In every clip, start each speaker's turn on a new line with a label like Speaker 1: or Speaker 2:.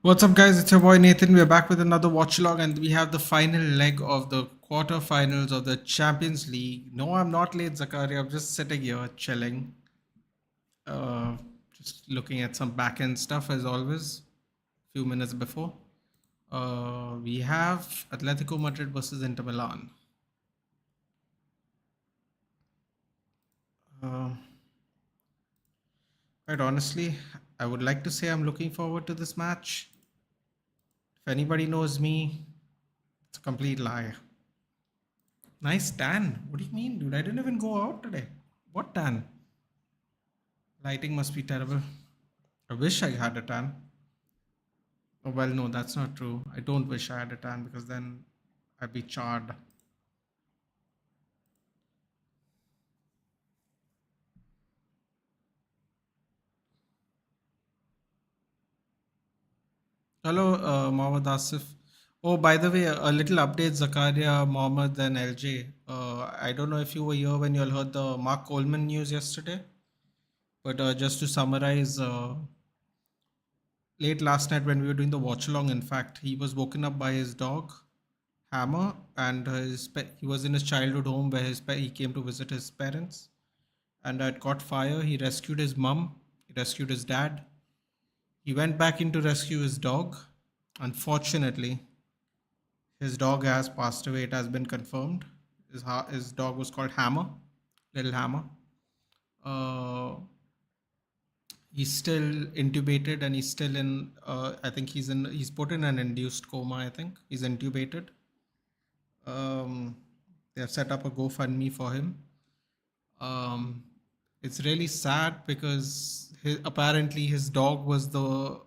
Speaker 1: What's up, guys? It's your boy Nathan. We're back with another watch log, and we have the final leg of the quarterfinals of the Champions League. No, I'm not late, Zakaria. I'm just sitting here chilling, uh, just looking at some back end stuff as always. A few minutes before, we have Atletico Madrid versus Inter Milan. Uh, quite honestly, I would like to say I'm looking forward to this match. If anybody knows me, it's a complete lie. Nice tan. What do you mean, dude? I didn't even go out today. What tan? Lighting must be terrible. I wish I had a tan. Oh, well, no, that's not true. I don't wish I had a tan because then I'd be charred. Hello, Mohammad Asif. Oh, by the way, a little update, Zakaria, Mohammed, and LJ. I don't know if you were here when you all heard the Mark Coleman news yesterday, but just to summarize, late last night when we were doing the watch along, in fact, he was woken up by his dog, Hammer, and he was in his childhood home where he came to visit his parents, and it caught fire. He rescued his mum, he rescued his dad. He went back in to rescue his dog. Unfortunately, his dog has passed away. It has been confirmed. His dog was called Hammer, Little Hammer. Uh, he's still intubated and he's still in. I think he's put in an induced coma. I think he's intubated. Um, they have set up a GoFundMe for him. Um, it's really sad because apparently his dog was the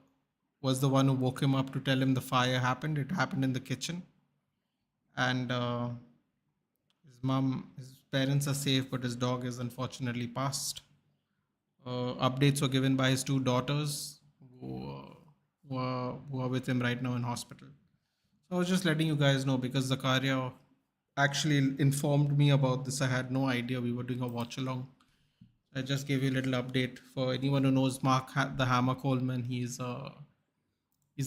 Speaker 1: one who woke him up to tell him the fire happened. It happened in the kitchen, and his parents are safe, but his dog is unfortunately passed. Updates were given by his two daughters who are with him right now in hospital. So I was just letting you guys know because Zakaria actually informed me about this. I had no idea we were doing a watch along. I just gave you a little update for anyone who knows the Hammer Coleman. He's a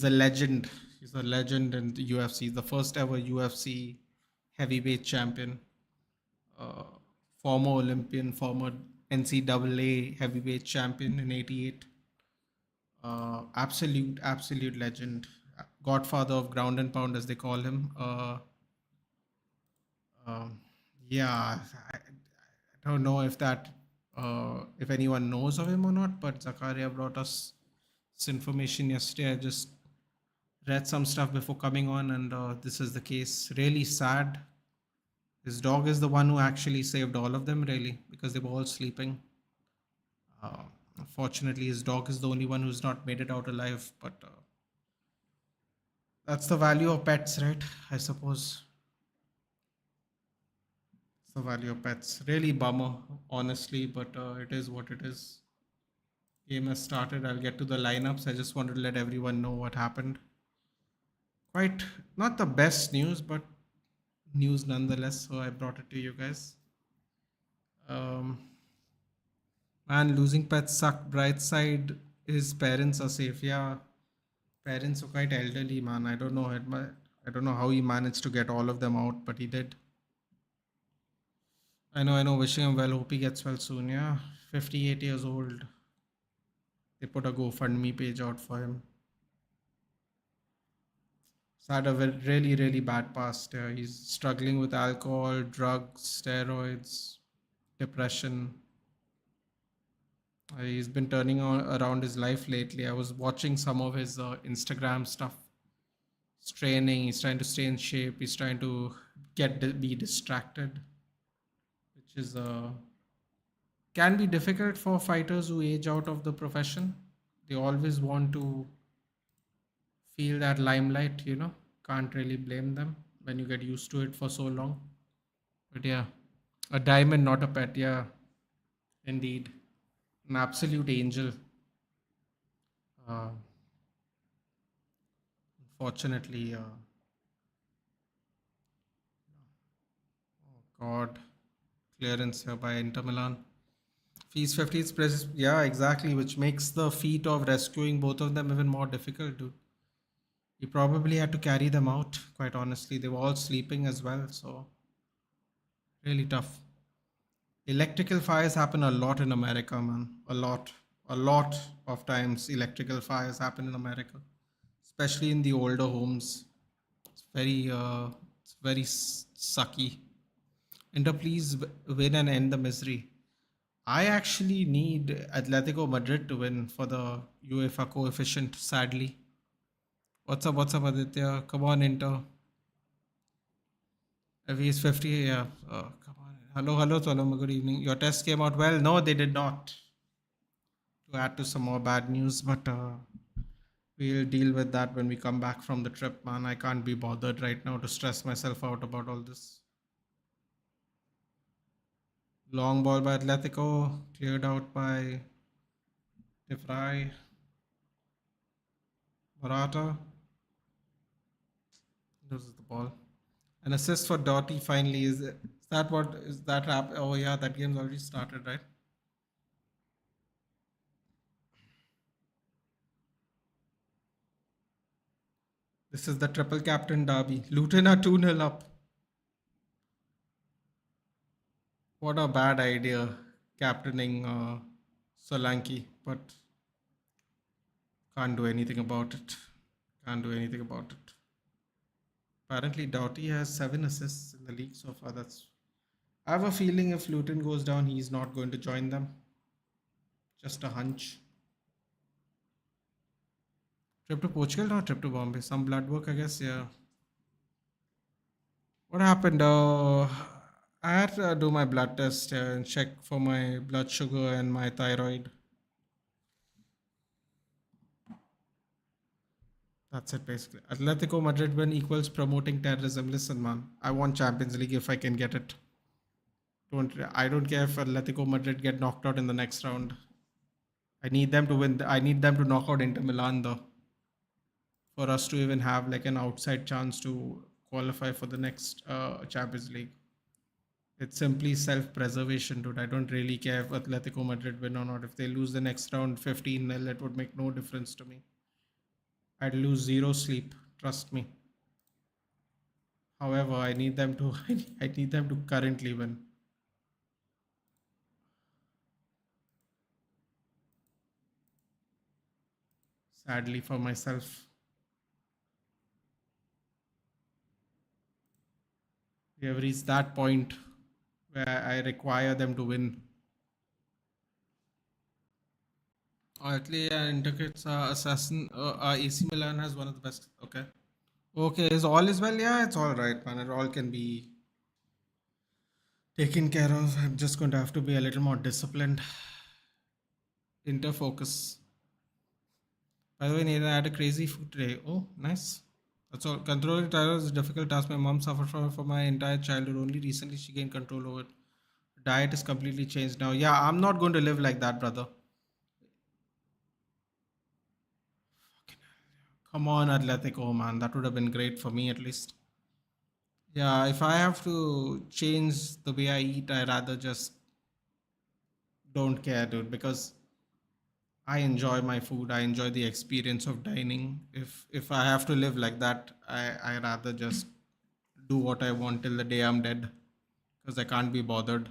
Speaker 1: legend. He's a legend in the UFC. He's the first ever UFC heavyweight champion, uh, former Olympian, former NCAA heavyweight champion in '88. Absolute legend. Godfather of ground and pound, as they call him. Um, yeah, I don't know if anyone knows of him or not, but Zakaria brought us this information yesterday. I just read some stuff before coming on, and this is the case. Really sad. His dog is the one who actually saved all of them, really, because they were all sleeping. Uh, Unfortunately, his dog is the only one who's not made it out alive, but that's the value of pets, right? I suppose. It's the value of pets. Really bummer, honestly, but it is what it is. Game has started. I'll get to the lineups. I just wanted to let everyone know what happened. Quite not the best news, but news nonetheless. So I brought it to you guys. Um, Man, losing pets suck. Bright side, his parents are safe. Yeah, parents are quite elderly, man. I don't know. I don't know how he managed to get all of them out, but he did. I know. Wishing him well. Hope he gets well soon. Yeah, 58 years old. They put a GoFundMe page out for him. He's had a really, really bad past. He's struggling with alcohol, drugs, steroids, depression. He's been around his life lately. I was watching some of his Instagram stuff. He's training. He's trying to stay in shape. He's trying to be distracted, which is can be difficult for fighters who age out of the profession. They always want to feel that limelight. Can't really blame them when you get used to it for so long. But yeah, a diamond, not a pet. Yeah, indeed, an absolute angel. Uh, Unfortunately, God, clearance here by Inter Milan. Fees 50 is yeah, exactly, which makes the feat of rescuing both of them even more difficult, dude. He probably had to carry them out, quite honestly. They were all sleeping as well, so really tough. Electrical fires happen a lot in America, man. A lot. A lot of times electrical fires happen in America, especially in the older homes. It's very sucky. Inter, please win and end the misery. I actually need Atletico Madrid to win for the UEFA coefficient, sadly. What's up, Aditya? Come on, Inter. If he's 50, yeah. Come on. Hello, Solomon. Good evening. Your test came out well. No, they did not. To add to some more bad news, but we'll deal with that when we come back from the trip, man. I can't be bothered right now to stress myself out about all this. Long ball by Atletico, cleared out by De Vrij. Morata loses the ball. An assist for Doughty finally. Is that what is that rap? Oh yeah, that game's already started, right? This is the triple captain derby. Luton are 2-0 up. What a bad idea, captaining Solanke, but can't do anything about it. Can't do anything about it. Apparently, Doughty has 7 assists in the league so far. That's. I have a feeling if Luton goes down, he's not going to join them. Just a hunch. Trip to Portugal or trip to Bombay? Some blood work, I guess. Yeah. What happened? I had to do my blood test and check for my blood sugar and my thyroid. That's it basically. Atletico Madrid win equals promoting terrorism. Listen, man, I want Champions League if I can get it. I don't care if Atletico Madrid get knocked out in the next round. I need them to win. I need them to knock out Inter Milan though, for us to even have like an outside chance to qualify for the next Champions League. It's simply self-preservation, dude. I don't really care if Atletico Madrid win or not. If they lose the next round 15-0, it would make no difference to me. I'd lose zero sleep. Trust me. However, I need them to. I need them to currently win. Sadly for myself, we have reached that point where I require them to win. Actually, Interkit's assassin. AC Milan has one of the best. Okay. Okay, is all is well? Yeah, it's all right, man. It all can be taken care of. I'm just going to have to be a little more disciplined. Interfocus. By the way, Nathan, I had a crazy food today. Oh, nice. That's all. Controlling thyroid is a difficult task. My mom suffered from it for my entire childhood. Only recently she gained control over it. Diet is completely changed now. Yeah, I'm not going to live like that, brother. Come on, Atletico, man. That would have been great for me at least. Yeah, if I have to change the way I eat, I rather just don't care, dude, because I enjoy my food. I enjoy the experience of dining. If I have to live like that, I rather just do what I want till the day I'm dead because I can't be bothered.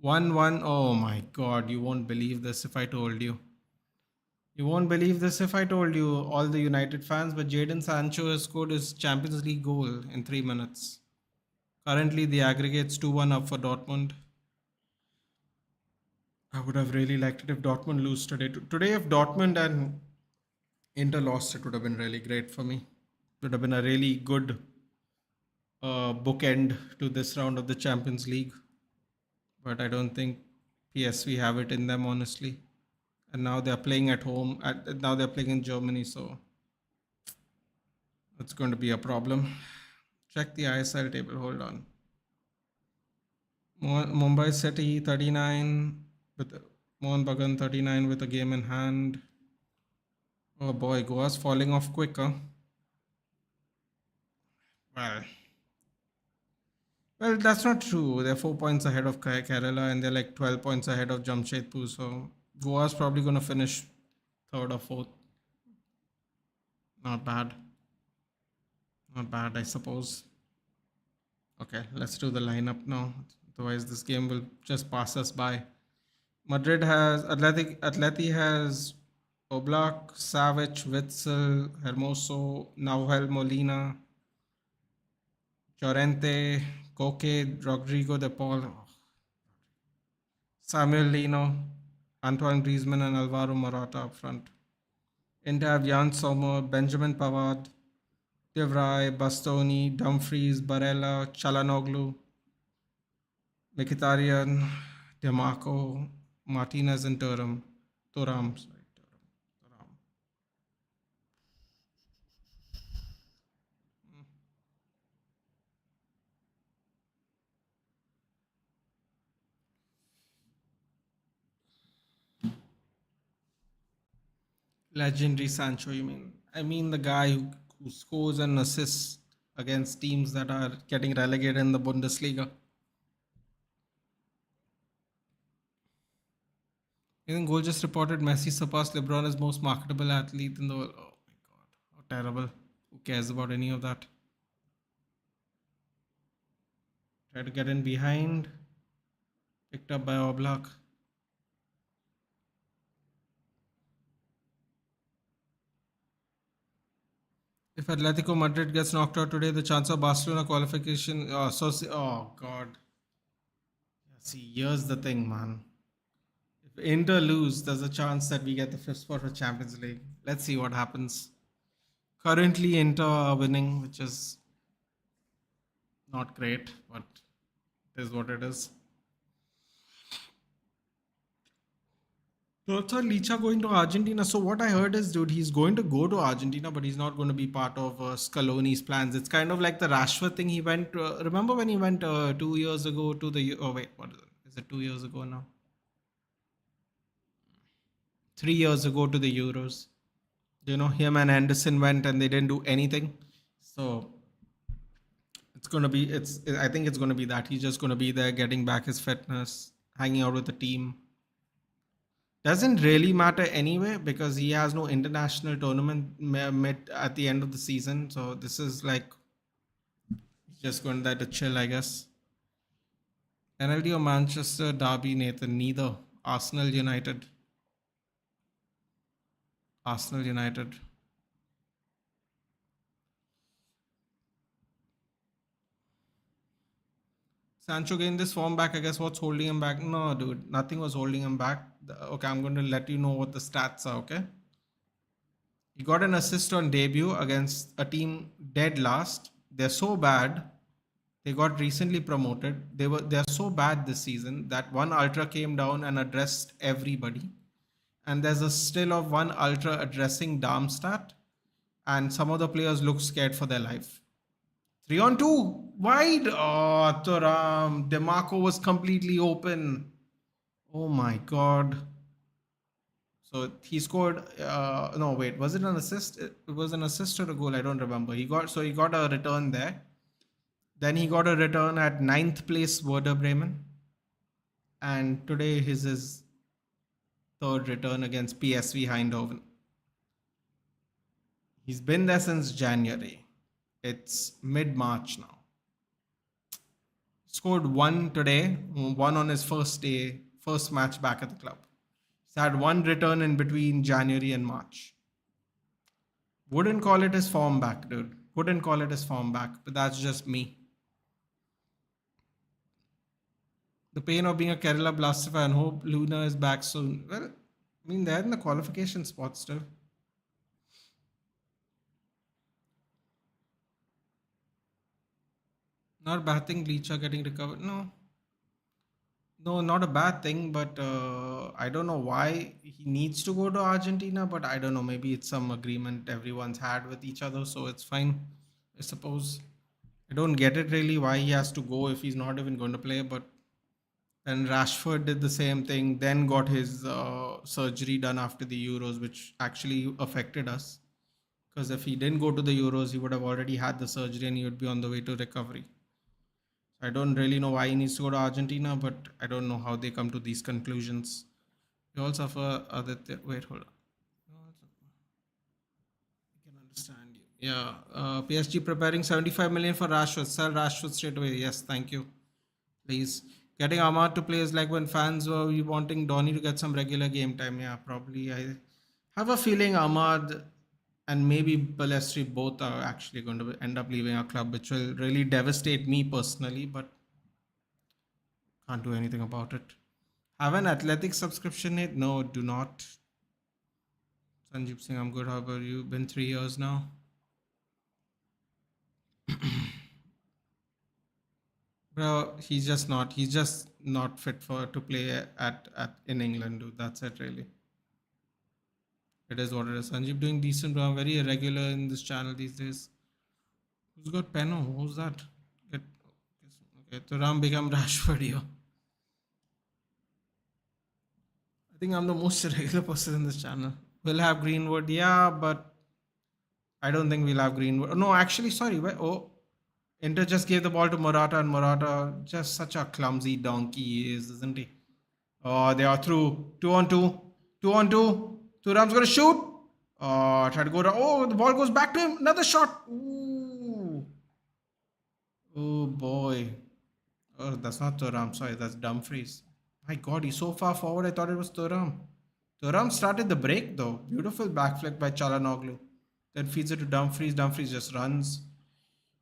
Speaker 1: 1-1. Oh my god, you won't believe this if I told you. You won't believe this if I told you, all the United fans, but Jadon Sancho has scored his Champions League goal in 3 minutes. Currently, the aggregate's 2-1 up for Dortmund. I would have really liked it if Dortmund lose today. Today, if Dortmund and Inter lost, it would have been really great for me. It would have been a really good bookend to this round of the Champions League. But I don't think PSV have it in them, honestly. And now they're playing at home. Now they're playing in Germany, so it's going to be a problem. Check the ISL table. Hold on. Mumbai City 39 with Mohan Bagan 39 with a game in hand. Oh boy, Goa's falling off quick, huh? Well, well, that's not true. They're 4 points ahead of Kerala and they're like 12 points ahead of Jamshedpur. So Goa's probably going to finish third or fourth. Not bad. Not bad, I suppose. Okay, let's do the lineup now. Otherwise, this game will just pass us by. Madrid has Atleti has Oblak, Savic, Witzel, Hermoso, Nahuel Molina, Llorente, Coque, Rodrigo de Paul, Samuel Lino, Antoine Griezmann, and Alvaro Morata up front. Inter have Jan Sommer, Benjamin Pavard, Devray, Bastoni, Dumfries, Barella, Chalanoglu, Mkhitaryan, Demarco, Martinez, and Thuram. Sorry, Thuram. Legendary Sancho, you mean? I mean the guy who scores and assists against teams that are getting relegated in the Bundesliga. I think Goal just reported Messi surpassed LeBron as most marketable athlete in the world. Oh my god, how terrible. Who cares about any of that? Try to get in behind. Picked up by Oblak. If Atletico Madrid gets knocked out today, the chance of Barcelona qualification. Oh god. See, here's the thing, man. If Inter lose, there's a chance that we get the fifth spot for Champions League. Let's see what happens. Currently, Inter are winning, which is not great, but it is what it is. So Licha going to Argentina. So what I heard is, dude, he's going to go to Argentina, but he's not going to be part of Scaloni's plans. It's kind of like the Rashford thing. He went. Remember when he went 2 years ago to the? Oh wait, what is it? Is it 2 years ago now? 3 years ago to the Euros. Him and Anderson went and they didn't do anything. So it's gonna be. I think it's gonna be that he's just gonna be there, getting back his fitness, hanging out with the team. Doesn't really matter anyway because he has no international tournament met at the end of the season. So this is like just going there to chill, I guess. NLD or Manchester Derby, Nathan? Neither. Arsenal United. Arsenal United. Sancho getting this form back. I guess what's holding him back? No, dude, nothing was holding him back. Okay, I'm going to let you know what the stats are. Okay. He got an assist on debut against a team dead last. They're so bad. They got recently promoted. They're so bad this season that one ultra came down and addressed everybody. And there's a still of one ultra addressing Darmstadt, and some of the players look scared for their life. 3-on-2 wide. Oh, Thuram. Demarco was completely open. Oh my god. So he scored. No, wait. Was it an assist? It was an assist or a goal. I don't remember. He got a return there. Then he got a return at ninth place Werder Bremen, and today his third return against PSV Eindhoven. He's been there since January. It's mid March now. Scored one today, one on his first match back at the club. He's had one return in between January and March. Wouldn't call it his form back, dude. Wouldn't call it his form back, but that's just me. The pain of being a Kerala Blaster fan. Hope Luna is back soon. Well, I mean, they're in the qualification spot still. Not a bad thing, Licha getting recovered. No, no, not a bad thing, but I don't know why he needs to go to Argentina. But I don't know. Maybe it's some agreement everyone's had with each other, so it's fine. I suppose. I don't get it really why he has to go if he's not even going to play. But then Rashford did the same thing, then got his surgery done after the Euros, which actually affected us. Because if he didn't go to the Euros, he would have already had the surgery and he would be on the way to recovery. I don't really know why he needs to go to Argentina, but I don't know how they come to these conclusions. You also have Aditya. Wait, hold on. I can understand you. Yeah, PSG preparing 75 million for Rashford. Sell Rashford straight away. Yes, thank you. Please. Getting Ahmad to play is like when fans were wanting Donny to get some regular game time. Yeah, probably. I have a feeling Ahmad and maybe Balestri both are actually going to end up leaving our club, which will really devastate me personally, but can't do anything about it. Have an athletic subscription yet? No, do not. Sanjeev Singh, I'm good. How about you? Been 3 years now. Bro, he's just not. He's just not fit for to play at in England, dude. That's it, really. It is what it is. Sanjeev doing decent, bro. I'm very irregular in this channel these days. Who's got Peno? Who's that? Get, okay, so Ram become Rashford here. I think I'm the most irregular person in this channel. We'll have Greenwood, yeah, but I don't think we'll have Greenwood. No, actually, sorry. Oh, Inter just gave the ball to Morata, and Morata just such a clumsy donkey he is, isn't he? Oh, they are through. 2 on 2. 2 on 2. Thuram's going to shoot. Try to go down. Oh, the ball goes back to him. Another shot. Ooh. Oh, boy. Oh, that's not Thuram. Sorry, that's Dumfries. My God, he's so far forward. I thought it was Thuram. Thuram started the break, though. Beautiful back flick by Chalanoglu. Then feeds it to Dumfries. Dumfries just runs.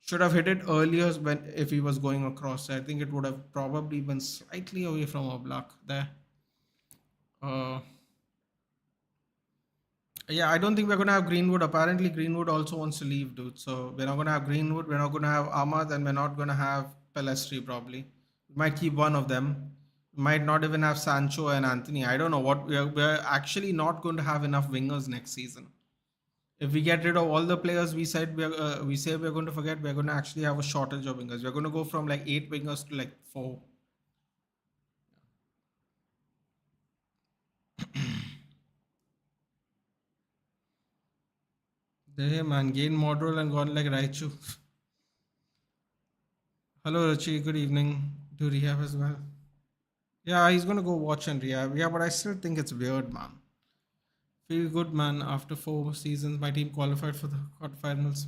Speaker 1: Should have hit it earlier when if he was going across. I think it would have probably been slightly away from our block there. Uh, yeah, I don't think we're gonna have Greenwood. Apparently, Greenwood also wants to leave, dude. So we're not gonna have Greenwood. We're not gonna have Ahmad, and we're not gonna have Pelestri probably. We might keep one of them. We might not even have Sancho and Anthony. I don't know what we're actually not going to have enough wingers next season. If we get rid of all the players we say we're going to forget, we're going to actually have a shortage of wingers. We're going to go from like 8 wingers to like 4. Hey man, gain Modrol and gone like Raichu. Hello Ruchi, good evening. Do rehab as well. Yeah, he's gonna go watch and rehab. Yeah, but I still think it's weird, man. Feel good, man. After 4 seasons, my team qualified for the quarterfinals.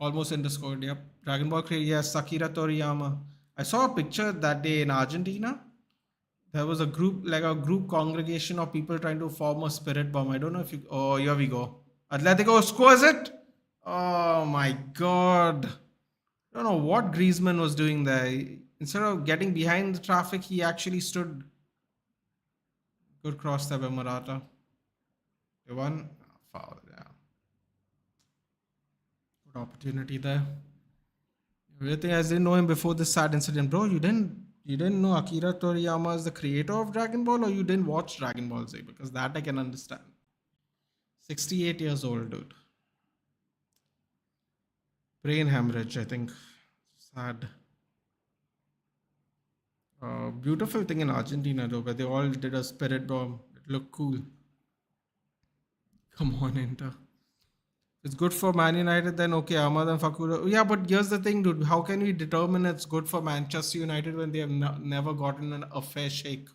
Speaker 1: Almost in the squad. Yep. Dragon Ball Crazy. Yes, Sakira Toriyama. I saw a picture that day in Argentina. There was a group, like a group congregation of people trying to form a spirit bomb. I don't know if you. Oh, here we go. Atletico scores it. Oh my God. I don't know what Griezmann was doing there. Instead of getting behind the traffic, he actually stood. Good cross there by Morata. They won. Foul. Yeah. Good opportunity there. Weird thing, I didn't know him before this sad incident, bro. You didn't know Akira Toriyama is the creator of Dragon Ball, or you didn't watch Dragon Ball Z? Because that I can understand. 68 years old, dude. Brain hemorrhage, I think. Sad. Beautiful thing in Argentina, though, where they all did a spirit bomb. It looked cool. Come on, Inter. It's good for Man United, then okay, Ahmad and Fakura. Yeah, but here's the thing, dude. How can we determine it's good for Manchester United when they have never gotten a fair shake?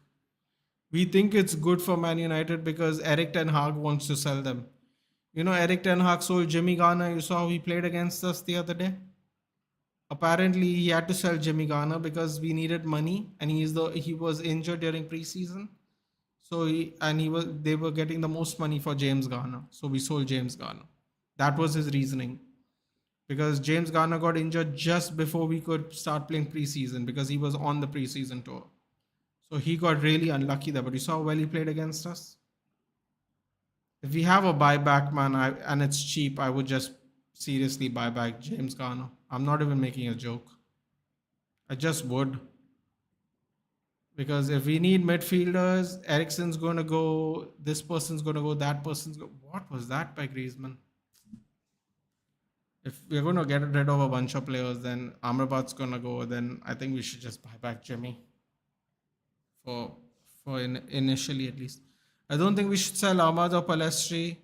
Speaker 1: We think it's good for Man United because Eric Ten Hag wants to sell them. You know, Eric Ten Hag sold Jimmy Garner. You saw how he played against us the other day. Apparently, he had to sell Jimmy Garner because we needed money, and he was injured during preseason. So they were getting the most money for James Garner. So we sold James Garner. That was his reasoning. Because James Garner got injured just before we could start playing preseason because he was on the preseason tour. So he got really unlucky there. But you saw how well he played against us. If we have a buyback, man, and it's cheap, I would just seriously buy back James Garner. I'm not even making a joke. I just would. Because if we need midfielders, Ericsson's going to go, this person's going to go, that person's going. What was that by Griezmann? If we're going to get rid of a bunch of players, then Amrabat's going to go. Then I think we should just buy back Jimmy for initially at least. I don't think we should sell Ahmad or Palestri.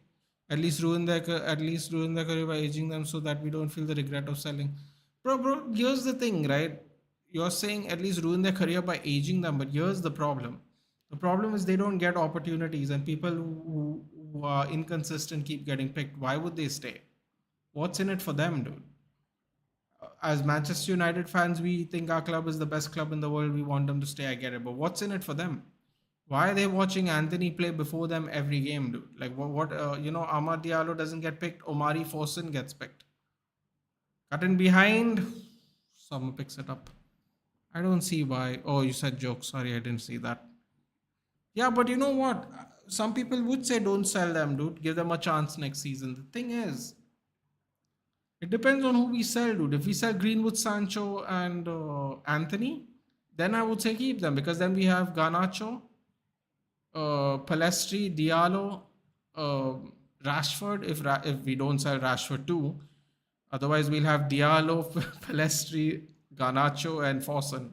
Speaker 1: At least ruin their career by aging them so that we don't feel the regret of selling. Bro, here's the thing, right? You're saying at least ruin their career by aging them, but here's the problem. The problem is they don't get opportunities, and people who are inconsistent keep getting picked. Why would they stay? What's in it for them, dude? As Manchester United fans, we think our club is the best club in the world. We want them to stay. I get it, but what's in it for them? Why are they watching Anthony play before them every game, dude? Like what? Amad Diallo doesn't get picked. Omari Forson gets picked. Cut in behind. Someone picks it up. I don't see why. Oh, you said joke. Sorry, I didn't see that. Yeah, but you know what? Some people would say don't sell them, dude. Give them a chance next season. The thing is, it depends on who we sell, dude. If we sell Greenwood, Sancho, and Anthony, then I would say keep them because then we have Garnacho, Palestri, Diallo, uh, Rashford. If we don't sell Rashford too, otherwise we'll have Diallo, Palestri, Garnacho, and Fossen.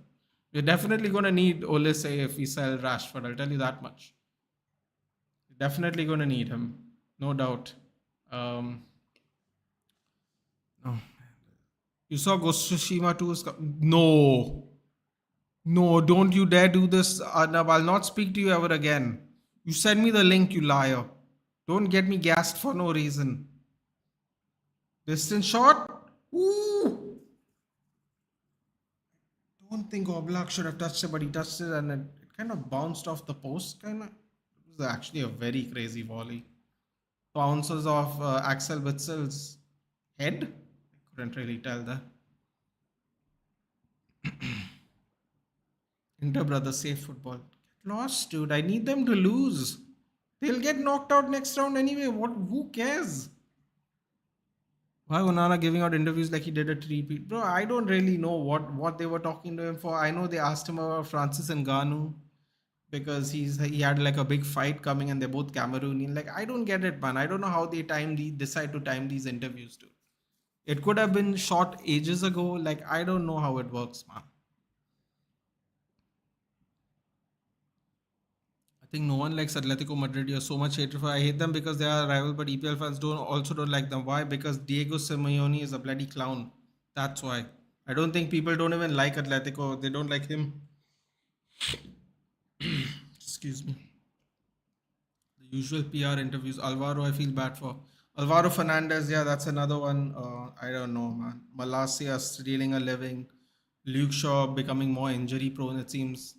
Speaker 1: We're definitely going to need Olise if we sell Rashford. I'll tell you that much. We're definitely going to need him, no doubt. Um, no. You saw Ghost of Tsushima 2 No. No, don't you dare do this, Arnab. I'll not speak to you ever again. You send me the link, you liar. Don't get me gassed for no reason. Distance shot? Ooh! Don't think Oblak should have touched it, but he touched it and it kind of bounced off the post. It was actually a very crazy volley. Bounces off Axel Witzel's head. I couldn't really tell that. Inter brother, safe football. Get lost, dude. I need them to lose. They'll get knocked out next round anyway. What? Who cares? Why Onana giving out interviews like he did a repeat? Bro, I don't really know what they were talking to him for. I know they asked him about Francis Ngannou because he had like a big fight coming and they're both Cameroonian. Like I don't get it, man. I don't know how they decide to time these interviews, dude. It could have been shot ages ago. Like I don't know how it works, man. I think no one likes Atletico Madrid. You're so much hatred for. I hate them because they are rival, but EPL fans don't like them. Why? Because Diego Simeone is a bloody clown. That's why. I don't think people don't even like Atletico. They don't like him. Excuse me. The usual PR interviews. Alvaro, I feel bad for. Alvaro Fernandez, yeah, that's another one. I don't know, man. Malasia stealing a living. Luke Shaw becoming more injury prone, it seems.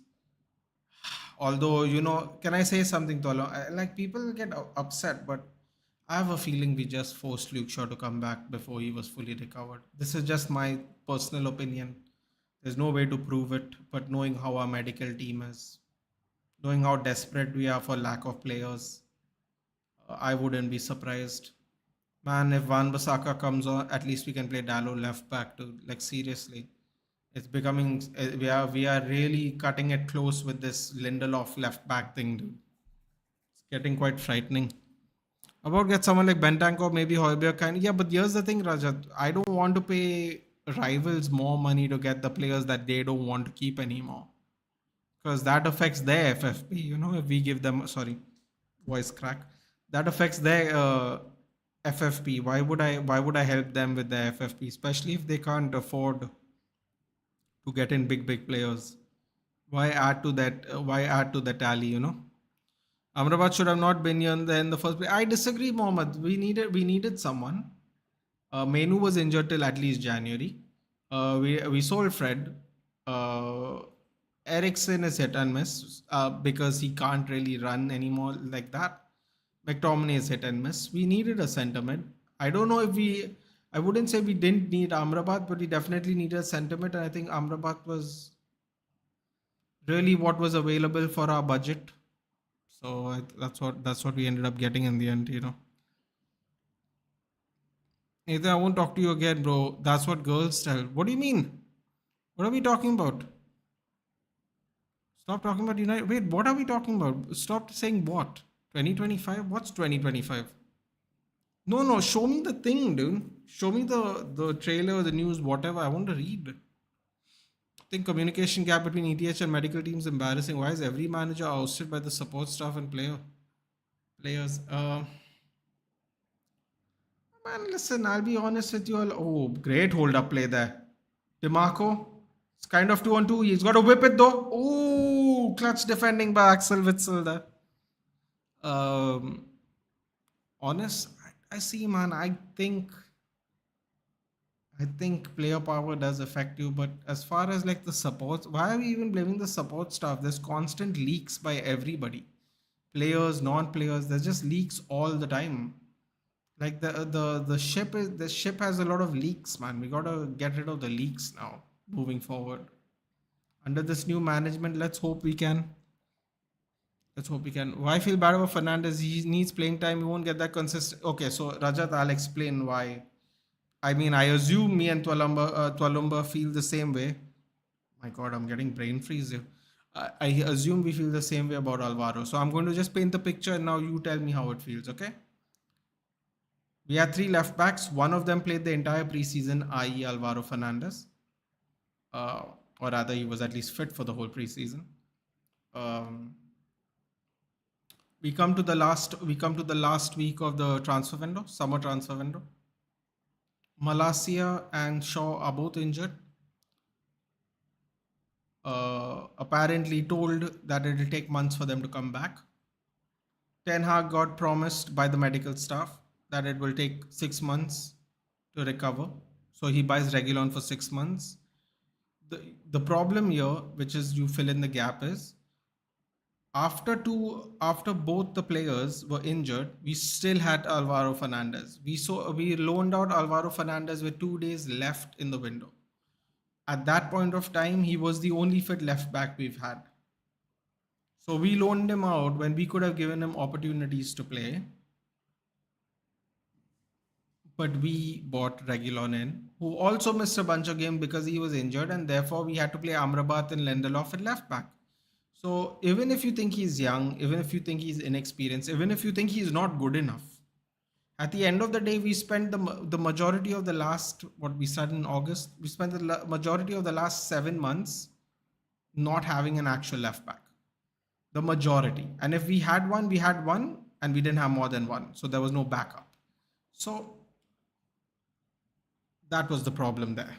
Speaker 1: Although, can I say something, Tolo? Like, people get upset, but I have a feeling we just forced Luke Shaw to come back before he was fully recovered. This is just my personal opinion. There's no way to prove it, but knowing how our medical team is, knowing how desperate we are for lack of players, I wouldn't be surprised. Man, if Van Bissaka comes on, at least we can play Dallo left back too. Like seriously, it's becoming we are really cutting it close with this Lindelof left back thing, dude. It's getting quite frightening. About get someone like Bentancur, maybe Højbjerg kind. Yeah, but here's the thing, Rajat. I don't want to pay rivals more money to get the players that they don't want to keep anymore, because that affects their FFP. If we give them voice crack, that affects their FFP. Why would I help them with their FFP, especially if they can't afford to get in big players? Why add to that? Why add to the tally? Amrabat should have not been here in the first place. I disagree, Mohammed. We needed someone. Menu was injured till at least January. We sold Fred. Uh, Ericsson is hit and miss because he can't really run anymore like that. McTominay is hit and miss. We needed a centre mid. I don't know if we. I wouldn't say we didn't need Amrabat, but we definitely needed a centre mid, and I think Amrabat was really what was available for our budget. So that's what we ended up getting in the end. Nathan, I won't talk to you again, bro. That's what girls tell. What do you mean? What are we talking about? Stop talking about United. Wait, what are we talking about? Stop saying what? 2025? What's 2025? No, no. Show me the thing, dude. Show me the trailer, the news, whatever. I want to read. I think communication gap between ETH and medical teams embarrassing. Why is every manager ousted by the support staff and players? Man, listen. I'll be honest with you all. Oh, great hold up play there. DeMarco. It's kind of 2-on-2. He's got to whip it though. Oh, clutch defending by Axel Witzel there. Um, honest, I see, man. I think I think player power does affect you, but as far as like the supports, why are we even blaming the support staff? There's constant leaks by everybody, players, non-players. There's just leaks all the time. Like the ship has a lot of leaks, man. We gotta get rid of the leaks now, moving forward. Under this new management, let's hope we can. Let's hope we can. Why feel bad about Fernandez? He needs playing time. He won't get that consistent. Okay, so Rajat, I'll explain why. I mean, I assume me and Twalumba feel the same way. My God, I'm getting brain freeze here. I assume we feel the same way about Alvaro. So I'm going to just paint the picture and now you tell me how it feels, okay? We had three left backs. One of them played the entire preseason, i.e., Alvaro Fernandez. Uh, or rather, he was at least fit for the whole preseason. Um, we come to the last week of the transfer window, summer transfer window. Malacia and Shaw are both injured. Apparently told that it will take months for them to come back. Ten Hag got promised by the medical staff that it will take 6 months to recover. So he buys Regulon for 6 months. The problem here, which is you fill in the gap, is after both the players were injured, we still had Alvaro Fernandez. We loaned out Alvaro Fernandez with 2 days left in the window. At that point of time, he was the only fit left back we've had. So we loaned him out when we could have given him opportunities to play. But we bought Regulon in, who also missed a bunch of games because he was injured, and therefore we had to play Amrabat and Lindelof at left back. So even if you think he's young, even if you think he's inexperienced, even if you think he's not good enough, at the end of the day, we spent the majority of the last, what we started in August, we spent the majority of the last 7 months not having an actual left back. The majority. And if we had one, we had one, and we didn't have more than one. So there was no backup. So that was the problem there.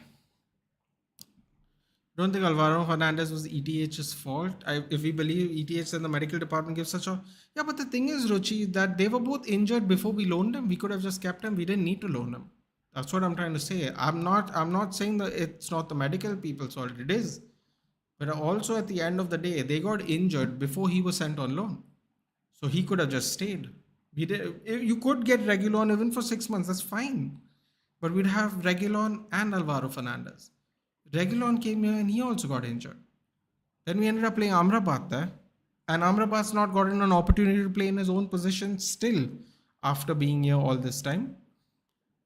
Speaker 1: Don't think Alvaro Fernandez was ETH's fault. If we believe ETH and the medical department gives such a... Yeah, but the thing is, Ruchi, that they were both injured before we loaned him. We could have just kept him. We didn't need to loan him. That's what I'm trying to say. I'm not saying that it's not the medical people's fault. It is. But also at the end of the day, they got injured before he was sent on loan. So he could have just stayed. You could get Regulon even for 6 months. That's fine. But we'd have Regulon and Alvaro Fernandez. Regulon came here and he also got injured. Then we ended up playing Amrabat there. And Amrabat's not gotten an opportunity to play in his own position still after being here all this time.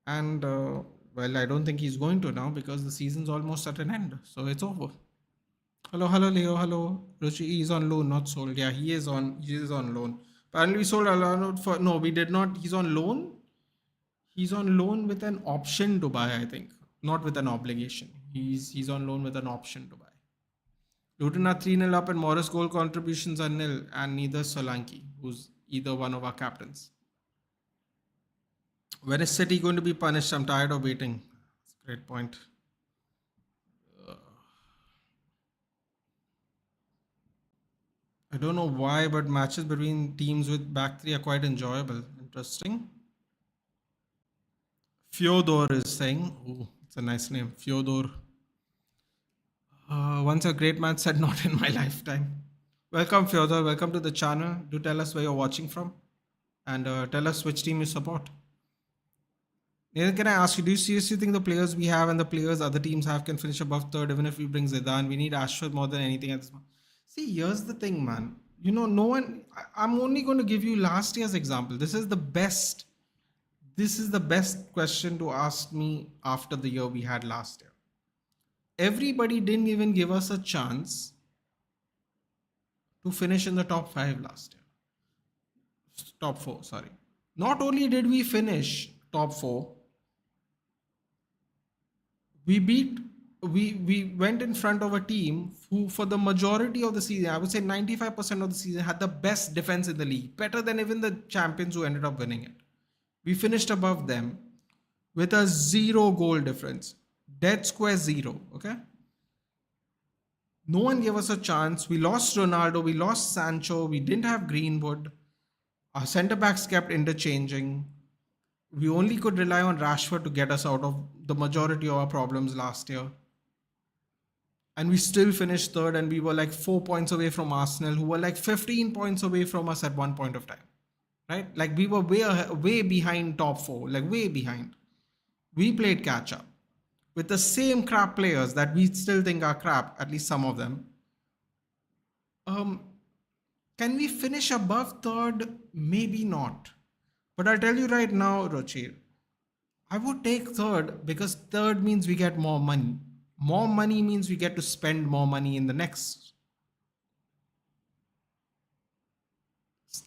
Speaker 1: And, well, I don't think he's going to now because the season's almost at an end. So it's over. Hello, Leo, hello. Ruchi, he's on loan, not sold. Yeah, he is on loan. Apparently we sold Alano for... No, we did not. He's on loan. He's on loan with an option to buy, I think. Not with an obligation. He's on loan with an option to buy. Luton are 3-0 up and Morris goal contributions are nil, and neither Solanke, who's either one of our captains. When is City going to be punished? I'm tired of waiting. That's a great point. I don't know why, but matches between teams with back three are quite enjoyable. Interesting. Fyodor is saying, oh, it's a nice name, Fyodor. Once a great man said, not in my lifetime. Welcome, Fyodor. Welcome to the channel. Do tell us where you're watching from and tell us which team you support. Nathan, can I ask you, do you seriously think the players we have and the players other teams have can finish above third even if we bring Zidane? We need Ashford more than anything at this moment. See, here's the thing, man. No one... I'm only going to give you last year's example. This is the best question to ask me after the year we had last year. Everybody didn't even give us a chance to finish in the top 5 last year. Top 4, sorry. Not only did we finish top 4, we went in front of a team who for the majority of the season, I would say 95% of the season, had the best defense in the league, better than even the champions who ended up winning it. We finished above them with a 0 goal difference. Dead square 0, okay? No one gave us a chance. We lost Ronaldo, we lost Sancho, we didn't have Greenwood. Our centre backs kept interchanging. We only could rely on Rashford to get us out of the majority of our problems last year. And we still finished third, and we were like 4 points away from Arsenal, who were like 15 points away from us at one point of time. Right? Like we were way behind top four, like way behind. We played catch up with the same crap players that we still think are crap, at least some of them. Um, can we finish above third? Maybe not. But I'll tell you right now, Rochir, I would take third because third means we get more money. More money means we get to spend more money in the next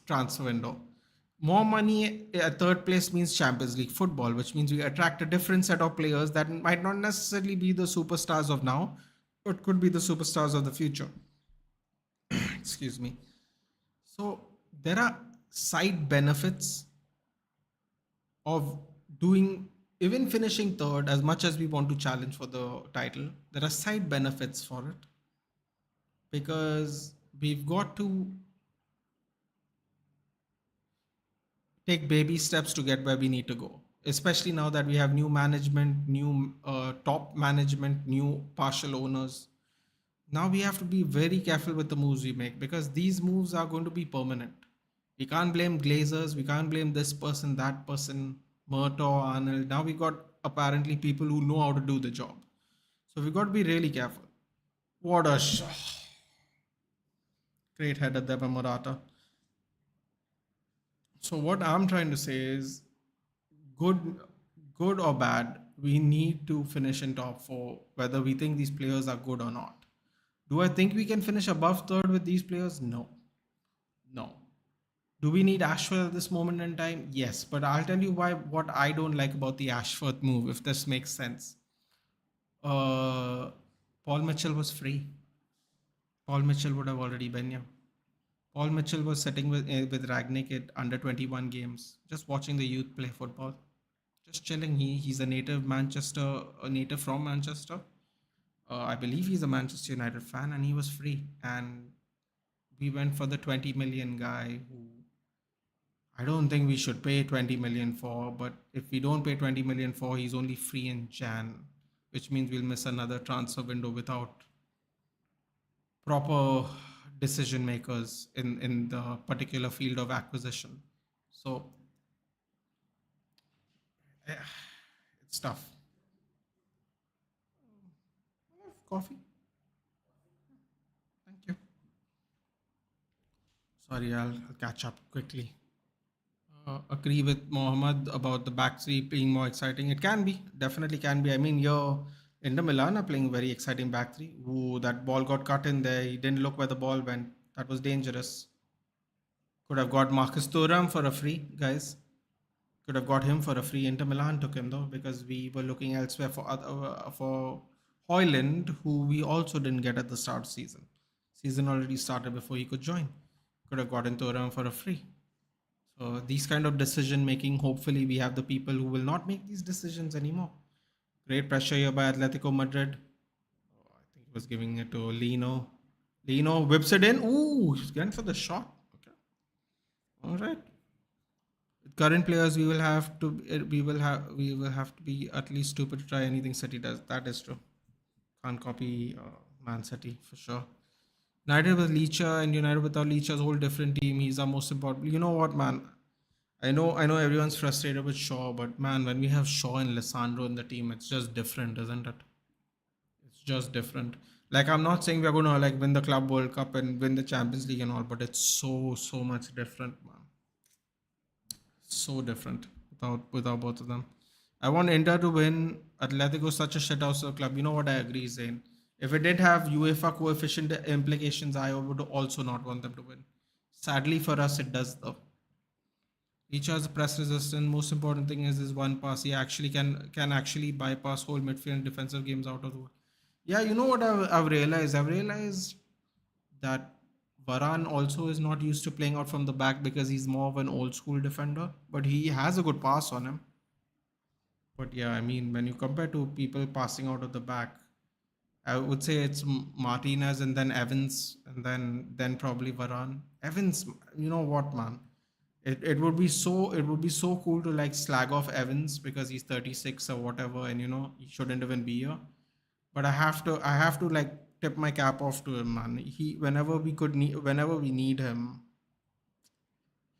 Speaker 1: transfer window. More money at third place means Champions League football, which means we attract a different set of players that might not necessarily be the superstars of now, but could be the superstars of the future. Excuse me. So there are side benefits of doing, even finishing third, as much as we want to challenge for the title. There are side benefits for it because we've got to take baby steps to get where we need to go, especially now that we have new management, new top management, new partial owners. Now we have to be very careful with the moves we make because these moves are going to be permanent. We can't blame Glazers, we can't blame this person, that person, Murto, Arnold. Now we got apparently people who know how to do the job. So we got to be really careful. What a great header there by Morata. So what I'm trying to say is, good good or bad, we need to finish in top four, whether we think these players are good or not. Do I think we can finish above third with these players? No. No. Do we need Ashford at this moment in time? Yes. But I'll tell you why what I don't like about the Ashford move, if this makes sense. Uh Paul Mitchell was free. Paul Mitchell would have already been here. Paul Mitchell was sitting with Ragnick at under 21 games, just watching the youth play football. Just chilling. He's a native from Manchester. I believe he's a Manchester United fan, and he was free. And we went for the 20 million guy who I don't think we should pay 20 million for. But if we don't pay 20 million for, he's only free in Jan, which means we'll miss another transfer window without proper decision makers in the particular field of acquisition. So eh, it's tough. Coffee. Thank you. Sorry, I'll catch up quickly. Agree with Mohammed about the back three being more exciting. It can be, definitely can be. I mean, you're Inter Milan are playing very exciting back three. Ooh, that ball got cut in there. He didn't look where the ball went. That was dangerous. Could have got Marcus Thuram for a free, guys. Could have got him for a free. Inter Milan took him though because we were looking elsewhere for Hoyland, who we also didn't get at the start of season. Season already started before he could join. Could have gotten Thuram for a free. So these kind of decision making, hopefully we have the people who will not make these decisions anymore. Great pressure here by Atletico Madrid. Oh, I think he was giving it to Lino. Lino whips it in. Ooh, he's going for the shot. Okay. All right. With current players, we will have to be at least stupid to try anything City does. That is true. Can't copy Man City for sure. United with Licha and United without Licha is a whole different team. He's our most important. You know what, man? I know everyone's frustrated with Shaw, but man, when we have Shaw and Lissandro in the team, it's just different, isn't it? It's just different. Like I'm not saying we're gonna like win the Club World Cup and win the Champions League and all, but it's so much different, man. So different without both of them. I want Inter to win. Atletico is such a shithouse of a club. You know what I agree, Zain. If it did have UEFA coefficient implications, I would also not want them to win. Sadly for us, it does though. Each has press resistant. Most important thing is one pass. He actually can actually bypass whole midfield and defensive games out of the way. Yeah, you know what I've realized? I've realized that Varane also is not used to playing out from the back because he's more of an old school defender, but he has a good pass on him. But yeah, I mean, when you compare to people passing out of the back, I would say it's Martinez and then Evans and then probably Varane. Evans, you know what, man? It would be so cool to like slag off Evans because he's 36 or whatever, and he shouldn't even be here. But I have to like tip my cap off to him, man. Whenever we need him,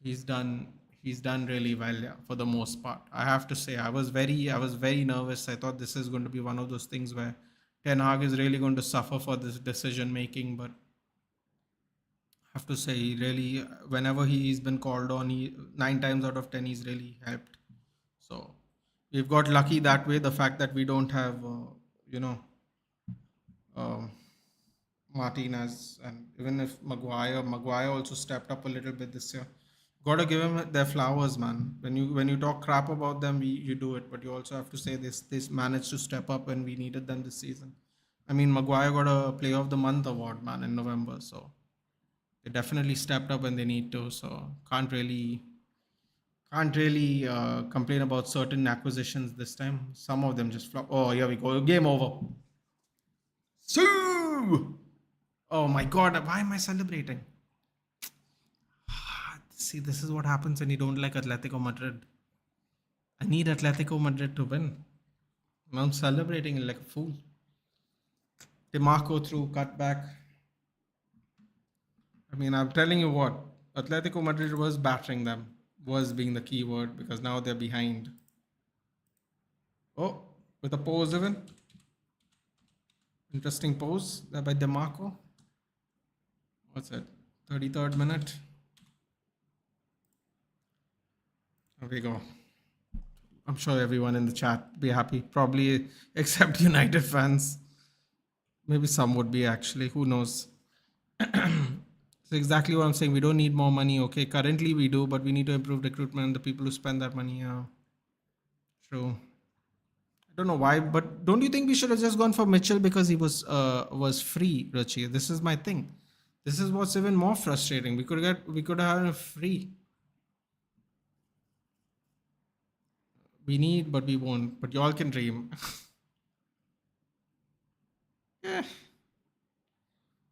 Speaker 1: he's done he's done really well, yeah, for the most part. I have to say, I was very nervous. I thought this is going to be one of those things where Ten Hag is really going to suffer for this decision making, but I have to say, he really, whenever he's been called on, he 9 times out of 10 he's really helped. So we've got lucky that way. The fact that we don't have, you know, um, Martinez, and even if Maguire also stepped up a little bit this year. Got to give him their flowers, man. When you talk crap about them, you do it, but you also have to say this managed to step up when we needed them this season. I mean, Maguire got a Player of the Month award, man, in November, so they definitely stepped up when they need to. So can't really complain about certain acquisitions this time. Some of them just flop. Oh, here we go. Game over. Sue! Oh my God! Why am I celebrating? See, this is what happens when you don't like Atletico Madrid. I need Atletico Madrid to win. I'm celebrating like a fool. DeMarco through cutback. I mean, I'm telling you what, Atletico Madrid was battering them, was being the key word, because now they're behind. Oh, with a pose even. Interesting pose there by DeMarco. What's it? 33rd minute. There we go. I'm sure everyone in the chat be happy, probably except United fans. Maybe some would be actually. Who knows? So exactly what I'm saying. We don't need more money. Okay, currently we do, but we need to improve recruitment and the people who spend that money. Yeah, true. I don't know why, but don't you think we should have just gone for Mitchell because he was free, Richie? This is my thing. This is what's even more frustrating. We could have had him free. We need, but we won't. But y'all can dream. Yeah.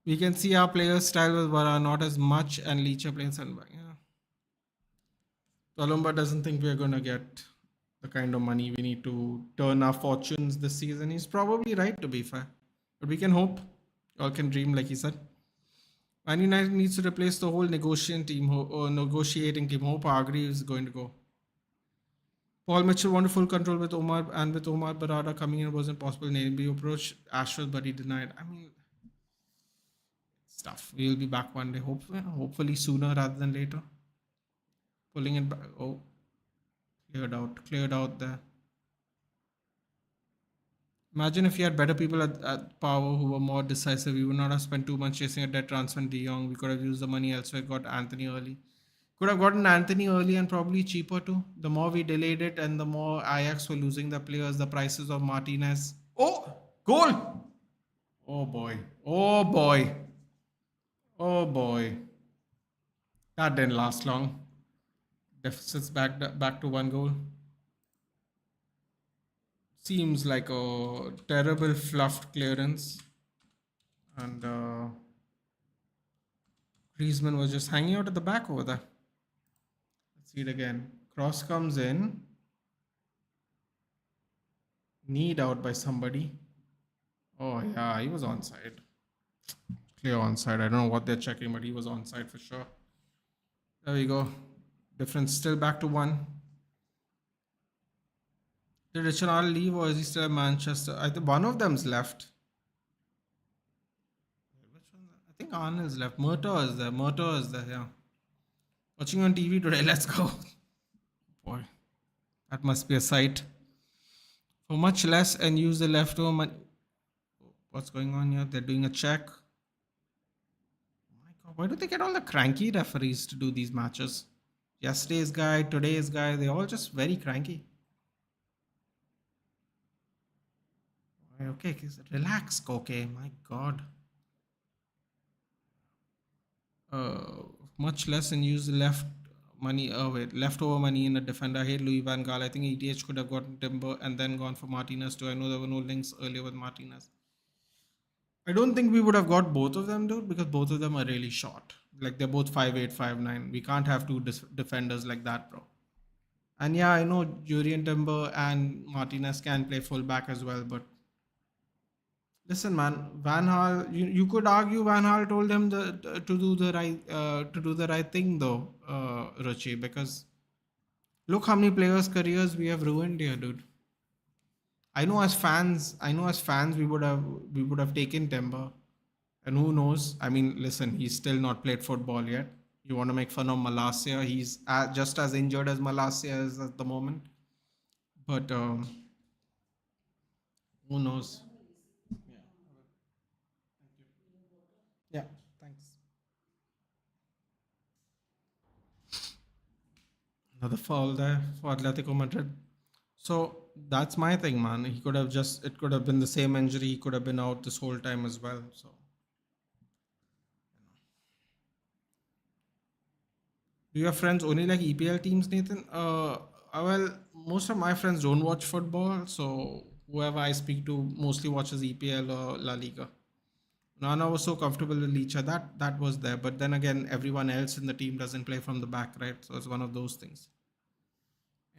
Speaker 1: We can see our players' style with Vara not as much, and Leacher playing Sunback. Yeah. Columba doesn't think we're gonna get the kind of money we need to turn our fortunes this season. He's probably right, to be fair. But we can hope. Y'all can dream, like he said. Man United needs to replace the whole negotiating team. Hope Agri is going to go. Paul Mitchell wanted full control with Omar, and with Omar Barada coming in, it wasn't possible. Nabi approached Ashford, but he denied. I mean, stuff. We'll be back one day, hopefully sooner rather than later. Pulling it back. Oh, cleared out there. Imagine if you had better people at Power who were more decisive. We would not have spent too much chasing a dead transfer in De Jong. We could have used the money elsewhere, got Anthony early. Could have gotten Anthony early and probably cheaper too. The more we delayed it and the more Ajax were losing the players, the prices of Martinez. Oh, goal! Oh boy. Oh boy. Oh boy. That didn't last long. Deficits back to one goal. Seems like a terrible fluffed clearance. And Griezmann was just hanging out at the back over there. Let's see it again. Cross comes in. Kneed out by somebody. Oh yeah, he was onside. Clear onside. I don't know what they're checking, but he was onside for sure. There we go. Difference still back to one. Did Richard leave, or is he still at Manchester? I think one of them's left. Which one? I think Arnold's left. Murtaugh is there. Murtaugh is there, yeah. Watching on TV today. Let's go. Boy, that must be a sight. For much less and use the leftover money. What's going on here? They're doing a check. Oh my God, why do they get all the cranky referees to do these matches? Yesterday's guy, today's guy, they're all just very cranky. Okay, relax, okay, my God. Much less and use the leftover money in a defender. I hate Louis Van Gaal. I think ETH could have gotten Timber and then gone for Martinez too. I know there were no links earlier with Martinez. I don't think we would have got both of them, dude, because both of them are really short. Like they're both 5'8", 5'9". We can't have two defenders like that, bro. And yeah, I know Jurien Timber and Martinez can play fullback as well, but listen, man, Van Hal. You could argue Van Hal told him to do the right thing though, Ruchi, because look how many players' careers we have ruined here, dude. I know as fans, we would have taken Timber, and who knows? I mean, listen, he's still not played football yet. You want to make fun of Malasia? He's just as injured as Malasia is at the moment. But who knows? Yeah, thanks. Another foul there for Atletico Madrid. So that's my thing, man. It could have been the same injury. He could have been out this whole time as well. So, do you have friends only like EPL teams, Nathan? Well, most of my friends don't watch football. So, whoever I speak to mostly watches EPL or La Liga. Nana was so comfortable with each other. That was there. But then again, everyone else in the team doesn't play from the back, right? So, it's one of those things.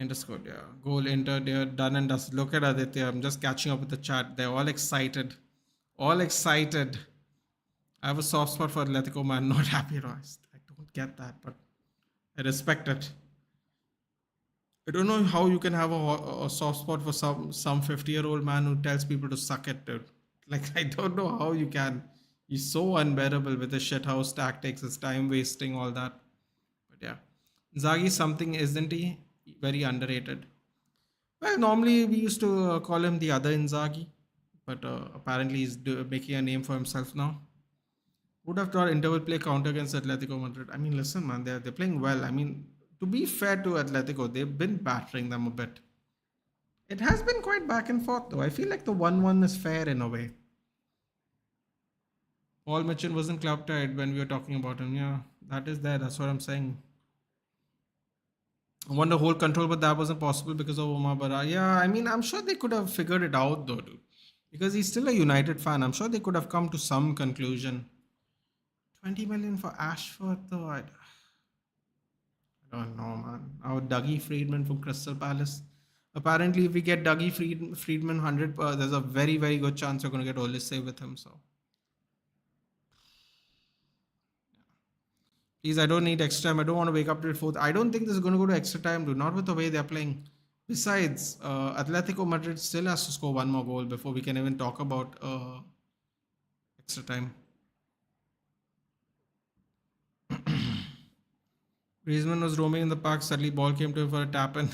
Speaker 1: Inter scored, yeah. Goal Inter, they're done and dusted. Look at Aditya. I'm just catching up with the chat. They're all excited. All excited. I have a soft spot for Atletico, man. Not happy, Royce. I don't get that, but I respect it. I don't know how you can have a soft spot for some 50-year-old man who tells people to suck it, dude. Like, I don't know how you can. He's so unbearable with his shithouse tactics, his time wasting, all that. But yeah. Zagi something, isn't he? Very underrated. Well, normally we used to call him the other Inzaghi, but apparently he's making a name for himself now. Would have thought Inter will play counter against Atletico Madrid. I mean, listen, man, they're playing well. I mean, to be fair to Atletico, they've been battering them a bit. It has been quite back and forth, though. I feel like the 1-1 is fair in a way. Paul Mitchell wasn't club tied when we were talking about him. Yeah, that is there. That's what I'm saying. I wonder whole control, but that wasn't possible because of Omar Bara. Yeah, I mean, I'm sure they could have figured it out, though, dude. Because he's still a United fan. I'm sure they could have come to some conclusion. 20 million for Ashford, though. I don't know, man. Our Dougie Friedman from Crystal Palace. Apparently, if we get Dougie Friedman 100, there's a very, very good chance you're going to get Olise with him. So, please, I don't need extra time. I don't want to wake up till fourth. I don't think this is going to go to extra time, dude. Not with the way they're playing. Besides, Atletico Madrid still has to score one more goal before we can even talk about extra time. Griezmann was roaming in the park. Suddenly, ball came to him for a tap in.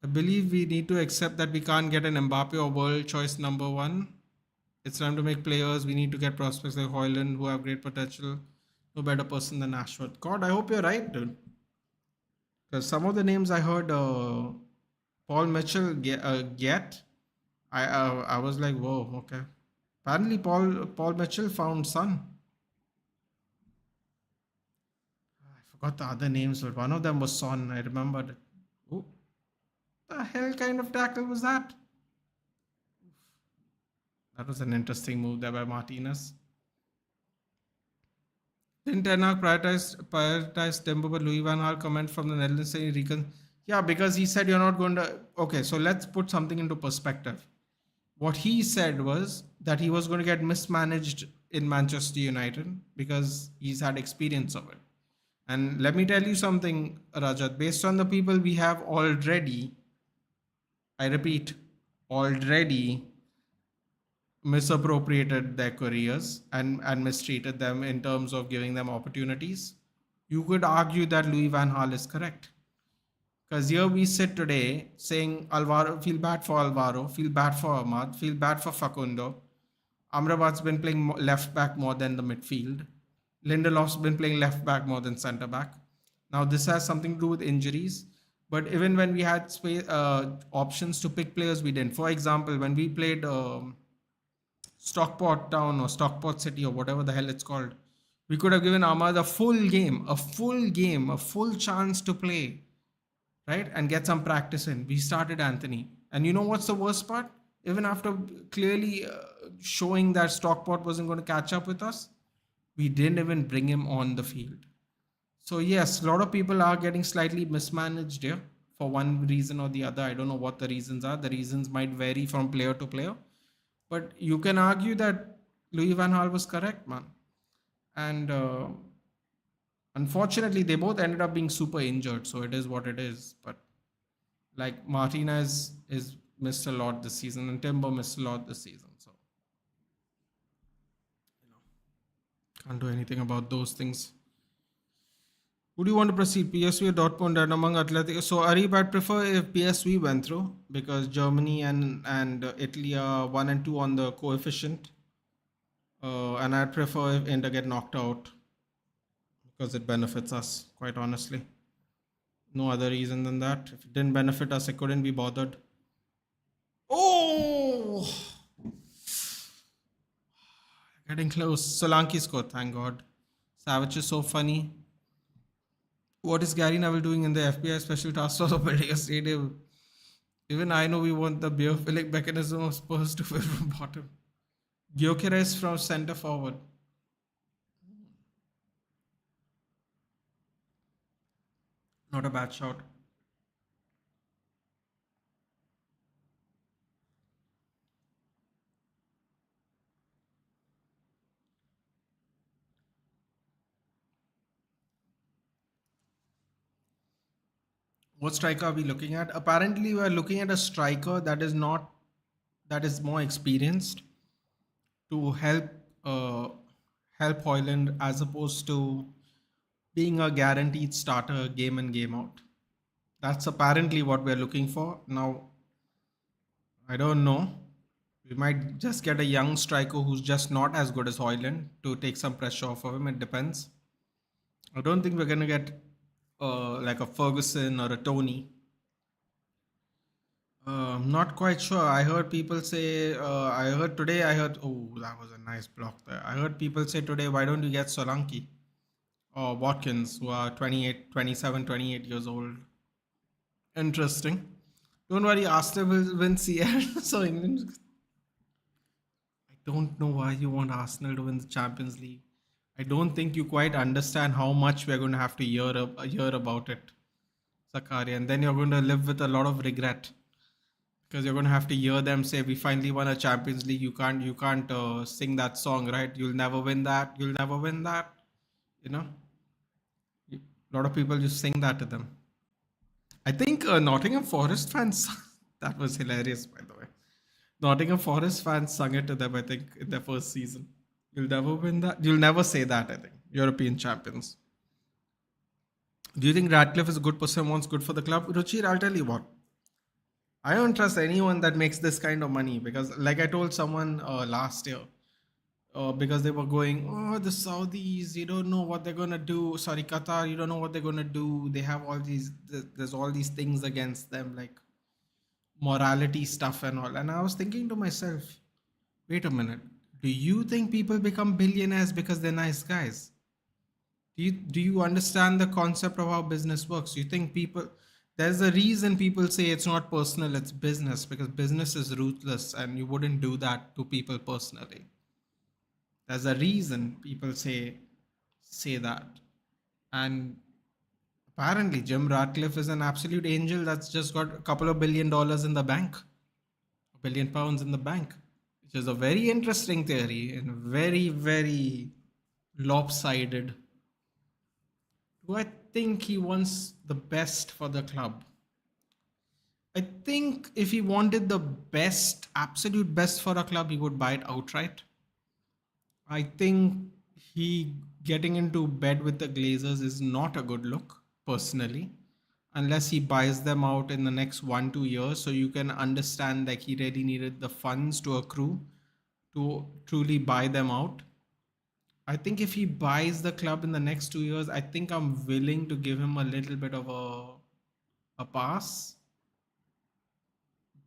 Speaker 1: I believe we need to accept that we can't get an Mbappe or world choice number one. It's time to make players. We need to get prospects like Hoyland who have great potential. No better person than Ashworth. God, I hope you're right, dude. Because some of the names I heard, Paul Mitchell get, I was like, whoa, okay. Apparently, Paul Mitchell found Son. I forgot the other names, but one of them was Son. I remembered it. Who the hell kind of tackle was that? That was an interesting move there by Martinez. Didn't Ten Hag prioritize Timber, but Louis Van Gaal comment from the Netherlands saying yeah, because he said you're not going to. Okay, so let's put something into perspective. What he said was that he was going to get mismanaged in Manchester United because he's had experience of it. And let me tell you something, Rajat, based on the people we have already, I repeat, already misappropriated their careers and mistreated them in terms of giving them opportunities, you could argue that Louis Van Gaal is correct. Because here we sit today saying Alvaro, feel bad for Alvaro, feel bad for Ahmad, feel bad for Facundo. Amrabat's been playing left back more than the midfield. Lindelof's been playing left back more than centre back. Now this has something to do with injuries. But even when we had options to pick players, we didn't. For example, when we played Stockport Town or Stockport City or whatever the hell it's called, we could have given Ahmad a full game, a full chance to play, right? And get some practice in. We started Anthony. And you know what's the worst part? Even after clearly showing that Stockport wasn't going to catch up with us, We didn't even bring him on the field. So yes, a lot of people are getting slightly mismanaged here for one reason or the other. I don't know what the reasons are. The reasons might vary from player to player, but you can argue that Louis Van Gaal was correct, man. And unfortunately, they both ended up being super injured, so it is what it is. But like Martinez is missed a lot this season, and Timber missed a lot this season. So can't do anything about those things. Would you want to proceed PSV or Dortmund and among Atletico? So Arif, I'd prefer if PSV went through because Germany and Italy are 1 and 2 on the coefficient, and I'd prefer if Inter get knocked out because it benefits us. Quite honestly, no other reason than that. If it didn't benefit us, I couldn't be bothered. Oh, getting close. Solanke scored, thank God. Savage is so funny. What is Gary Neville doing in the FBI special task force of building a stadium? Even I know we want the beer filling mechanism of Spurs to fill from bottom. Gyökeres from centre forward. Not a bad shot. What striker are we looking at? Apparently, we are looking at a striker that is more experienced to uh, help Hoyland as opposed to being a guaranteed starter game in game out. That's apparently what we're looking for. Now, I don't know. We might just get a young striker who's just not as good as Hoyland to take some pressure off of him. It depends. I don't think we're gonna get like a Ferguson or a Tony. I'm not quite sure. I heard people say. I heard today. I heard. Oh, that was a nice block there. I heard people say today, why don't you get Solanke or Watkins, who are 28, 27, 28 years old? Interesting. Don't worry, Arsenal will win CL. So England. I don't know why you want Arsenal to win the Champions League. I don't think you quite understand how much we're going to have to hear about it, Zakaria, and then you're going to live with a lot of regret because you're going to have to hear them say, "We finally won a Champions League." You can't sing that song, right? You'll never win that. You'll never win that. You know, a lot of people just sing that to them. I think Nottingham Forest fans. That was hilarious, by the way. Nottingham Forest fans sung it to them. I think in their first season. You'll never win that. You'll never say that. I think European champions. Do you think Radcliffe is a good person? Wants good for the club? Ruchir, I'll tell you what. I don't trust anyone that makes this kind of money because, like I told someone last year, because they were going, oh, the Saudis, you don't know what they're gonna do. Sorry, Qatar, you don't know what they're gonna do. They have all these, there's all these things against them, like morality stuff and all. And I was thinking to myself, wait a minute, do you think people become billionaires because they're nice guys? Do you understand the concept of how business works? You think people there's a reason people say it's not personal, it's business, because business is ruthless and you wouldn't do that to people personally. There's a reason people say that. And apparently Jim Ratcliffe is an absolute angel that's just got a couple of $1 billion in the bank. £1 billion in the bank. Which is a very interesting theory and very, very lopsided. Do I think he wants the best for the club? I think if he wanted the best, absolute best for a club, he would buy it outright. I think he getting into bed with the Glazers is not a good look, personally, unless he buys them out in the next 1-2 years. So you can understand like he really needed the funds to accrue to truly buy them out. I think if he buys the club in the next 2 years, I think I'm willing to give him a little bit of a pass.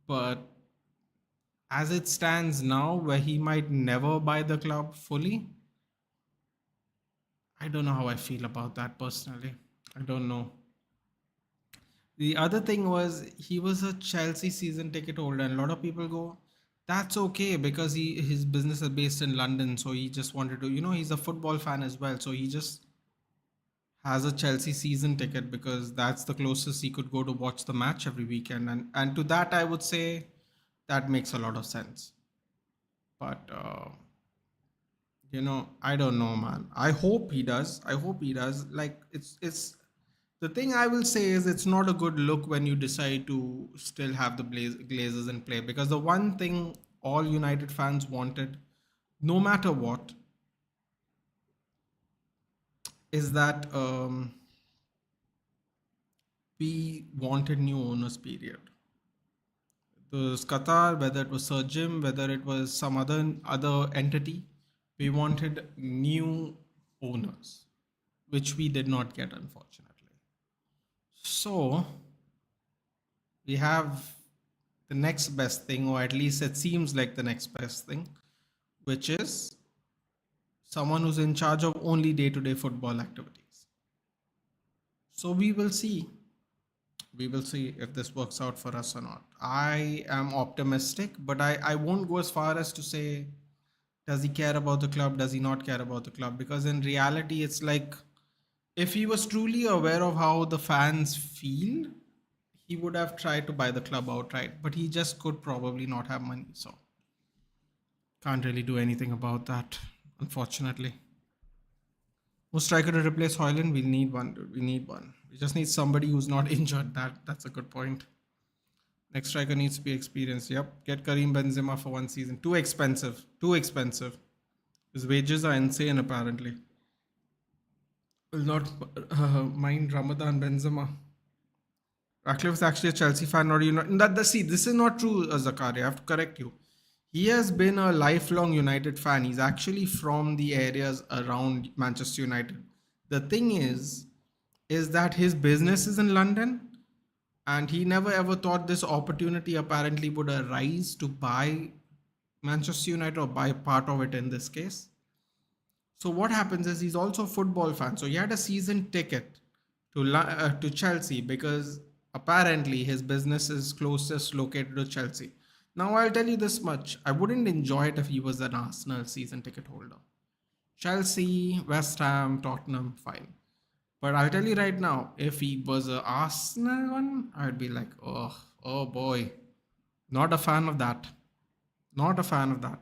Speaker 1: But as it stands now, where he might never buy the club fully, I don't know how I feel about that personally. I don't know. The other thing was he was a Chelsea season ticket holder, and a lot of people go, That's okay because his business is based in London, so he just wanted to, he's a football fan as well, so he just has a Chelsea season ticket because that's the closest he could go to watch the match every weekend, and to that I would say that makes a lot of sense. But I don't know, man. I hope he does. I hope he does. Like it's the thing I will say is it's not a good look when you decide to still have the Glazers in play because the one thing all United fans wanted, no matter what, is that we wanted new owners. Period. It was Qatar, whether it was Sir Jim, whether it was some other entity, we wanted new owners, which we did not get, unfortunately. So we have the next best thing, or at least it seems like the next best thing, which is someone who's in charge of only day-to-day football activities. So we will see. We will see if this works out for us or not. I am optimistic, but I won't go as far as to say, does he care about the club? Does he not care about the club? Because in reality, it's like if he was truly aware of how the fans feel, he would have tried to buy the club outright, but he just could probably not have money. So can't really do anything about that, unfortunately. Who's striker to replace Hoyland? We'll need one, dude. We need one. We just need somebody who's not injured. That's a good point. Next striker needs to be experienced. Yep. Get Karim Benzema for one season. Too expensive. Too expensive. His wages are insane, apparently. Will not mind Ramadan Benzema. Ratcliffe is actually a Chelsea fan, not United. See, this is not true, Zakari. I have to correct you. He has been a lifelong United fan. He's actually from the areas around Manchester United. The thing is that his business is in London, and he never ever thought this opportunity apparently would arise to buy Manchester United or buy part of it in this case. So what happens is he's also a football fan. So he had a season ticket to Chelsea because apparently his business is closest located to Chelsea. Now I'll tell you this much: I wouldn't enjoy it if he was an Arsenal season ticket holder. Chelsea, West Ham, Tottenham, fine. But I'll tell you right now, if he was an Arsenal one, I'd be like, oh boy, not a fan of that. Not a fan of that.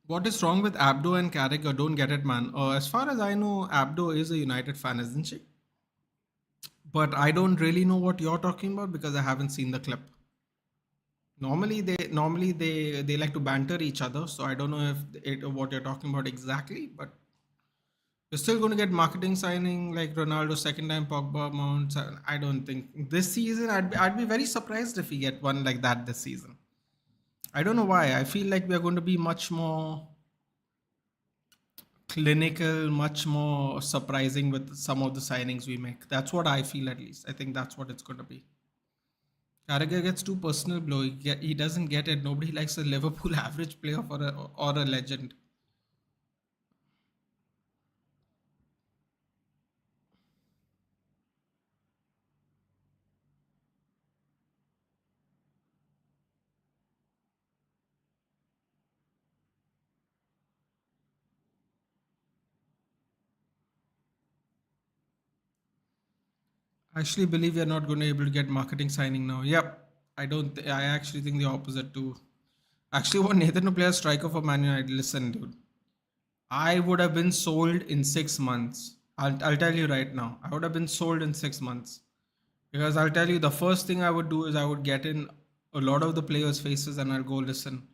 Speaker 1: What is wrong with Abdo and Carragher? Don't get it, man. As far as I know, Abdo is a United fan, isn't she? But I don't really know what you're talking about because I haven't seen the clip. Normally they like to banter each other, so I don't know what you're talking about exactly. But you're still going to get marketing signing like Ronaldo second time Pogba mounts. I don't think this season. I'd be very surprised if we get one like that this season. I don't know why. I feel like we are going to be much more clinical, much more surprising with some of the signings we make. That's what I feel, at least. I think that's what it's going to be. Carragher gets too personal blow. He doesn't get it. Nobody likes a Liverpool average player or a legend. I actually believe we are not going to be able to get marketing signing now. Yep. I actually think the opposite too. Actually, want Nathan to play a striker for Man United. Listen, dude. I would have been sold in 6 months. I'll tell you right now. I would have been sold in 6 months. Because I'll tell you, the first thing I would do is I would get in a lot of the players' faces and I'll go, listen,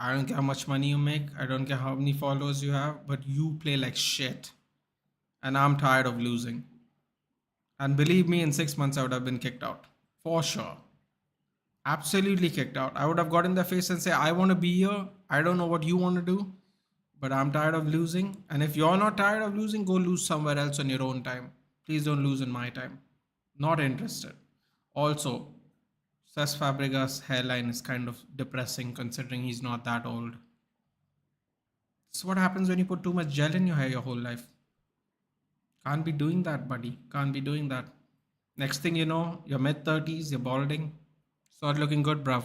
Speaker 1: I don't care how much money you make, I don't care how many followers you have, but you play like shit. And I'm tired of losing. And believe me, in 6 months, I would have been kicked out. For sure. Absolutely kicked out. I would have got in their face and say, I want to be here. I don't know what you want to do, but I'm tired of losing. And if you're not tired of losing, go lose somewhere else on your own time. Please don't lose in my time. Not interested. Also, Cesc Fabregas' hairline is kind of depressing considering he's not that old. This is what happens when you put too much gel in your hair your whole life. Can't be doing that, buddy. Can't be doing that. Next thing you know, you're mid 30s, you're balding. It's not looking good, bruv.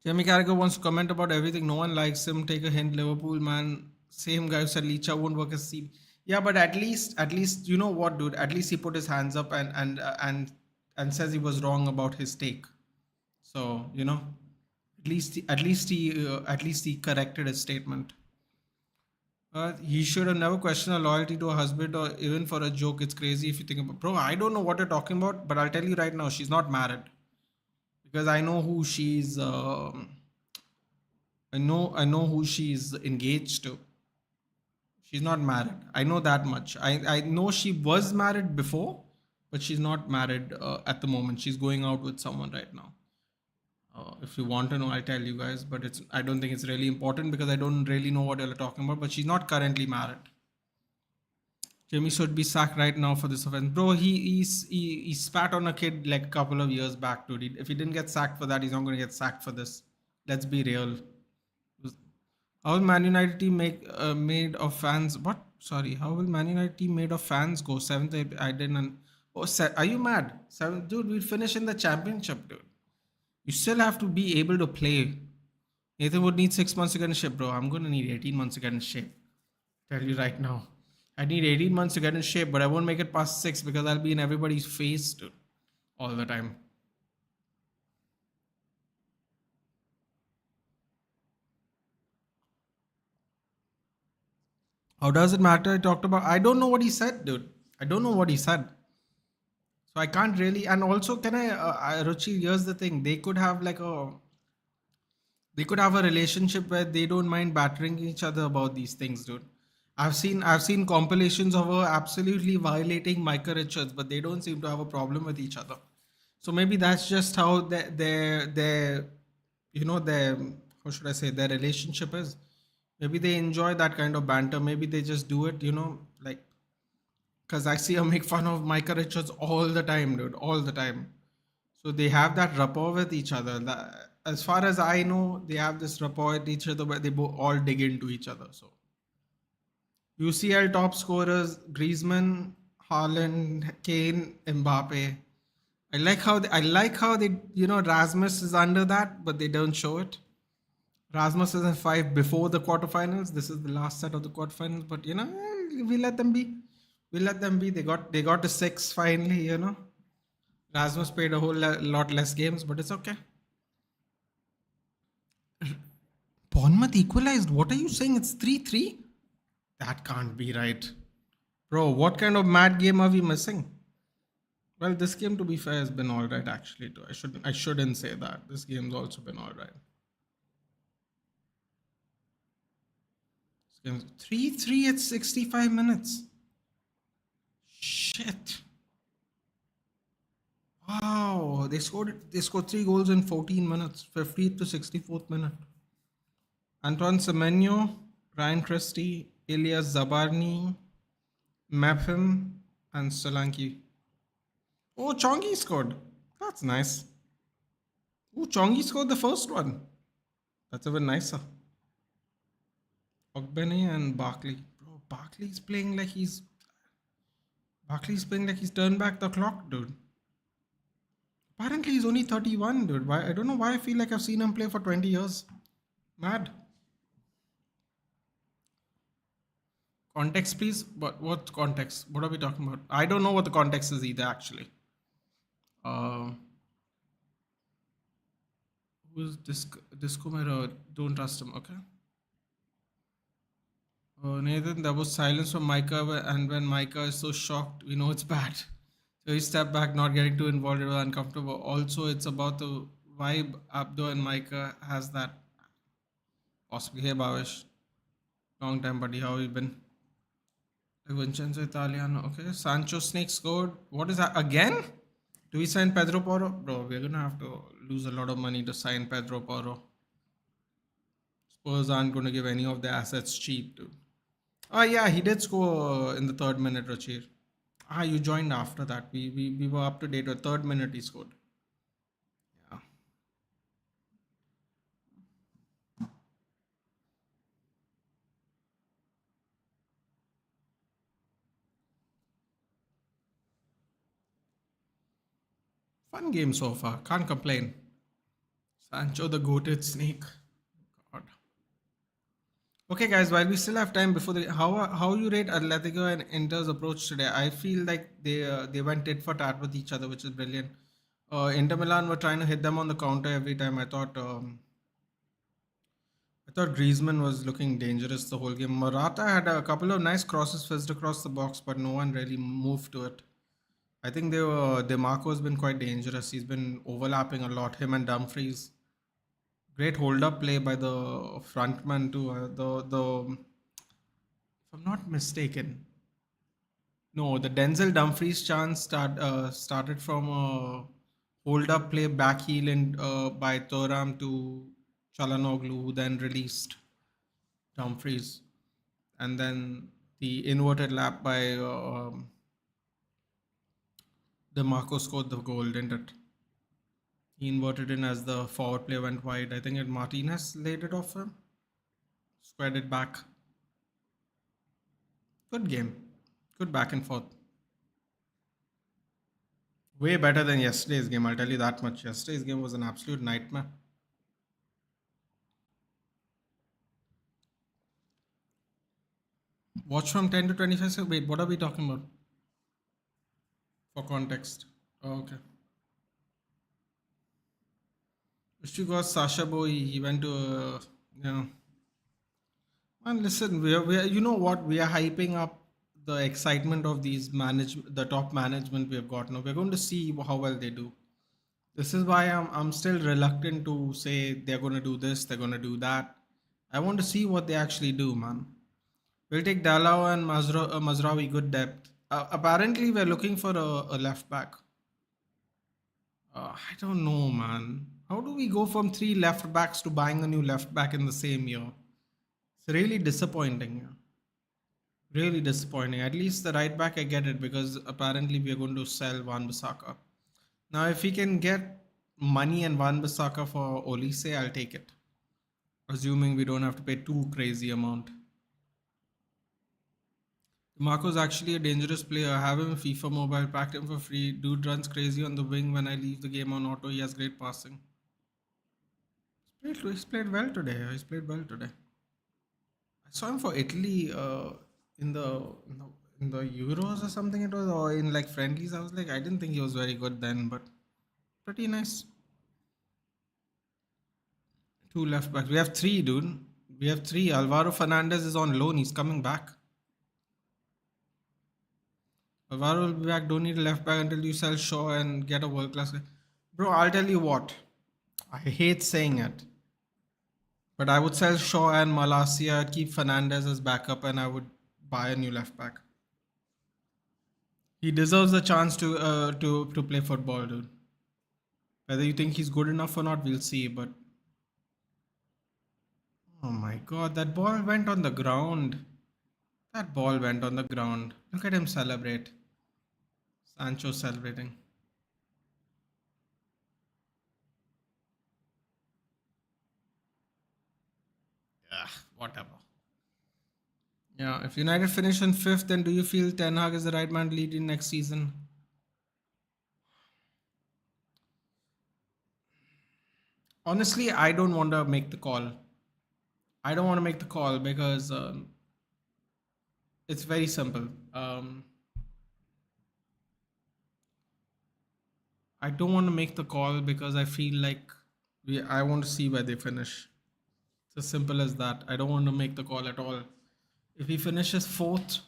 Speaker 1: Jamie Carragher wants to comment about everything. No one likes him. Take a hint, Liverpool man. Same guy who said Licha won't work as CB. Yeah, but at least you know what, dude. At least he put his hands up and says he was wrong about his take. So at least he corrected his statement. He should have never questioned her loyalty to her husband or even for a joke. It's crazy if you think about. Bro, I don't know what you're talking about, but I'll tell you right now, she's not married because I know who she's. I know who she's engaged to. She's not married. I know that much. I know she was married before, but she's not married at the moment. She's going out with someone right now. If you want to know, I'll tell you guys. But I don't think it's really important because I don't really know what you're talking about. But she's not currently married. Jamie should be sacked right now for this offense, bro. He spat on a kid like a couple of years back, dude. If he didn't get sacked for that, he's not going to get sacked for this. Let's be real. How will Man United team made of fans? What? Sorry. How will Man United team made of fans go seventh? I didn't. Oh, are you mad? Seventh, dude. We'll finish in the championship, dude. You still have to be able to play. Nathan would need 6 months to get in shape, bro. I'm gonna need 18 months to get in shape. Tell you right now. I need 18 months to get in shape, but I won't make it past 6 because I'll be in everybody's face, dude, all the time. How does it matter? I talked about. I don't know what he said, dude. I don't know what he said. So I can't really. And also, can Ruchi, here's the thing. They could have a relationship where they don't mind battering each other about these things, dude. I've seen compilations of her absolutely violating Micah Richards, but they don't seem to have a problem with each other. So maybe that's just how their how should I say, their relationship is. Maybe they enjoy that kind of banter. Maybe they just do it, like because I see her make fun of Micah Richards all the time, dude, all the time. So they have that rapport with each other. As far as I know, they have this rapport with each other where they all dig into each other. So UCL top scorers: Griezmann, Haaland, Kane, Mbappe. I like how they Rasmus is under that, but they don't show it. Rasmus is in five before the quarterfinals. This is the last set of the quarterfinals, but we let them be. We let them be. They got to six finally. Rasmus played a whole lot less games, but it's okay. Bournemouth equalized. What are you saying? It's 3-3. That can't be right. Bro, what kind of mad game are we missing? Well, this game, to be fair, has been all right actually too. I shouldn't say that. This game's also been all right. This game's 3-3 at 65 minutes. Shit. Wow. They scored 3 goals in 14 minutes, 50th to 64th minute. Antoine Semenyo, Ryan Christie, Elias Zabarny, Mepham, and Solanke. Oh, Chongi scored. That's nice. Oh, Chongi scored the first one. That's even nicer. Ogbene and Barkley. Bro, Barkley's playing like he's turned back the clock, dude. Apparently he's only 31, dude. Why? I don't know why I feel like I've seen him play for 20 years. Mad. Context, please. What context? What are we talking about? I don't know what the context is either, actually. Uh, who's Disco Mero? Don't trust him, okay? Nathan, there was silence from Micah, and when Micah is so shocked, we know it's bad. So he stepped back, not getting too involved. It was uncomfortable. Also, it's about the vibe Abdo and Micah has that. Possibly. Hey, Bhavesh. Long time, buddy. How have you been? Vincenzo Italiano. Okay. Sancho Snake scored. What is that? Again? Do we sign Pedro Porro? Bro, we're going to have to lose a lot of money to sign Pedro Porro. Spurs aren't going to give any of their assets cheap, dude. Oh, yeah, he did score in the third minute, Rachir. You joined after that. We were up to date. The third minute he scored. Yeah. Fun game so far. Can't complain. Sancho the goated snake. God. Okay, guys. While we still have time before the how you rate Atletico and Inter's approach today? I feel like they went tit for tat with each other, which is brilliant. Inter Milan were trying to hit them on the counter every time. I thought Griezmann was looking dangerous the whole game. Morata had a couple of nice crosses fizzed across the box, but no one really moved to it. I think Demarco's been quite dangerous. He's been overlapping a lot. Him and Dumfries. Great hold up play by the frontman too. If I'm not mistaken, no, the Denzel Dumfries chance started from a hold up play back heel by Thoram to Chalanoglu, who then released Dumfries, and then the inverted lap by DeMarco scored the goal, didn't it? He inverted in as the forward play went wide. I think it Martinez laid it off him, squared it back. Good game, good back and forth. Way better than yesterday's game. I'll tell you that much. Yesterday's game was an absolute nightmare. Watch from 10 to 25 seconds. Wait, what are we talking about? For context. Oh, okay. Wish you got Sasha Boy. He went to, you know. Man, listen, you know what? We are hyping up the excitement of the top management we have got now. We're going to see how well they do. This is why I'm still reluctant to say they're going to do this, they're going to do that. I want to see what they actually do, man. We'll take Dalao and Mazraoui good depth. Apparently, we're looking for a left back. I don't know, man. How do we go from three left backs to buying a new left back in the same year? It's really disappointing. Really disappointing. At least the right back, I get it because apparently we are going to sell Wan Bissaka. Now, if we can get money and Wan Bissaka for Olise, I'll take it. Assuming we don't have to pay too crazy amount. Marco's actually a dangerous player. I have him in FIFA Mobile, packed him for free. Dude runs crazy on the wing when I leave the game on auto. He has great passing. He's played well today. He's played well today. I saw him for Italy in the in the in the Euros or something it was, or in like friendlies. I was like, I didn't think he was very good then, but pretty nice. Two left backs. We have three, dude. We have three. Alvaro Fernandez is on loan. He's coming back. Alvaro will be back. Don't need a left back until you sell Shaw and get a world class guy. Bro, I'll tell you what. I hate saying it, but I would sell Shaw and Malacia, keep Fernandez as backup, and I would buy a new left back. He deserves a chance to play football, dude. Whether you think he's good enough or not, we'll see. But oh my god, that ball went on the ground. That ball went on the ground. Look at him celebrate. Sancho celebrating. Yeah, whatever. Yeah, if United finish in fifth, then do you feel Ten Hag is the right man to lead in next season? Honestly, I don't want to make the call. I don't want to make the call because it's very simple. I don't want to make the call because I feel like I want to see where they finish. It's as simple as that. I don't want to make the call at all. If he finishes fourth,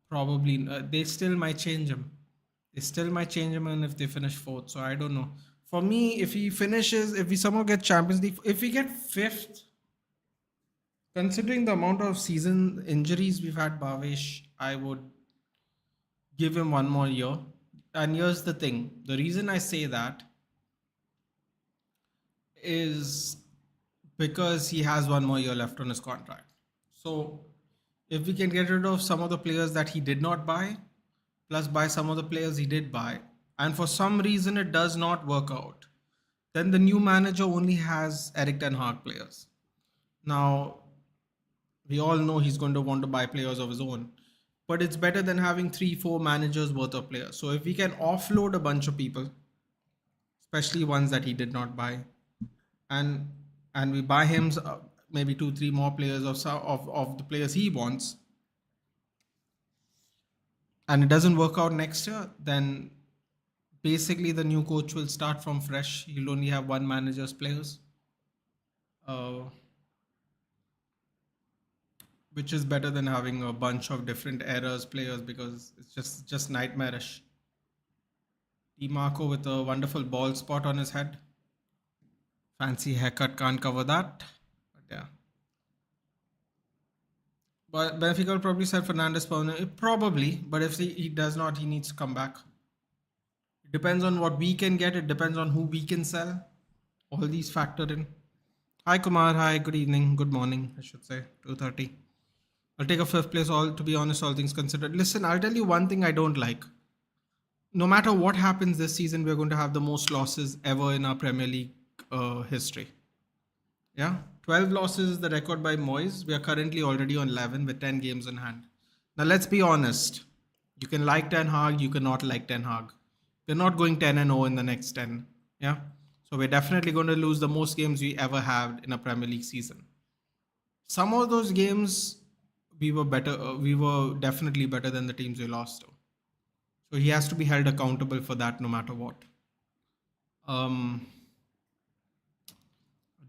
Speaker 1: probably they still might change him. They still might change him, and if they finish fourth, so I don't know. For me, if we somehow get Champions League, if we get fifth, considering the amount of season injuries we've had, Bhavesh, I would give him one more year. And here's the thing: the reason I say that is because he has one more year left on his contract. So if we can get rid of some of the players that he did not buy, plus buy some of the players he did buy, and for some reason it does not work out, then the new manager only has Eric Ten Hag players. Now, we all know he's going to want to buy players of his own, but it's better than having 3, 4 managers worth of players. So if we can offload a bunch of people, especially ones that he did not buy, and we buy him maybe two, three more players of the players he wants, and it doesn't work out next year, then basically the new coach will start from fresh. He'll only have one manager's players, uh, which is better than having a bunch of different eras players because it's just nightmarish. Marco with a wonderful ball spot on his head. Fancy haircut can't cover that. But yeah. But Benfica will probably sell Fernandez permanently. Probably. But if he does not, he needs to come back. It depends on what we can get. It depends on who we can sell. All these factor in. Hi Kumar. Hi. Good evening. Good morning. I should say 2:30. I'll take a fifth place. All to be honest, all things considered. Listen, I'll tell you one thing I don't like. No matter what happens this season, we're going to have the most losses ever in our Premier League history. Yeah, 12 losses is the record by Moyes. We are currently already on 11 with 10 games in hand. Now, let's be honest. You can like Ten Hag, you cannot like Ten Hag. We're not going 10 and 0 in the next 10. Yeah, so we're definitely going to lose the most games we ever had in a Premier League season. Some of those games we were better. We were definitely better than the teams we lost to. So he has to be held accountable for that, no matter what. Um,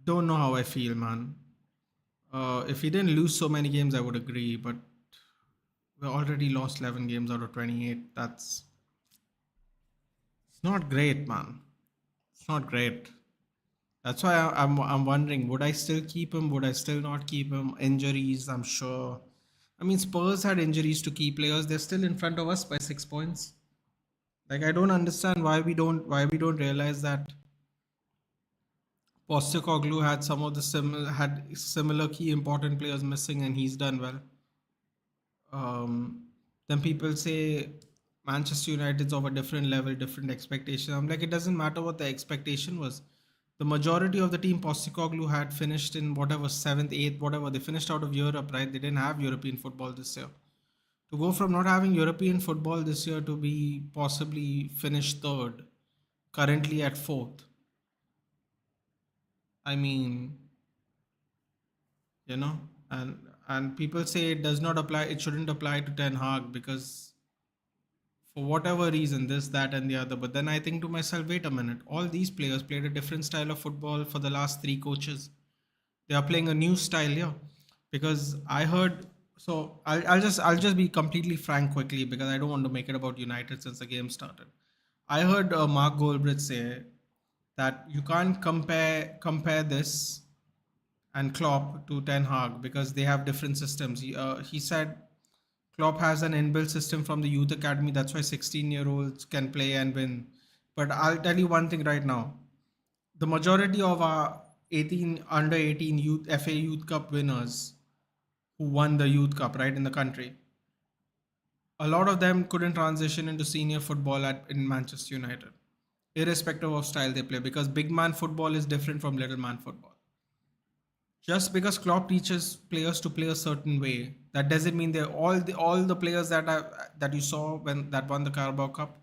Speaker 1: don't know how I feel, man. If he didn't lose so many games, I would agree. But we already lost 11 games out of 28. It's not great, man. It's not great. That's why I'm wondering, would I still keep him? Would I still not keep him? Injuries, I'm sure. I mean, Spurs had injuries to key players. They're still in front of us by 6 points. Like I don't understand why we don't realize that Postecoglou had some of the similar key important players missing, and he's done well. Then people say Manchester United's of a different level, different expectation. I'm like, it doesn't matter what the expectation was. The majority of the team Postecoglou had finished in whatever seventh, eighth, whatever. They finished out of Europe, right? They didn't have European football this year. To go from not having European football this year to be possibly finished third, currently at fourth. I mean, you know, and people say it does not apply. It shouldn't apply to Ten Hag because for whatever reason, this, that, and the other. But then I think to myself, wait a minute. All these players played a different style of football for the last three coaches. They are playing a new style here because I heard. So I'll just be completely frank quickly because I don't want to make it about United since the game started. I heard Mark Goldbridge say that you can't compare this and Klopp to Ten Hag because they have different systems. He said Klopp has an inbuilt system from the youth academy. That's why 16-year-olds can play and win. But I'll tell you one thing right now. The majority of our 18 under 18 youth FA Youth Cup winners who won the Youth Cup right in the country, a lot of them couldn't transition into senior football in Manchester United, irrespective of style they play, because big man football is different from little man football. Just because Klopp teaches players to play a certain way, that doesn't mean they're all the players that you saw when that won the Carabao Cup,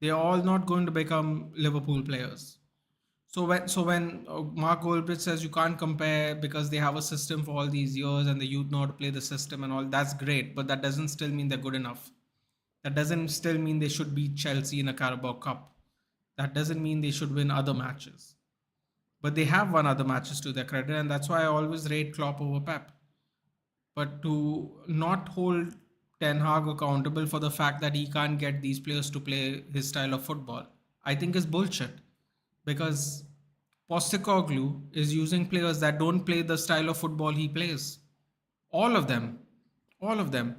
Speaker 1: they're all not going to become Liverpool players. So when Mark Goldbridge says you can't compare because they have a system for all these years and the youth know how to play the system and all, that's great, but that doesn't still mean they're good enough. That doesn't still mean they should beat Chelsea in a Carabao Cup. That doesn't mean they should win other matches. But they have won other matches to their credit, and that's why I always rate Klopp over Pep. But to not hold Ten Hag accountable for the fact that he can't get these players to play his style of football, I think is bullshit. Because Postecoglou is using players that don't play the style of football he plays. All of them, all of them.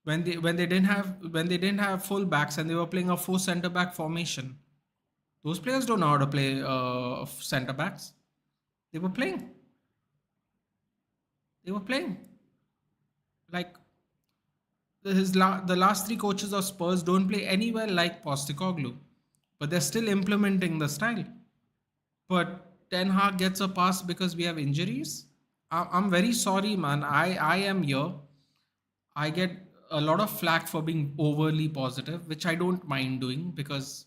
Speaker 1: When they didn't have full backs and they were playing a four centre back formation, those players don't know how to play centre backs. They were playing. They were playing. Like the last three coaches of Spurs don't play anywhere like Postecoglou, but they're still implementing the style. But Ten Hag gets a pass because we have injuries. I'm very sorry, man. I am here. I get a lot of flack for being overly positive, which I don't mind doing because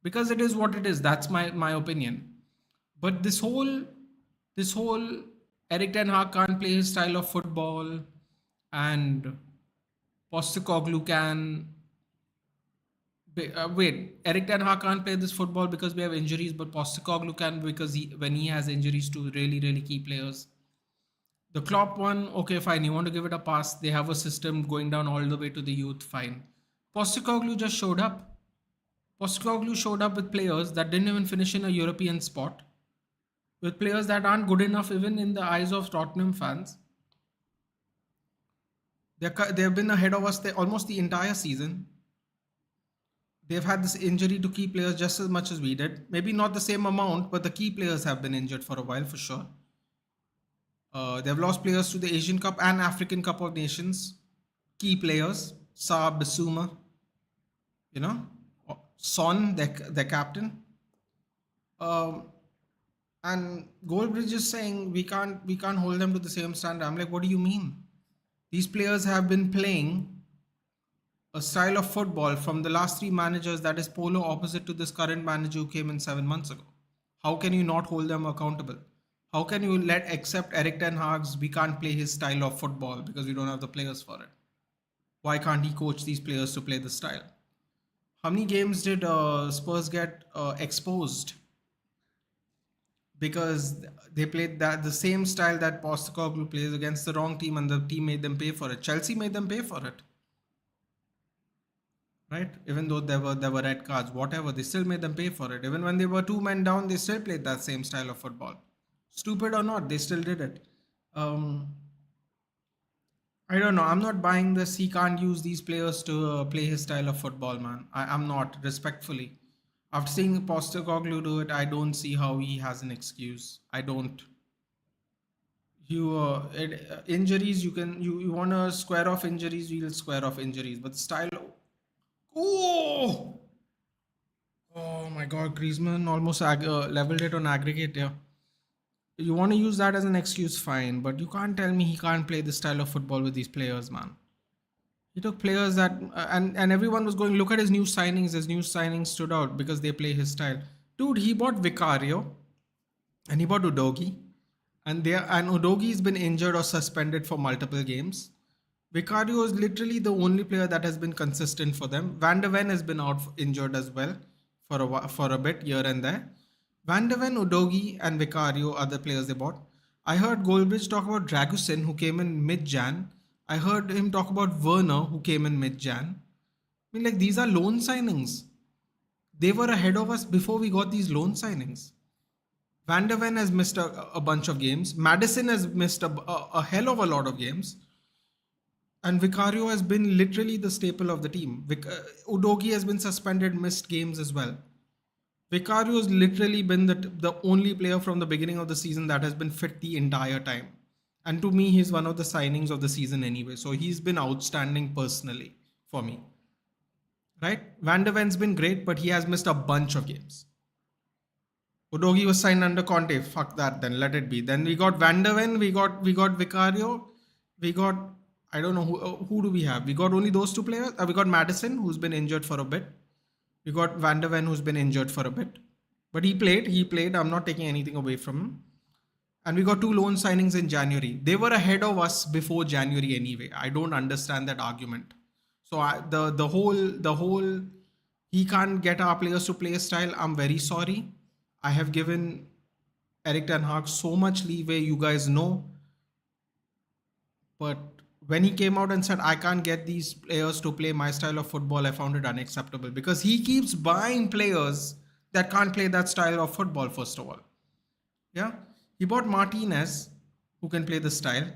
Speaker 1: because it is what it is. That's my opinion. But this whole Eric Ten Hag can't play his style of football, and Postecoglou can. Wait, Eric Ten Hag can't play this football because we have injuries, but Postecoglou can because when he has injuries to really really key players. The Klopp one, okay, fine. You want to give it a pass? They have a system going down all the way to the youth, fine. Postecoglou just showed up. Postecoglou showed up with players that didn't even finish in a European spot, with players that aren't good enough even in the eyes of Tottenham fans. They've been ahead of us almost the entire season. They've had this injury to key players just as much as we did. Maybe not the same amount, but the key players have been injured for a while for sure. They've lost players to the Asian Cup and African Cup of Nations. Key players, Saab, Bissouma, you know, Son, their captain. And Goldbridge is saying we can't hold them to the same standard. I'm like, what do you mean? These players have been playing a style of football from the last three managers that is polar opposite to this current manager who came in 7 months ago. How can you not hold them accountable? How can you accept Eric Ten Hag's we can't play his style of football because we don't have the players for it? Why can't he coach these players to play the style? How many games did Spurs get exposed because they played the same style that Postecoglou plays against the wrong team, and the team made them pay for it? Chelsea made them pay for it, right? Even though there were red cards, whatever, they still made them pay for it. Even when they were two men down, they still played that same style of football. Stupid or not, they still did it. I don't know. I'm not buying this. He can't use these players to play his style of football, man. I'm not, respectfully. After seeing Postecoglou do it, I don't see how he has an excuse. I don't. Injuries, you want to square off injuries, we'll square off injuries. But the style, oh, oh my God, Griezmann almost leveled it on aggregate. Yeah, you want to use that as an excuse, fine. But you can't tell me he can't play this style of football with these players, man. He took players that and everyone was going, look at his new signings. His new signings stood out because they play his style. Dude, he bought Vicario and he bought Udogi. And Udogi has been injured or suspended for multiple games. Vicario is literally the only player that has been consistent for them. Van de Ven has been out injured as well for a bit here and there. Van de Ven, Udogi, and Vicario are the players they bought. I heard Goldbridge talk about Dragusin, who came in mid-Jan. I heard him talk about Werner, who came in mid-Jan. I mean, like, these are loan signings. They were ahead of us before we got these loan signings. Van de Ven has missed a bunch of games. Madison has missed a hell of a lot of games. And Vicario has been literally the staple of the team. Udogi has been suspended, missed games as well. Vicario has literally been the only player from the beginning of the season that has been fit the entire time. And to me, he's one of the signings of the season anyway. So he's been outstanding personally for me. Right? Van de Ven's been great, but he has missed a bunch of games. Udogi was signed under Conte. Fuck that, then let it be. Then we got Van de Ven, we got Vicario, we got, I don't know who do we have. We got only those two players. We got Madison, who's been injured for a bit. We got Van de Ven, who's been injured for a bit. But he played. I'm not taking anything away from him. And we got two loan signings in January. They were ahead of us before January anyway. I don't understand that argument. So the whole he can't get our players to play style. I'm very sorry. I have given Eric Ten Hag so much leeway, you guys know. But when he came out and said, I can't get these players to play my style of football, I found it unacceptable because he keeps buying players that can't play that style of football, first of all. Yeah. He bought Martinez, who can play the style,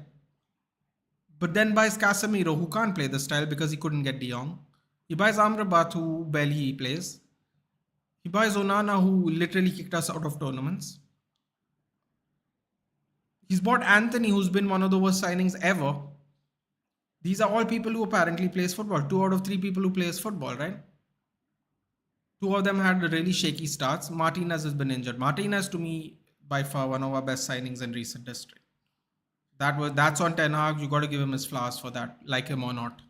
Speaker 1: but then buys Casemiro, who can't play the style because he couldn't get De Jong. He buys Amrabat, who barely plays. He buys Onana, who literally kicked us out of tournaments. He's bought Anthony, who's been one of the worst signings ever. These are all people who apparently plays football. 2 out of 3 people who plays football, right? 2 of them had really shaky starts. Martinez has been injured. Martinez, to me, by far one of our best signings in recent history. That's on Ten Hag. You got to give him his flowers for that, like him or not.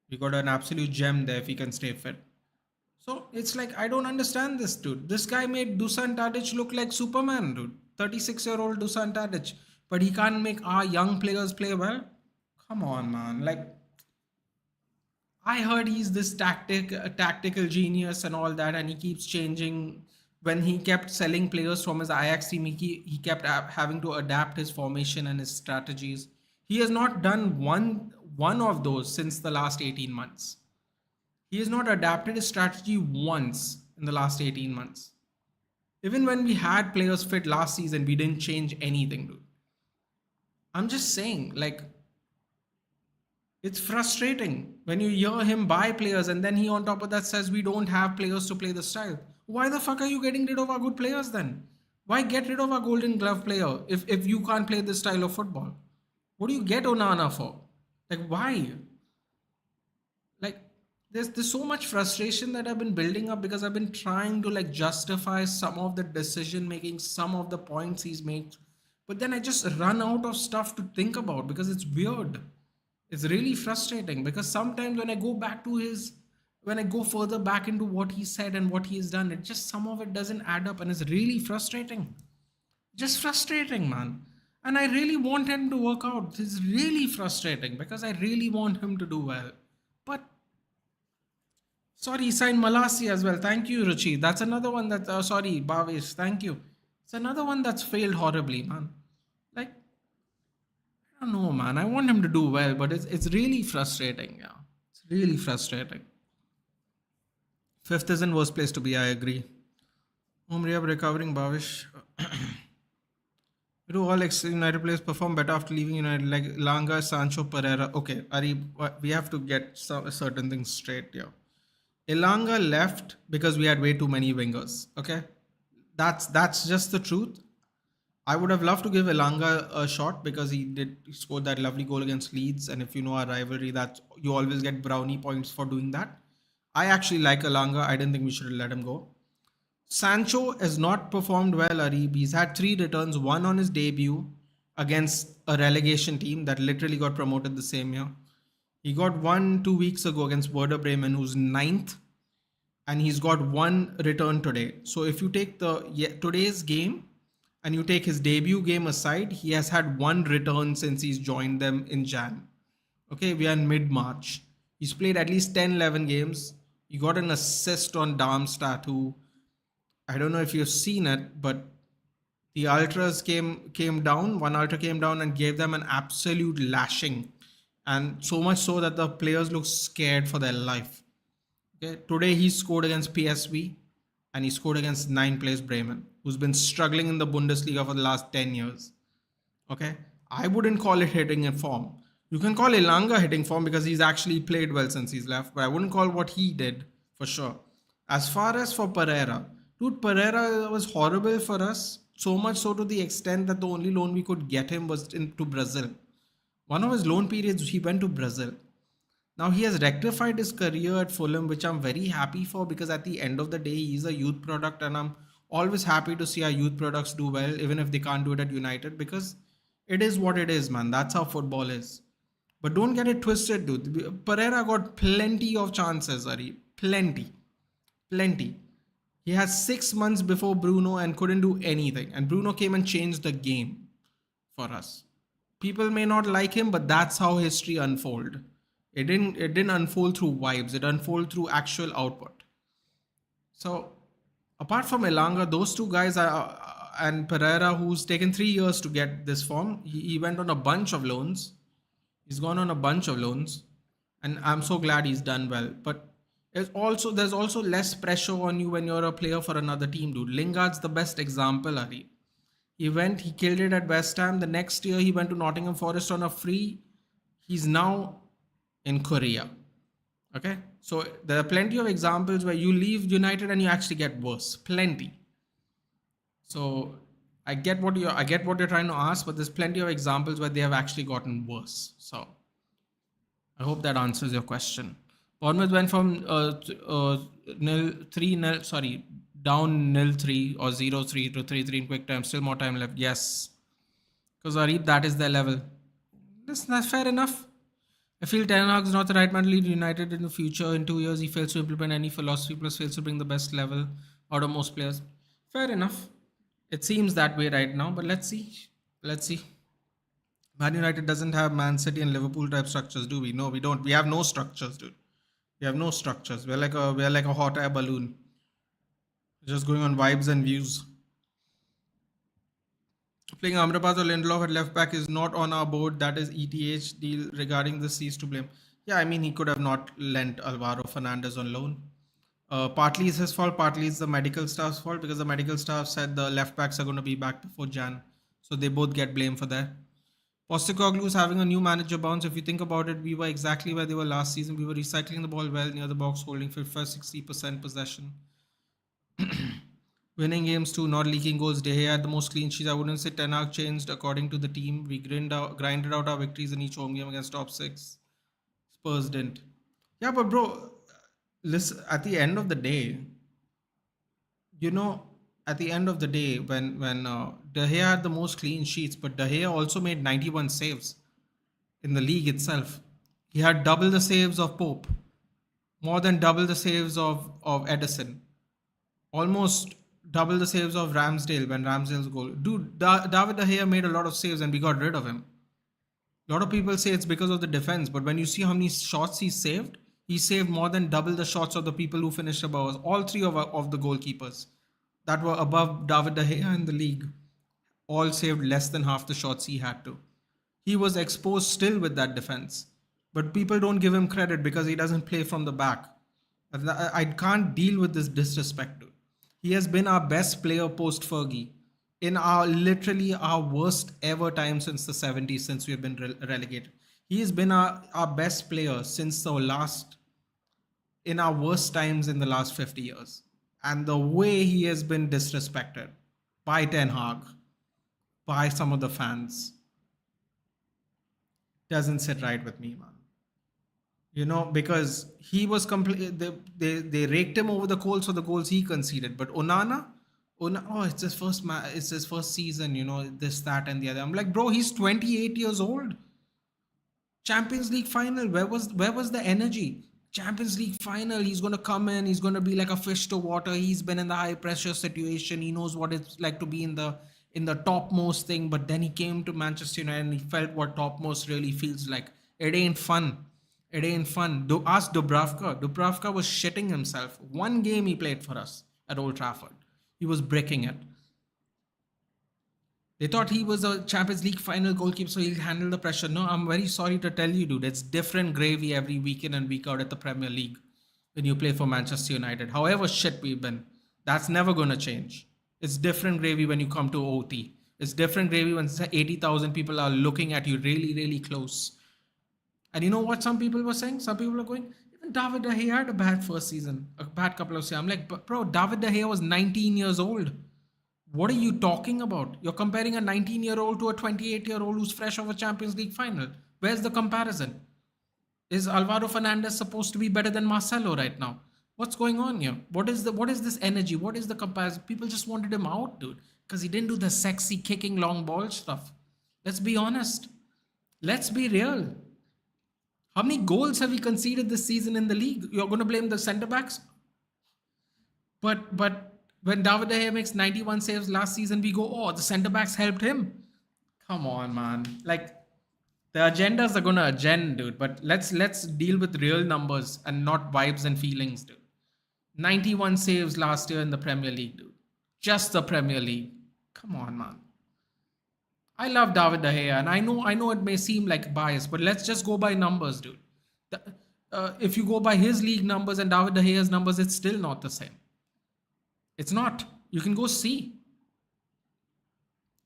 Speaker 1: We got an absolute gem there if he can stay fit. So it's like, I don't understand this, dude. This guy made Dusan Tadic look like Superman, dude. 36-year-old Dusan Tadic. But he can't make our young players play well? Come on, man. Like, I heard he's this tactical genius and all that, and he keeps changing. When he kept selling players from his Ajax team, he kept having to adapt his formation and his strategies. He has not done one of those since the last 18 months. He has not adapted his strategy once in the last 18 months. Even when we had players fit last season, we didn't change anything, dude. I'm just saying, like, it's frustrating when you hear him buy players and then he on top of that says we don't have players to play the style. Why the fuck are you getting rid of our good players then? Why get rid of a golden glove player if you can't play this style of football? What do you get Onana for? Like why? Like there's so much frustration that I've been building up because I've been trying to like justify some of the decision making, some of the points he's made. But then I just run out of stuff to think about because it's weird. It's really frustrating because sometimes when I go further back into what he said and what he has done, it just some of it doesn't add up and it's really frustrating. Just frustrating, man. And I really want him to work out. It's really frustrating because I really want him to do well. But sorry, he signed Malasi as well. Thank you, Ruchi. That's another one that sorry, Bhavesh, thank you. It's another one that's failed horribly, man. Like I don't know, man. I want him to do well, but it's really frustrating. Yeah, it's really frustrating. Fifth isn't worst place to be. I agree. Rehab recovering, Bhavish. Do all ex-United players perform better after leaving United, like Langa, Sancho, Pereira? Okay, Ari, we have to get certain things straight here. Elanga left because we had way too many wingers. Okay, that's just the truth. I would have loved to give Elanga a shot because he scored that lovely goal against Leeds, and if you know our rivalry, that you always get brownie points for doing that. I actually like Elanga. I didn't think we should let him go. Sancho has not performed well, Arib. He's had 3 returns, one on his debut against a relegation team that literally got promoted the same year. He got one 2 weeks ago against Werder Bremen, who's ninth, and he's got one return today. So if you take today's game and you take his debut game aside, he has had one return since he's joined them in Jan. Okay, we are in mid-March. He's played at least 10, 11 games. He got an assist on Darmstadt, who I don't know if you've seen it, but the ultras came down. One ultra came down and gave them an absolute lashing, and so much so that the players look scared for their life. Okay, today he scored against PSV, and he scored against 9th place Bremen, who's been struggling in the Bundesliga for the last 10 years. Okay, I wouldn't call it hitting in form. You can call Elanga hitting form because he's actually played well since he's left, but I wouldn't call what he did for sure. As far as for Pereira, dude, Pereira was horrible for us. So much so to the extent that the only loan we could get him was to Brazil. One of his loan periods, he went to Brazil. Now he has rectified his career at Fulham, which I'm very happy for because at the end of the day, he's a youth product, and I'm always happy to see our youth products do well, even if they can't do it at United, because it is what it is, man. That's how football is. But don't get it twisted, dude. Pereira got plenty of chances, Ari. Plenty. Plenty. He has 6 months before Bruno and couldn't do anything. And Bruno came and changed the game for us. People may not like him, but that's how history unfolded. It didn't unfold through vibes. It unfolded through actual output. So apart from Elanga, those two guys are and Pereira, who's taken 3 years to get this form, he went on a bunch of loans. He's gone on a bunch of loans, and I'm so glad he's done well. But there's also less pressure on you when you're a player for another team, dude. Lingard's the best example, Ari. He killed it at West Ham. The next year he went to Nottingham Forest on a free. He's now in Korea. Okay, so there are plenty of examples where you leave United and you actually get worse. Plenty. So I get what you're trying to ask, but there's plenty of examples where they have actually gotten worse. So I hope that answers your question. Bournemouth went from nil 3-0, sorry, down 0-3 or 0-3 to 3-3 in quick time. Still more time left. Yes, because Arif, that is their level. That's not fair enough. I feel Ten Hag is not the right man to lead United in the future. In 2 years, he fails to implement any philosophy, plus fails to bring the best level out of most players. Fair enough. It seems that way right now, but let's see. Let's see. Man United doesn't have Man City and Liverpool type structures, do we? No, we don't. We have no structures, dude. We have no structures. We're like a hot air balloon, just going on vibes and views. Playing Amrabat or Lindelof at left back is not on our board. That is ETH deal regarding the cease to blame. Yeah, I mean, he could have not lent Alvaro Fernandez on loan. Partly it's his fault, partly it's the medical staff's fault because the medical staff said the left backs are going to be back before Jan. So they both get blamed for that. Postecoglou is having a new manager bounce. If you think about it, we were exactly where they were last season. We were recycling the ball well near the box, holding for first 60% possession. Winning games too, not leaking goals. De Gea had the most clean sheets. I wouldn't say Ten Hag changed according to the team. We grinded out our victories in each home game against top six. Spurs didn't. Yeah, but bro, listen. At the end of the day, you know, at the end of the day, when De Gea had the most clean sheets, but De Gea also made 91 saves in the league itself. He had double the saves of Pope, more than double the saves of Edison, almost double the saves of Ramsdale when Ramsdale's goal. Dude, David De Gea made a lot of saves and we got rid of him. A lot of people say it's because of the defense, but when you see how many shots he saved more than double the shots of the people who finished above us. All three of the goalkeepers that were above David De Gea in the league all saved less than half the shots he had to. He was exposed still with that defense, but people don't give him credit because he doesn't play from the back. I can't deal with this disrespect, dude. He has been our best player post Fergie in our literally our worst ever time since the 70s, since we have been relegated. He has been our best player since the last, in our worst times in the last 50 years. And the way he has been disrespected by Ten Hag, by some of the fans, doesn't sit right with me, man. Because he was they raked him over the coals for the goals he conceded. But Onana, oh, it's his it's his first season, this, that, and the other. I'm like, bro, he's 28 years old. Champions League final, where was the energy? Champions League final, he's going to come in, he's going to be like a fish to water. He's been in the high pressure situation. He knows what it's like to be in the topmost thing. But then he came to Manchester United and he felt what topmost really feels like. It ain't fun. It ain't fun. Ask Dubravka. Dubravka was shitting himself. One game he played for us at Old Trafford. He was breaking it. They thought he was a Champions League final goalkeeper, so he'll handle the pressure. No, I'm very sorry to tell you, dude. It's different gravy every week in and week out at the Premier League when you play for Manchester United. However shit we've been, that's never going to change. It's different gravy when you come to OT. It's different gravy when 80,000 people are looking at you really, really close. And you know what some people were saying? Some people are going, even David De Gea had a bad first season, a bad couple of seasons. I'm like, bro, David De Gea was 19 years old. What are you talking about? You're comparing a 19-year-old to a 28-year-old who's fresh off a Champions League final. Where's the comparison? Is Alvaro Fernandez supposed to be better than Marcelo right now? What's going on here? What is this energy? What is the comparison? People just wanted him out, dude, because he didn't do the sexy kicking long ball stuff. Let's be honest. Let's be real. How many goals have we conceded this season in the league? You're going to blame the centre backs? But when David De Gea makes 91 saves last season, we go, oh, the centre backs helped him. Come on, man. Like, the agendas are going to agenda, dude. But let's deal with real numbers and not vibes and feelings, dude. 91 saves last year in the Premier League, dude. Just the Premier League. Come on, man. I love David De Gea, and I know it may seem like bias, but let's just go by numbers, dude. If you go by his league numbers and David De Gea's numbers, it's still not the same. It's not. You can go see.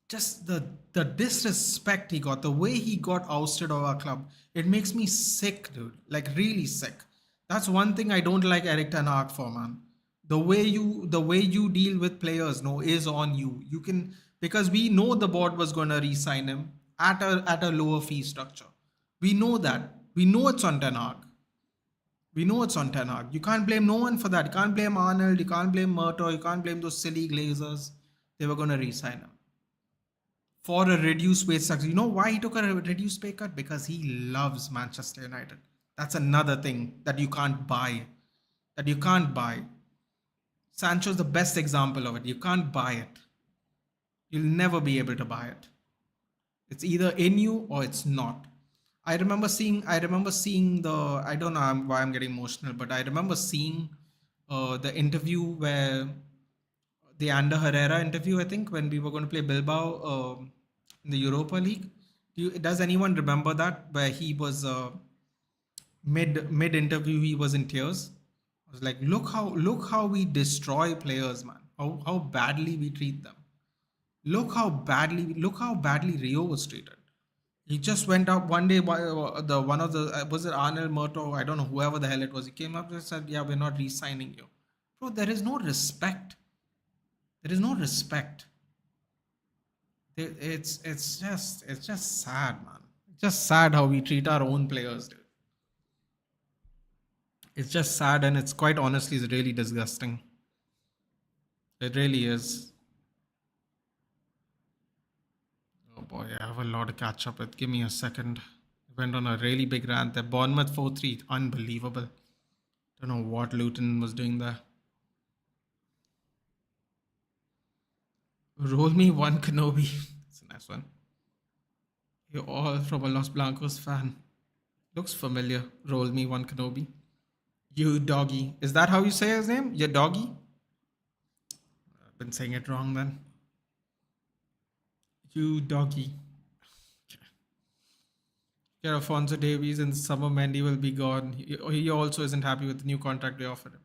Speaker 1: Just the disrespect he got, the way he got ousted of our club, it makes me sick, dude. Like, really sick. That's one thing I don't like Eric Ten Hag for, man. The way you deal with players, is on you. You can, because we know the board was going to re-sign him at a lower fee structure. We know that. We know it's on Ten Hag. You can't blame no one for that. You can't blame Arnold. You can't blame Murto. You can't blame those silly Glazers. They were going to re-sign him. for a reduced pay cut. You know why he took a reduced pay cut? Because he loves Manchester United. That's another thing that you can't buy. That you can't buy. Sancho's the best example of it. You can't buy it. You'll never be able to buy it. It's either in you or it's not. I remember seeing the, I don't know why I'm getting emotional, but I remember seeing the interview where the Ander Herrera interview, I think, when we were going to play Bilbao in the Europa League. Does anyone remember that, where he was mid interview, he was in tears? I was like, look how we destroy players, man. How badly we treat them. Look how badly Rio was treated. He just went up one day. The one of the was it Arnold Murto? I don't know, whoever the hell it was. He came up and said, "Yeah, we're not re-signing you." Bro, there is no respect. There is no respect. It's just sad, man. It's just sad how we treat our own players, dude. It's just sad, and it's quite honestly, it's really disgusting. It really is. Oh boy, I have a lot to catch up with. Give me a second. Went on a really big rant there. Bournemouth 4-3. Unbelievable. Don't know what Luton was doing there. Roll me one Kenobi. That's a nice one. You're all from a Los Blancos fan. Looks familiar. Roll me one Kenobi. You doggy. Is that how you say his name? You doggy? I've been saying it wrong then. You doggy. Yeah, Alfonso Davies in the summer. Mendy will be gone. He also isn't happy with the new contract they offered him.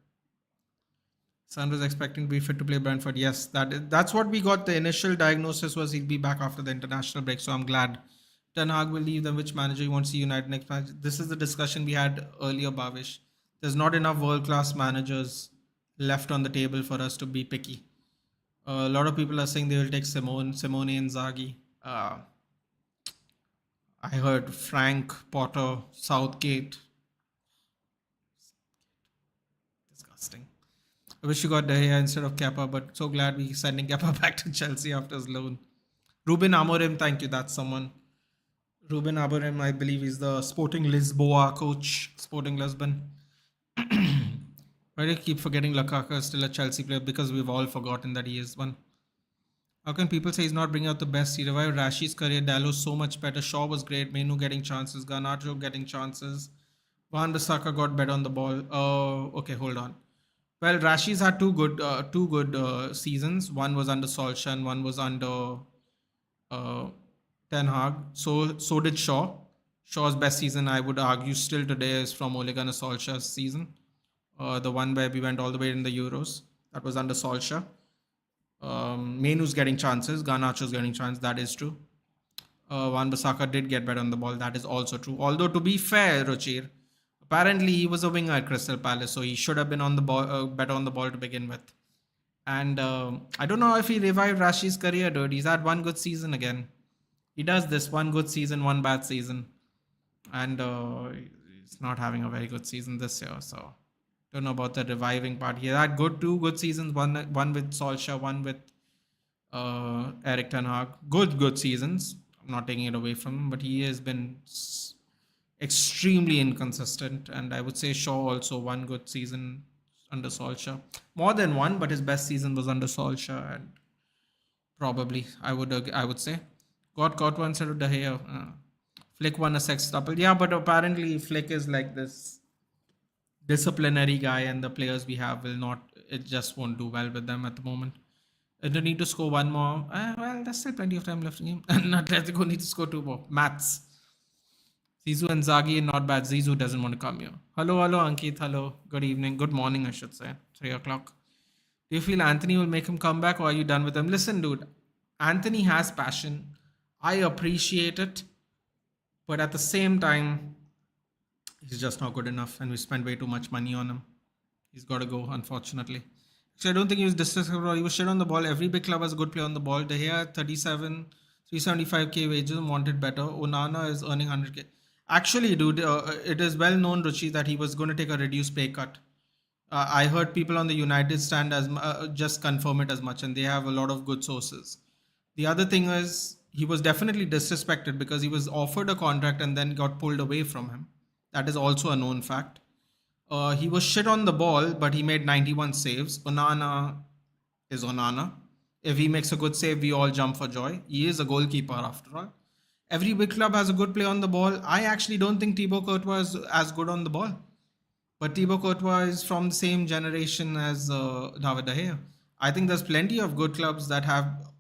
Speaker 1: Son was expecting to be fit to play Brentford. Yes, that's what we got. The initial diagnosis was he'll be back after the international break. So I'm glad. Ten Hag will leave. Then which manager you want to see United next match? This is the discussion we had earlier, Bhavish. There's not enough world-class managers left on the table for us to be picky. A lot of people are saying they will take Simone Inzaghi. I heard Frank, Potter, Southgate. Disgusting. I wish you got De Gea instead of Kepa, but so glad we're sending Kepa back to Chelsea after his loan. Ruben Amorim, thank you. That's someone. Ruben Amorim, I believe, is the Sporting Lisboa coach, Sporting Lisbon. Why do you keep forgetting Lukaku is still a Chelsea player? Because we've all forgotten that he is one. How can people say he's not bringing out the best? He revived Rashi's career. Dallo's so much better. Shaw was great. Menu getting chances. Garnacho getting chances. Van Bissaka got better on the ball. Okay, hold on. Well, Rashi's had two good seasons. One was under Solskjaer and one was under Ten Hag. So did Shaw. Shaw's best season, I would argue, still today is from Ole Gunnar Solskjaer's season. The one where we went all the way in the Euros. That was under Solskjaer. Menu's getting chances. Garnacho's getting chances. That is true. Wan Bissaka did get better on the ball. That is also true. Although, to be fair, Ruchir, apparently he was a winger at Crystal Palace, so he should have been on the ball, better on the ball to begin with. And I don't know if he revived Rashi's career, dude. He's had one good season again. He does this: one good season, one bad season, and he's not having a very good season this year. So don't know about the reviving part. He had two good seasons. One with Solskjaer, one with Eric Ten Hag. Good seasons. I'm not taking it away from him, but he has been extremely inconsistent. And I would say Shaw also one good season under Solskjaer. More than one, but his best season was under Solskjaer, and probably I would say got one set of De Gea. Flick won a sextuple. Yeah, but apparently Flick is like this disciplinary guy, and the players we have it just won't do well with them at the moment. They need to score one more. Well, there's still plenty of time left in the game. And Atletico need to score two more. Maths. Zizou and Zaghi are not bad. Zizou doesn't want to come here. Hello, Ankit. Hello. Good evening. Good morning, I should say. 3 o'clock. Do you feel Anthony will make him come back, or are you done with him? Listen, dude. Anthony has passion. I appreciate it. But at the same time, he's just not good enough, and we spent way too much money on him. He's got to go, unfortunately. So I don't think he was disrespectful. He was shit on the ball. Every big club has a good player on the ball. De Gea, 37, 375k wages, wanted better. Onana is earning 100k. Actually, dude, it is well known, Ruchi, that he was going to take a reduced pay cut. I heard people on the United stand just confirm it as much, and they have a lot of good sources. The other thing is, he was definitely disrespected because he was offered a contract and then got pulled away from him. That is also a known fact. He was shit on the ball, but he made 91 saves. Onana is Onana. If he makes a good save, we all jump for joy. He is a goalkeeper after all. Every big club has a good player on the ball. I actually don't think Thibaut Courtois is as good on the ball. But Thibaut Courtois is from the same generation as David De Gea. I think there's plenty of good clubs that have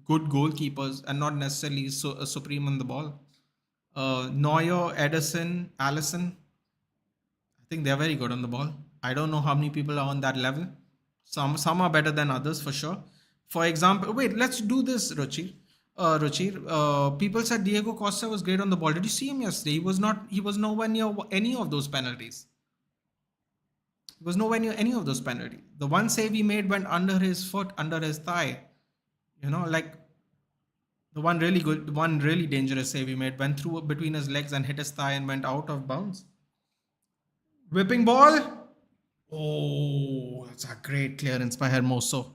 Speaker 1: good goalkeepers and not necessarily supreme on the ball. Neuer, Edison, Allison, I think they're very good on the ball. I don't know how many people are on that level. Some are better than others for sure. For example, wait, let's do this, Ruchir. Ruchir, people said Diego Costa was great on the ball. Did you see him yesterday? He was not. He was nowhere near any of those penalties. He was nowhere near any of those penalties. The one save he made went under his foot, under his thigh. Like the one really good, one really dangerous save he made went through between his legs and hit his thigh and went out of bounds. Whipping ball. Oh, that's a great clearance by Hermoso.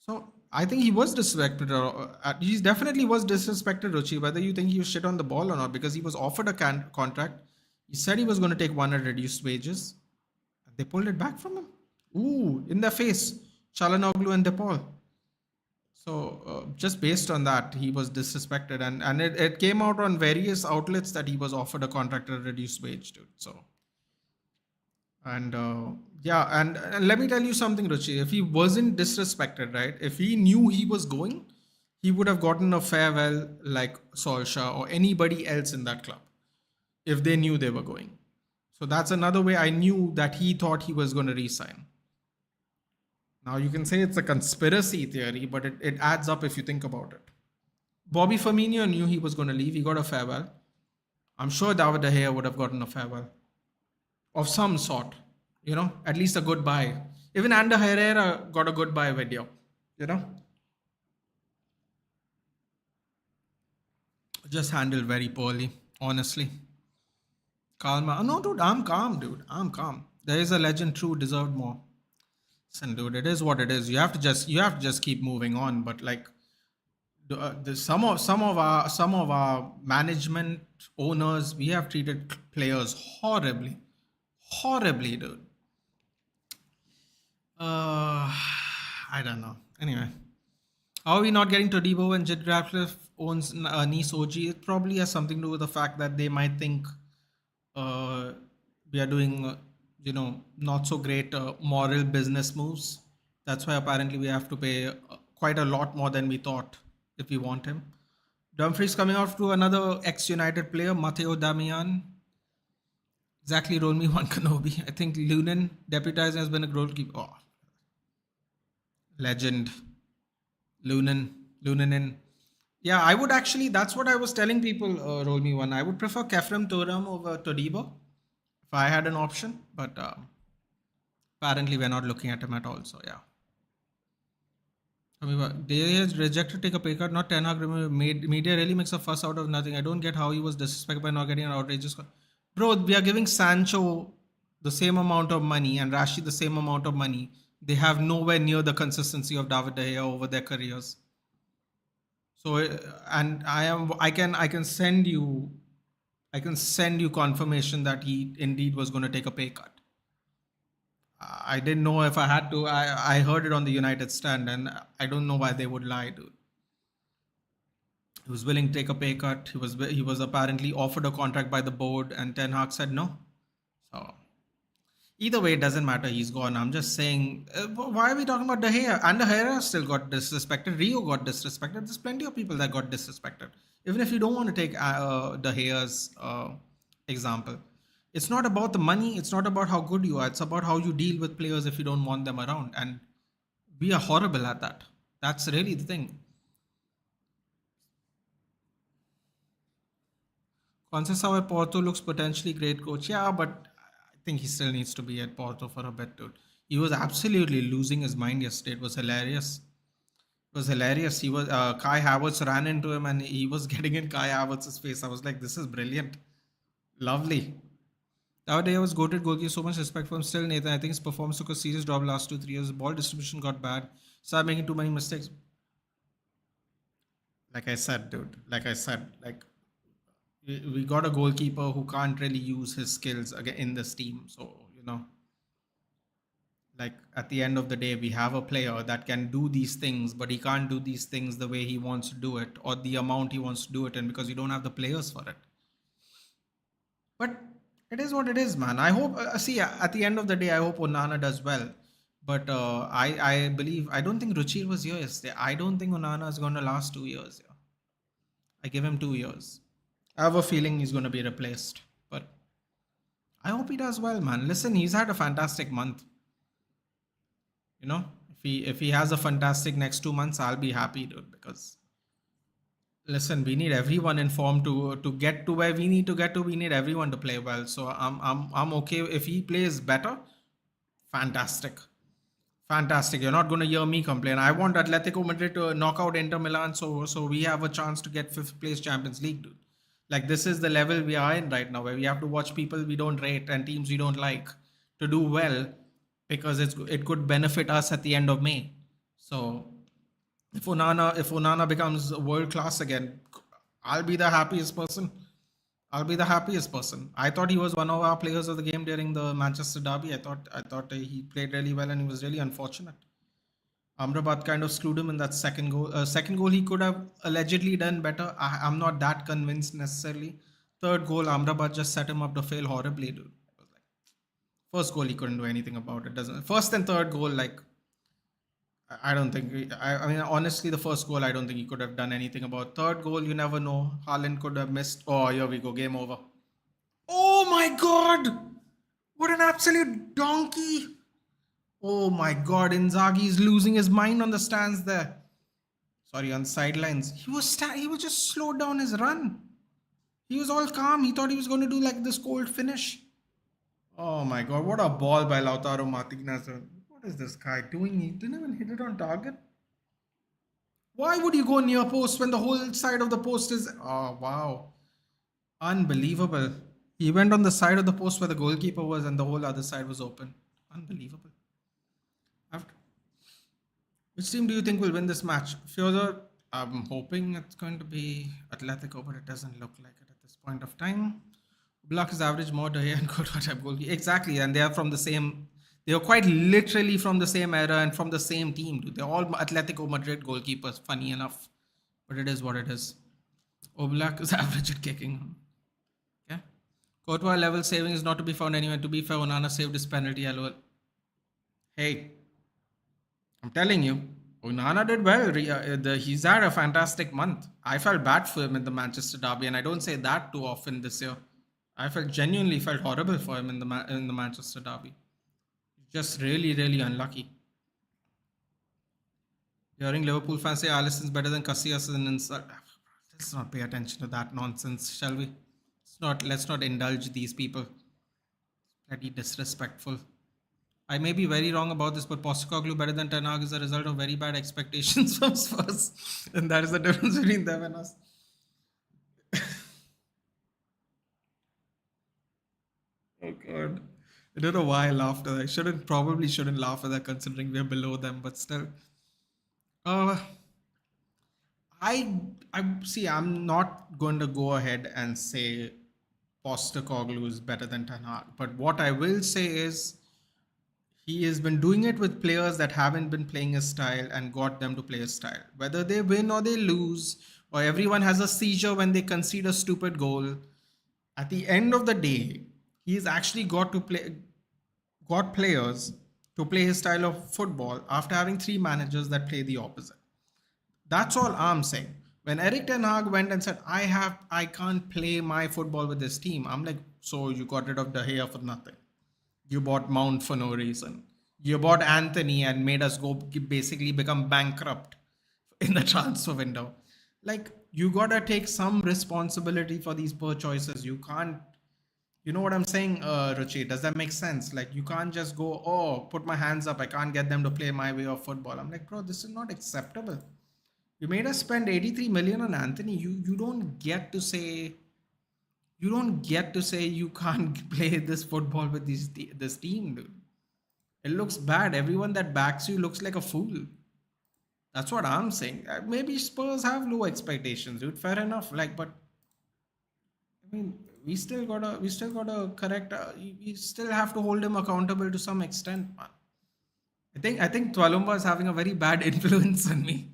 Speaker 1: So I think he was disrespected. He definitely was disrespected, Ruchi, whether you think he was shit on the ball or not, because he was offered a contract. He said he was going to take one at reduced wages. They pulled it back from him. Ooh, in their face. Chalanoglu and DePaul. So just based on that, he was disrespected. And it came out on various outlets that he was offered a contract at a reduced wage, dude. So... And yeah, and let me tell you something, Ruchi. If he wasn't disrespected, right? If he knew he was going, he would have gotten a farewell like Solskjaer or anybody else in that club if they knew they were going. So that's another way I knew that he thought he was going to resign. Now you can say it's a conspiracy theory, but it adds up if you think about it. Bobby Firmino knew he was going to leave. He got a farewell. I'm sure David De Gea would have gotten a farewell of some sort, at least a goodbye. Even Ander Herrera got a goodbye video, just handled very poorly, honestly. Calm. No, dude, I'm calm, dude. I'm calm. There is a legend true deserved more. Listen, dude, it is what it is. You have to just keep moving on. But like, some of our management owners, we have treated players horribly, dude. I don't know. Anyway, how are we not getting Todibo when Jed Ratcliffe owns Nice OG? It probably has something to do with the fact that they might think we are doing, not so great moral business moves. That's why apparently we have to pay quite a lot more than we thought if we want him. Dumfries coming out to another ex-United player, Matteo Damian. Exactly, roll me one Kenobi. I think Lunin deputizing has been a goalkeeper. Oh. Legend. Lunin in. Yeah, I would actually, that's what I was telling people, roll me one. I would prefer Kefrem Turam over Todibo if I had an option, but apparently we're not looking at him at all, so yeah. They has rejected take a pay cut, not Ten Hag. Media really makes a fuss out of nothing. I don't get how he was disrespected by not getting an outrageous... Bro, we are giving Sancho the same amount of money and Rashid the same amount of money. They have nowhere near the consistency of David De Gea over their careers. So, and I can send you confirmation that he indeed was going to take a pay cut. I didn't know if I had to. I heard it on the United stand, and I don't know why they would lie, dude. He was willing to take a pay cut. He was apparently offered a contract by the board, and Ten Hag said no. So either way, it doesn't matter. He's gone. I'm just saying, why are we talking about De Gea? Ander Herrera still got disrespected. Rio got disrespected. There's plenty of people that got disrespected. Even if you don't want to take De Gea's example, it's not about the money. It's not about how good you are. It's about how you deal with players if you don't want them around. And we are horrible at that. That's really the thing. Conceição Porto looks potentially great coach. Yeah, but I think he still needs to be at Porto for a bit, dude. He was absolutely losing his mind yesterday. It was hilarious. He was Kai Havertz ran into him and he was getting in Kai Havertz's face. I was like, this is brilliant. Lovely. That day I was goated goalkeeper, so much respect for him. Still, Nathan, I think his performance took a serious drop last 2-3 years. Ball distribution got bad. Started making too many mistakes. Like I said, dude. Like I said, like we got a goalkeeper who can't really use his skills again in this team. So like at the end of the day, we have a player that can do these things, but he can't do these things the way he wants to do it or the amount he wants to do it, and because you don't have the players for it. But it is what it is, man. I hope. See, at the end of the day, I hope Onana does well. But I believe I don't think Ruchir was here yesterday. I don't think Onana is going to last 2 years. Yeah. I give him 2 years. I have a feeling he's going to be replaced. But I hope he does well, man. Listen, he's had a fantastic month. If he has a fantastic next 2 months, I'll be happy, dude. Because listen, we need everyone informed to get to where we need to get to. We need everyone to play well. So I'm okay if he plays better. Fantastic. Fantastic. You're not going to hear me complain. I want Atletico Madrid to knock out Inter Milan so we have a chance to get fifth place Champions League, dude. Like this is the level we are in right now where we have to watch people we don't rate and teams we don't like to do well because it could benefit us at the end of May. So if Onana becomes world class again, I'll be the happiest person. I'll be the happiest person. I thought he was one of our players of the game during the Manchester derby. I thought he played really well and he was really unfortunate. Amrabat kind of screwed him in that second goal. Second goal he could have allegedly done better. I'm not that convinced necessarily. Third goal, Amrabat just set him up to fail horribly, dude. It was like, first goal he couldn't do anything about it. Doesn't first and third goal like I don't think. I mean, honestly, the first goal, I don't think he could have done anything about. Third goal, you never know. Haaland could have missed. Oh, here we go. Game over. Oh my God! What an absolute donkey! Oh my God, Inzaghi is losing his mind on the stands there. Sorry, on the sidelines. He was just slowed down his run. He was all calm. He thought he was going to do like this cold finish. Oh my God, what a ball by Lautaro Martinez. What is this guy doing? He didn't even hit it on target. Why would you go near post when the whole side of the post is... Oh, wow. Unbelievable. He went on the side of the post where the goalkeeper was and the whole other side was open. Unbelievable. After, which team do you think will win this match? Further, I'm hoping it's going to be Atletico, but it doesn't look like it at this point of time. Block is average more De Gea and Courtois type goalkeeper. Exactly, and they are from the same... They are quite literally from the same era and from the same team. Dude. They're all Atletico Madrid goalkeepers, funny enough. But it is what it is. Oblak is average at kicking. Okay. Courtois level saving is not to be found anywhere. To be fair, Onana saved his penalty. LOL. Hey, I'm telling you, Onana did well. He's had a fantastic month. I felt bad for him in the Manchester derby, and I don't say that too often this year. I genuinely felt horrible for him in the Manchester derby. Just really, really unlucky. Hearing Liverpool fans say Alisson's better than Casillas is an insult. Let's not pay attention to that nonsense, shall we? Let's not indulge these people. Bloody disrespectful. I may be very wrong about this, but Postecoglou better than Ten Hag is a result of very bad expectations from Spurs, and that is the difference between them and us. Oh God. I don't know why I laughed at that. Probably shouldn't laugh at that considering we're below them, but still. Uh, I see. I'm not going to go ahead and say Postecoglou is better than Ten Hag, but what I will say is he has been doing it with players that haven't been playing his style and got them to play his style. Whether they win or they lose, or everyone has a seizure when they concede a stupid goal. At the end of the day, he's actually got players to play his style of football after having three managers that play the opposite. That's all I'm saying. When Eric Ten Hag went and said, I can't play my football with this team, I'm like, so you got rid of De Gea for nothing. You bought Mount for no reason. You bought Anthony and made us go basically become bankrupt in the transfer window. Like, you gotta take some responsibility for these poor choices. You can't, you know what I'm saying, Ruchi? Does that make sense? Like, you can't just go, oh, put my hands up. I can't get them to play my way of football. I'm like, bro, this is not acceptable. You made us spend 83 million on Anthony. You don't get to say you can't play this football with this team, dude. It looks bad. Everyone that backs you looks like a fool. That's what I'm saying. Maybe Spurs have low expectations, dude. Fair enough. Like, but I mean, we still gotta correct. We still have to hold him accountable to some extent, man. I think Twalumba is having a very bad influence on me.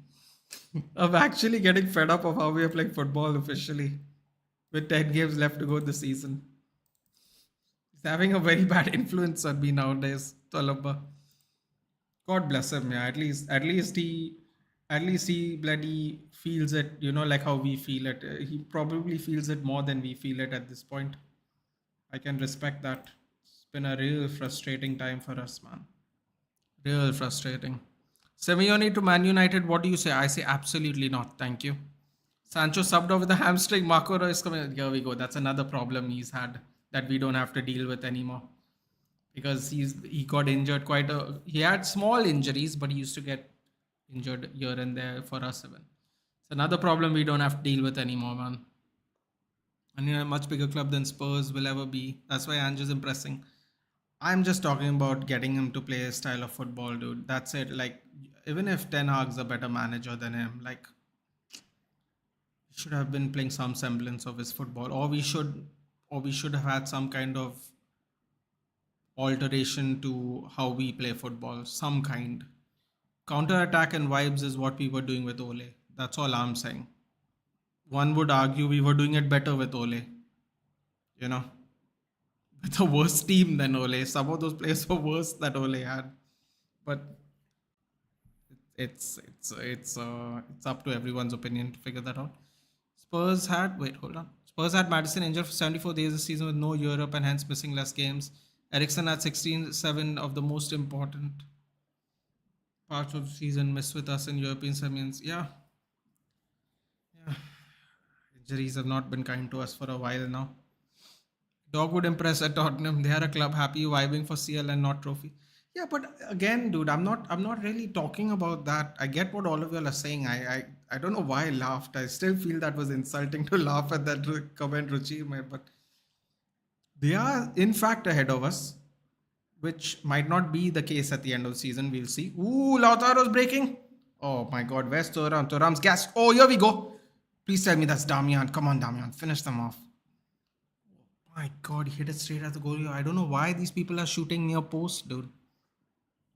Speaker 1: I'm actually getting fed up of how we are playing football officially, with 10 games left to go this season. He's having a very bad influence on me nowadays, Twalumba. God bless him, yeah. At least he bloody feels it, like how we feel it. He probably feels it more than we feel it at this point. I can respect that. It's been a real frustrating time for us, man. Real frustrating. Simeone to Man United, what do you say? I say absolutely not. Thank you. Sancho subbed off with a hamstring. Marco Reus coming. Here we go. That's another problem he's had that we don't have to deal with anymore. Because he got injured quite a. He had small injuries, but he used to get injured here and there for us even. It's another problem we don't have to deal with anymore, man. And a much bigger club than Spurs will ever be. That's why Ange is impressing. I'm just talking about getting him to play a style of football, dude. That's it. Like, even if Ten Hag's a better manager than him, like, he should have been playing some semblance of his football, or we should have had some kind of alteration to how we play football, some kind. Counter attack and vibes is what we were doing with Ole. That's all I'm saying. One would argue we were doing it better with Ole, you know, with a worse team than Ole. Some of those players were worse that Ole had, but it's up to everyone's opinion to figure that out. Hold on. Spurs had Madison injured for 74 days this season with no Europe and hence missing less games. Ericsson had 16-7 of the most important parts of the season missed with us in European semis. Yeah, yeah. Injuries have not been kind to us for a while now. Dog would impress at Tottenham. They are a club happy vibing for CL and not trophy. Yeah, but again, dude, I'm not really talking about that. I get what all of y'all are saying. I don't know why I laughed. I still feel that was insulting to laugh at that comment Ruchi made, but they are in fact ahead of us, which might not be the case at the end of the season. We'll see. Ooh, Lautaro's breaking. Oh my god, where's Thuram? Thuram's gas. Oh, here we go. Please tell me that's Damian. Come on, Damian. Finish them off. My god, he hit it straight at the goal. I don't know why these people are shooting near post, dude.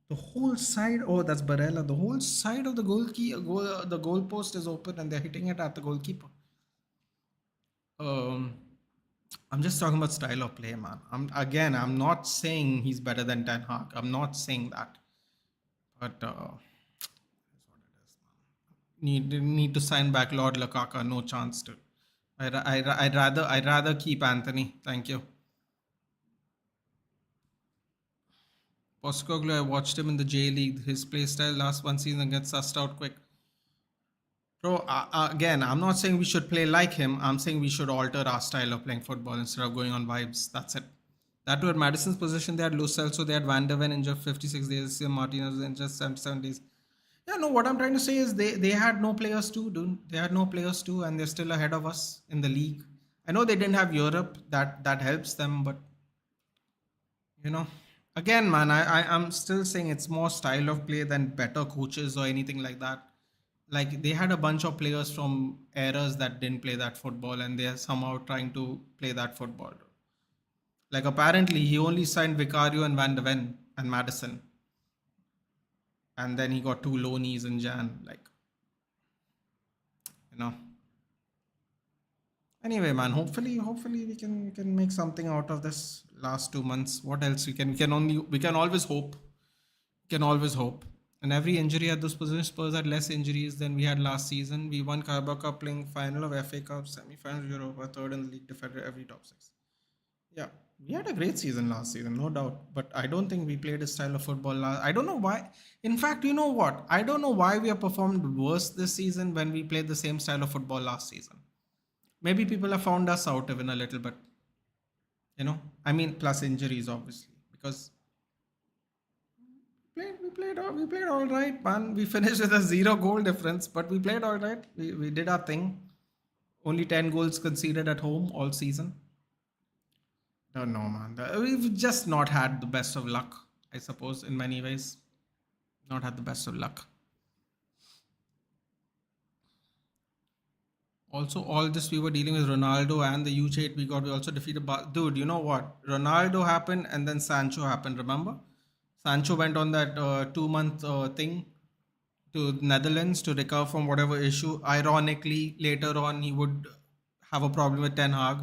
Speaker 1: The whole side, oh, that's Barella. The whole side of the the goal post is open and they're hitting it at the goalkeeper. Um, I'm just talking about style of play, man. I'm not saying he's better than Ten Hag. I'm not saying that, but that's what it is, man. Need to sign back Lord Lukaku. No chance to. I'd rather keep Anthony. Thank you. Postecoglou, I watched him in the J League. His play style last one season gets sussed out quick. Bro, again, I'm not saying we should play like him. I'm saying we should alter our style of playing football instead of going on vibes. That's it. That were Madison's position. They had Lo Celso, they had Van der Ven injured 56 days. Martinez injured 77 days. Yeah, no, what I'm trying to say is they had no players too, dude. They had no players too, and they're still ahead of us in the league. I know they didn't have Europe. That helps them, but you know, again, man, I'm still saying it's more style of play than better coaches or anything like that. Like they had a bunch of players from eras that didn't play that football, and they are somehow trying to play that football. Like apparently, he only signed Vicario and Van de Ven and Madison, and then he got two loanies in Jan. Like, you know. Anyway, man, hopefully we can make something out of this last 2 months. What else we can always hope. Can always hope. And every injury at those positions, Spurs had less injuries than we had last season. We won Carabao Cup, playing final of FA Cup, semi-final Europa, third in the league, defended every top six. Yeah, we had a great season last season, no doubt. But I don't think we played a style of football last. I don't know why. In fact, you know what? I don't know why we have performed worse this season when we played the same style of football last season. Maybe people have found us out even a little bit. I mean, plus injuries, obviously, because we played all right, man. We finished with a 0 goal difference, but we played all right. We did our thing. Only 10 goals conceded at home all season. Don't know, man. We've just not had the best of luck, I suppose, in many ways. Not had the best of luck. Also, all this we were dealing with Ronaldo and the huge hate we got. We also defeated. Dude, you know what? Ronaldo happened and then Sancho happened. Remember? Sancho went on that 2 month thing to Netherlands to recover from whatever issue. Ironically, later on, he would have a problem with Ten Hag.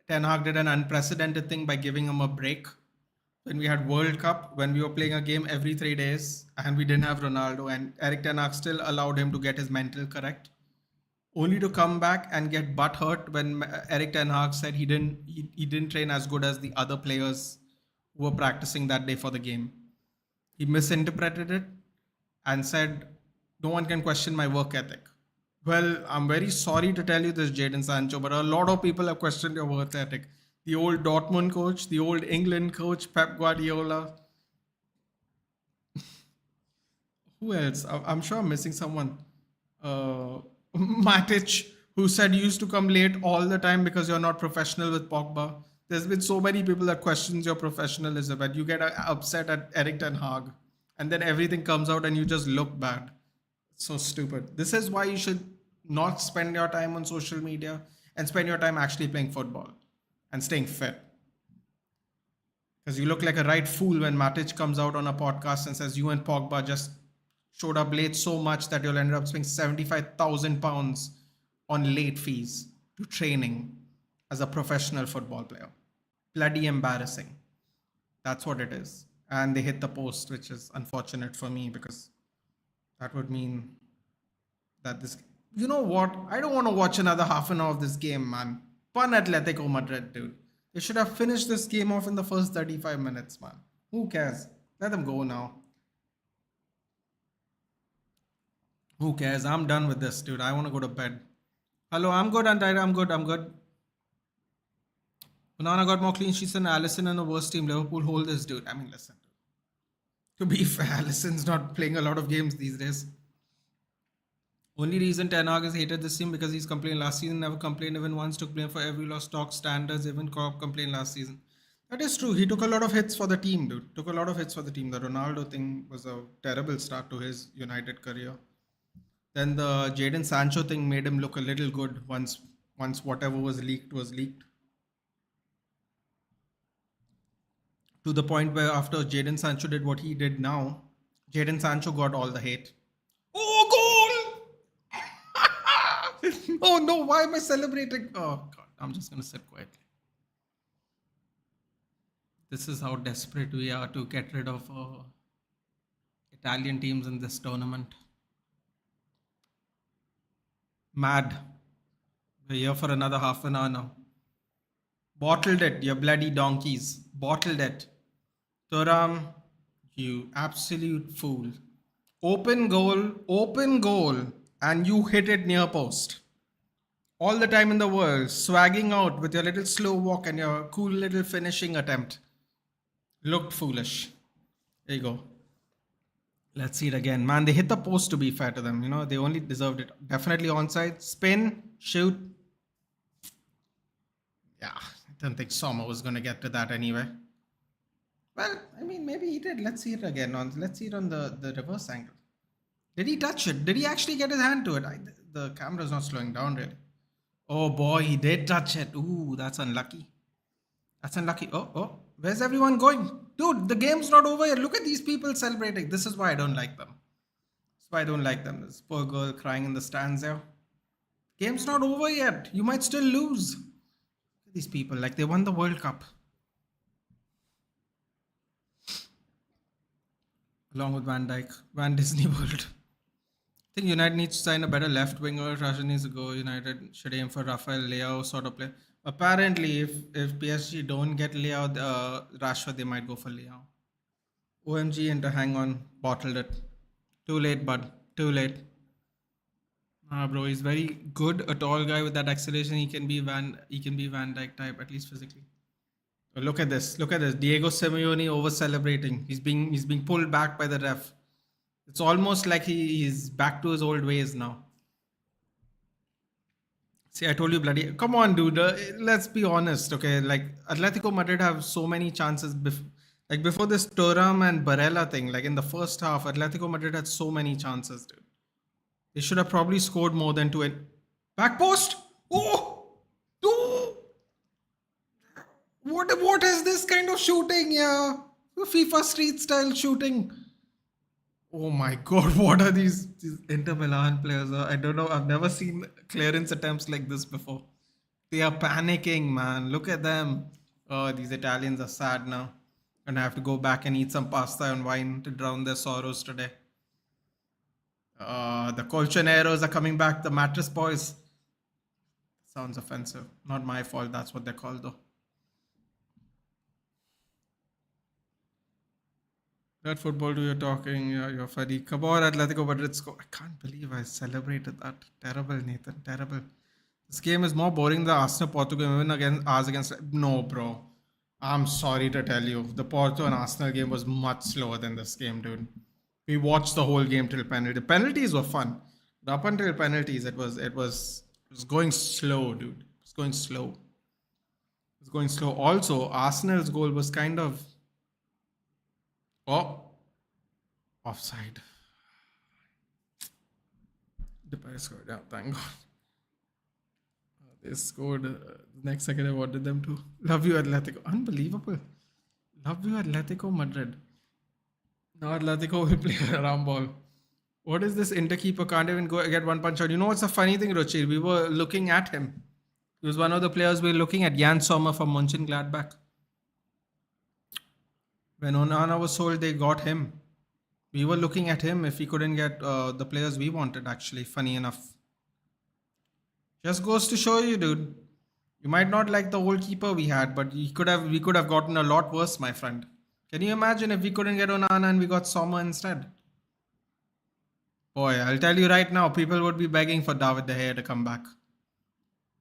Speaker 1: Ten Hag did an unprecedented thing by giving him a break. When we had World Cup, when we were playing a game every 3 days, and we didn't have Ronaldo, and Eric Ten Hag still allowed him to get his mental correct, only to come back and get butt hurt when Eric Ten Hag said he didn't train as good as the other players who were practicing that day for the game. He misinterpreted it and said, "No one can question my work ethic." Well, I'm very sorry to tell you this, Jadon Sancho, but a lot of people have questioned your work ethic. The old Dortmund coach, the old England coach, Pep Guardiola. Who else? I'm sure I'm missing someone. Matic, who said you used to come late all the time because you're not professional with Pogba. There's been so many people that questions your professionalism, and you get upset at Eric Ten Hag, and then everything comes out and you just look bad. So stupid. This is why you should not spend your time on social media and spend your time actually playing football and staying fit. Because you look like a right fool when Matic comes out on a podcast and says you and Pogba just showed up late so much that you'll end up spending £75,000 on late fees to training as a professional football player. Bloody embarrassing. That's what it is. And they hit the post, which is unfortunate for me because that would mean that this. You know what? I don't want to watch another half an hour of this game, man. Pun Atletico Madrid, dude. They should have finished this game off in the first 35 minutes, man. Who cares? Let them go now. Who cares? I'm done with this, dude. I want to go to bed. Hello, I'm good, Antaira. I'm good. Banana got more clean sheets than Allison and the worst team. Liverpool hold this, dude. I mean, listen. To be fair, Allison's not playing a lot of games these days. Only reason Ten Hag has hated this team because he's complained last season, never complained even once, took blame for every loss, talk standards, even Klopp complained last season. That is true. He took a lot of hits for the team, dude. Took a lot of hits for the team. The Ronaldo thing was a terrible start to his United career. Then the Jadon Sancho thing made him look a little good once whatever was leaked was leaked. To the point where after Jadon Sancho did what he did now, Jadon Sancho got all the hate. Oh, goal! Oh no, why am I celebrating? Oh God, I'm just going to sit quietly. This is how desperate we are to get rid of Italian teams in this tournament. Mad. We're here for another half an hour now. Bottled it, you bloody donkeys. Bottled it. Thuram, you absolute fool. Open goal, and you hit it near post. All the time in the world, swagging out with your little slow walk and your cool little finishing attempt. Looked foolish. There you go. Let's see it again. Man, they hit the post to be fair to them. You know, they only deserved it. Definitely onside. Spin, shoot. Yeah, I don't think Sommer was going to get to that anyway. Well, I mean, maybe he did. Let's see it again. Let's see it on the reverse angle. Did he touch it? Did he actually get his hand to it? The camera's not slowing down really. Oh boy, he did touch it. Ooh, that's unlucky. That's unlucky. Oh, where's everyone going? Dude, the game's not over yet. Look at these people celebrating. This is why I don't like them. That's why I don't like them. This poor girl crying in the stands there. Game's not over yet. You might still lose. Look at these people, like they won the World Cup. Along with Van Dijk, Van Disney World. I think United needs to sign a better left winger. Rashford needs to go. United should aim for Rafael Leao sort of play. Apparently, if PSG don't get Leao, Rashford, they might go for Leao. OMG, and to hang on, bottled it. Too late, bud. Too late. Bro, he's very good. A tall guy with that acceleration. He can be Van Dijk type, at least physically. Look at this. Look at this. Diego Simeone over celebrating. He's being pulled back by the ref. It's almost like he's back to his old ways now. See, I told you, bloody. Come on, dude. Let's be honest, okay? Like, Atletico Madrid have so many chances. Before this Thuram and Barella thing, like in the first half, Atletico Madrid had so many chances, dude. They should have probably scored more than two. Back post! Oh! Oh! What is this kind of shooting? Yeah. FIFA street style shooting. Oh my god, what are these Inter Milan players? I don't know. I've never seen clearance attempts like this before. They are panicking, man. Look at them. Oh, these Italians are sad now. And I have to go back and eat some pasta and wine to drown their sorrows today. The colchoneros are coming back. The mattress boys. Sounds offensive. Not my fault. That's what they're called, though. That football do you're talking, you're funny. Come on, Atletico Madrid score. I can't believe I celebrated that. Terrible, Nathan. Terrible. This game is more boring than Arsenal Porto game, even against ours against. No, bro. I'm sorry to tell you. The Porto and Arsenal game was much slower than this game, dude. We watched the whole game till penalty. The penalties were fun. But up until penalties, it was going slow, dude. It was going slow. It was going slow. Also, Arsenal's goal was kind of offside. The Paris scored. Yeah, thank God. They scored. The next second, I wanted them to. Love you, Atletico. Unbelievable. Love you, Atletico Madrid. Now Atletico will play a around ball. What is this interkeeper? Can't even go get one punch out. You know what's the funny thing, Rochir? We were looking at him. He was one of the players we were looking at. Jan Sommer from Mönchengladbach. When Onana was sold, they got him. We were looking at him if we couldn't get the players we wanted, actually. Funny enough. Just goes to show you, dude. You might not like the old keeper we had, but we could have gotten a lot worse, my friend. Can you imagine if we couldn't get Onana and we got Sommer instead? Boy, I'll tell you right now, people would be begging for David De Gea to come back.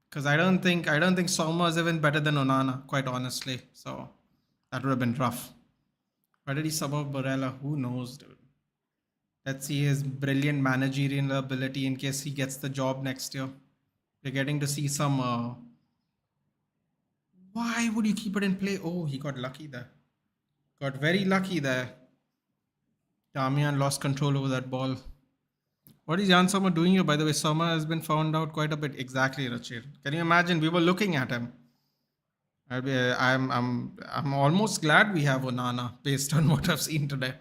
Speaker 1: Because I don't think Sommer is even better than Onana, quite honestly. So that would have been rough. Why did he sub off Barella? Who knows, dude? Let's see his brilliant managerial ability in case he gets the job next year. We're getting to see some. Why would you keep it in play? Oh, he got lucky there. Got very lucky there. Damian lost control over that ball. What is Jan Sommer doing here? By the way, Sommer has been found out quite a bit. Exactly, Rachir. Can you imagine? We were looking at him. I'm almost glad we have Onana based on what I've seen today.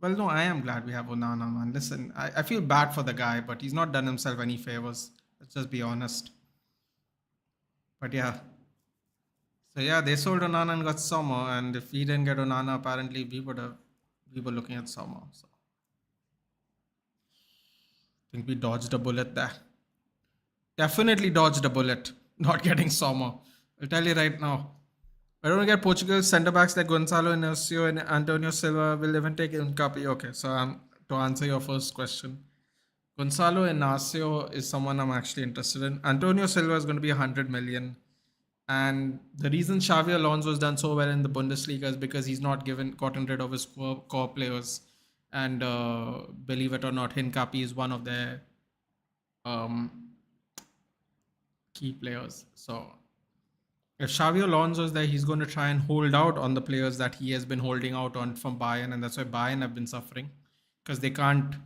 Speaker 1: Well, no, I am glad we have Onana, man. Listen, I feel bad for the guy, but he's not done himself any favors. Let's just be honest. But yeah. So yeah, they sold Onana and got Sommer, and if we didn't get Onana, apparently we were looking at Sommer. So I think we dodged a bullet there. Definitely dodged a bullet, not getting Sommer. I'll tell you right now. I don't get Portugal's centre backs like Gonzalo Inacio and Antonio Silva will even take Nkapi. Okay, so to answer your first question, Gonzalo Inacio is someone I'm actually interested in. Antonio Silva is going to be 100 million. And the reason Xavi Alonso has done so well in the Bundesliga is because he's not gotten rid of his core players. And believe it or not, Hincapi is one of their key players. So if Xavi Alonso is there, he's going to try and hold out on the players that he has been holding out on from Bayern. And that's why Bayern have been suffering. Because they can't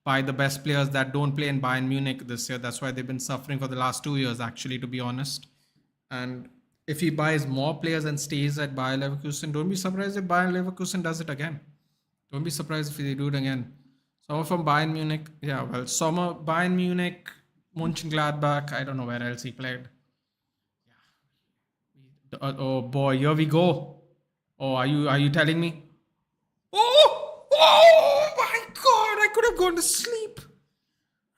Speaker 1: buy the best players that don't play in Bayern Munich this year. That's why they've been suffering for the last 2 years, actually, to be honest. And if he buys more players and stays at Bayer Leverkusen, don't be surprised if Bayer Leverkusen does it again. Don't be surprised if they do it again. Sommer from Bayern Munich. Yeah, well, Sommer, Bayern Munich, Mönchengladbach. I don't know where else he played. Yeah. Oh boy, here we go. Oh, are you telling me? Oh my God! I could have gone to sleep.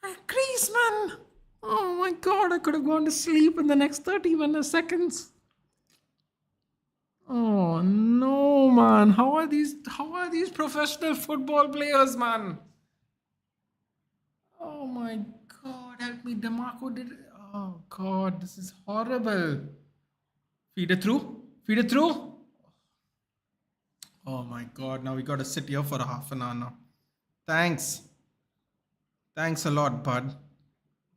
Speaker 1: Griezmann. Oh my God! I could have gone to sleep in the next 30 seconds. Oh no, man! How are these professional football players, man? Oh my God! Help me, Demarco did it. Oh God, this is horrible. Feed it through. Feed it through. Oh my God! Now we got to sit here for a half an hour now. Thanks. Thanks a lot, bud.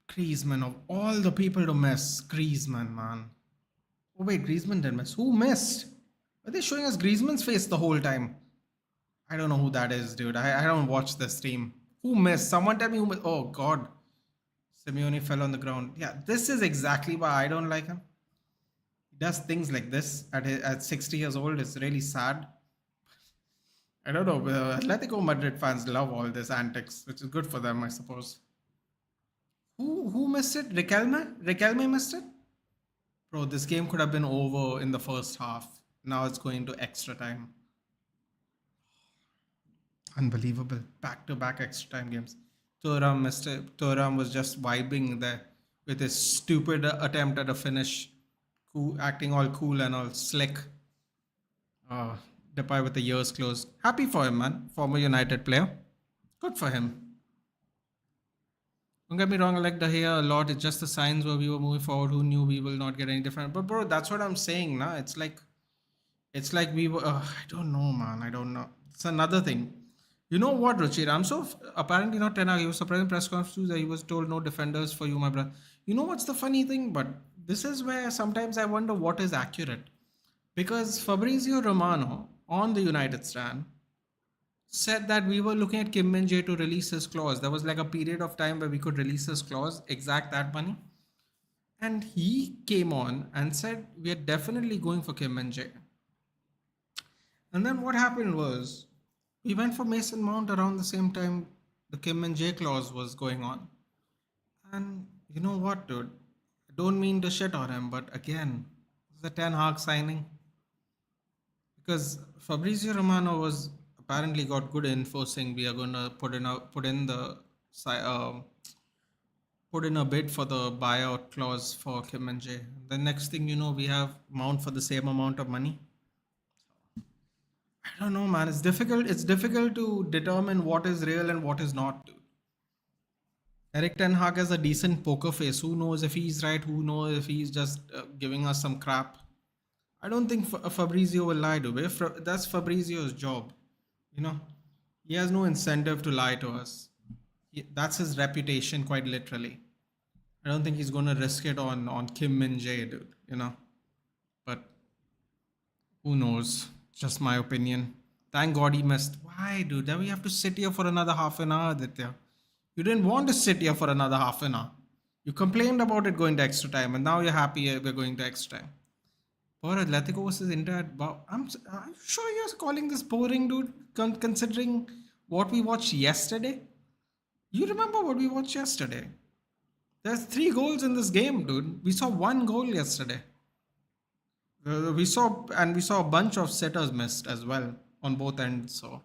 Speaker 1: Griezmann, of all the people to miss, Griezmann, man. Oh wait, Griezmann didn't miss. Who missed? Are they showing us Griezmann's face the whole time? I don't know who that is, dude. I don't watch the stream. Who missed? Someone tell me who missed. Oh God. Simeone fell on the ground. Yeah, this is exactly why I don't like him. He does things like this at 60 years old. It's really sad. I don't know. Atletico Madrid fans love all this antics, which is good for them, I suppose. Who missed it? Riquelme? Riquelme missed it? Bro, this game could have been over in the first half. Now it's going to extra time. Unbelievable. Back to back extra time games. Thuram missed it. Thuram was just vibing there with his stupid attempt at a finish. Cool, acting all cool and all slick. Uh, Depay with the ears closed. Happy for him, man. Former United player. Good for him. Don't get me wrong, I like De Gea a lot. It's just the signs where we were moving forward. Who knew we will not get any different? But bro, that's what I'm saying, nah. It's like we were. I don't know, man. I don't know. It's another thing. You know what, Ruchir? I'm so apparently not Ten Hag. He was surprised in press conference that he was told no defenders for you, my brother. You know what's the funny thing? But this is where sometimes I wonder what is accurate, because Fabrizio Romano on the United stand said that we were looking at Kim Min Jae to release his clause. There was like a period of time where we could release his clause, exact that money. And he came on and said, we are definitely going for Kim Min Jae. And then what happened was, we went for Mason Mount around the same time the Kim Min Jae clause was going on. And you know what, dude? I don't mean to shit on him, but again, it's a Ten Hag signing. Because Fabrizio Romano was apparently got good info saying we are going to put in a bid for the buyout clause for Kim and Jae. The next thing you know, we have Mount for the same amount of money. I don't know, man. It's difficult. It's difficult to determine what is real and what is not, dude. Eric Ten Hag has a decent poker face. Who knows if he's right? Who knows if he's just giving us some crap? I don't think Fabrizio will lie to me. That's Fabrizio's job. You know, he has no incentive to lie to us. That's his reputation, quite literally. I don't think he's going to risk it on Kim Min Jae, dude. You know, but who knows? Just my opinion. Thank God he missed. Why, dude? Then we have to sit here for another half an hour, Aditya. You didn't want to sit here for another half an hour. You complained about it going to extra time, and now you're happy we're going to extra time. For Atletico versus Inter, I'm sure you're calling this boring, dude, considering what we watched yesterday. You remember what we watched yesterday? There's 3 goals in this game, dude. We saw 1 goal yesterday. We saw a bunch of setters missed as well on both ends. So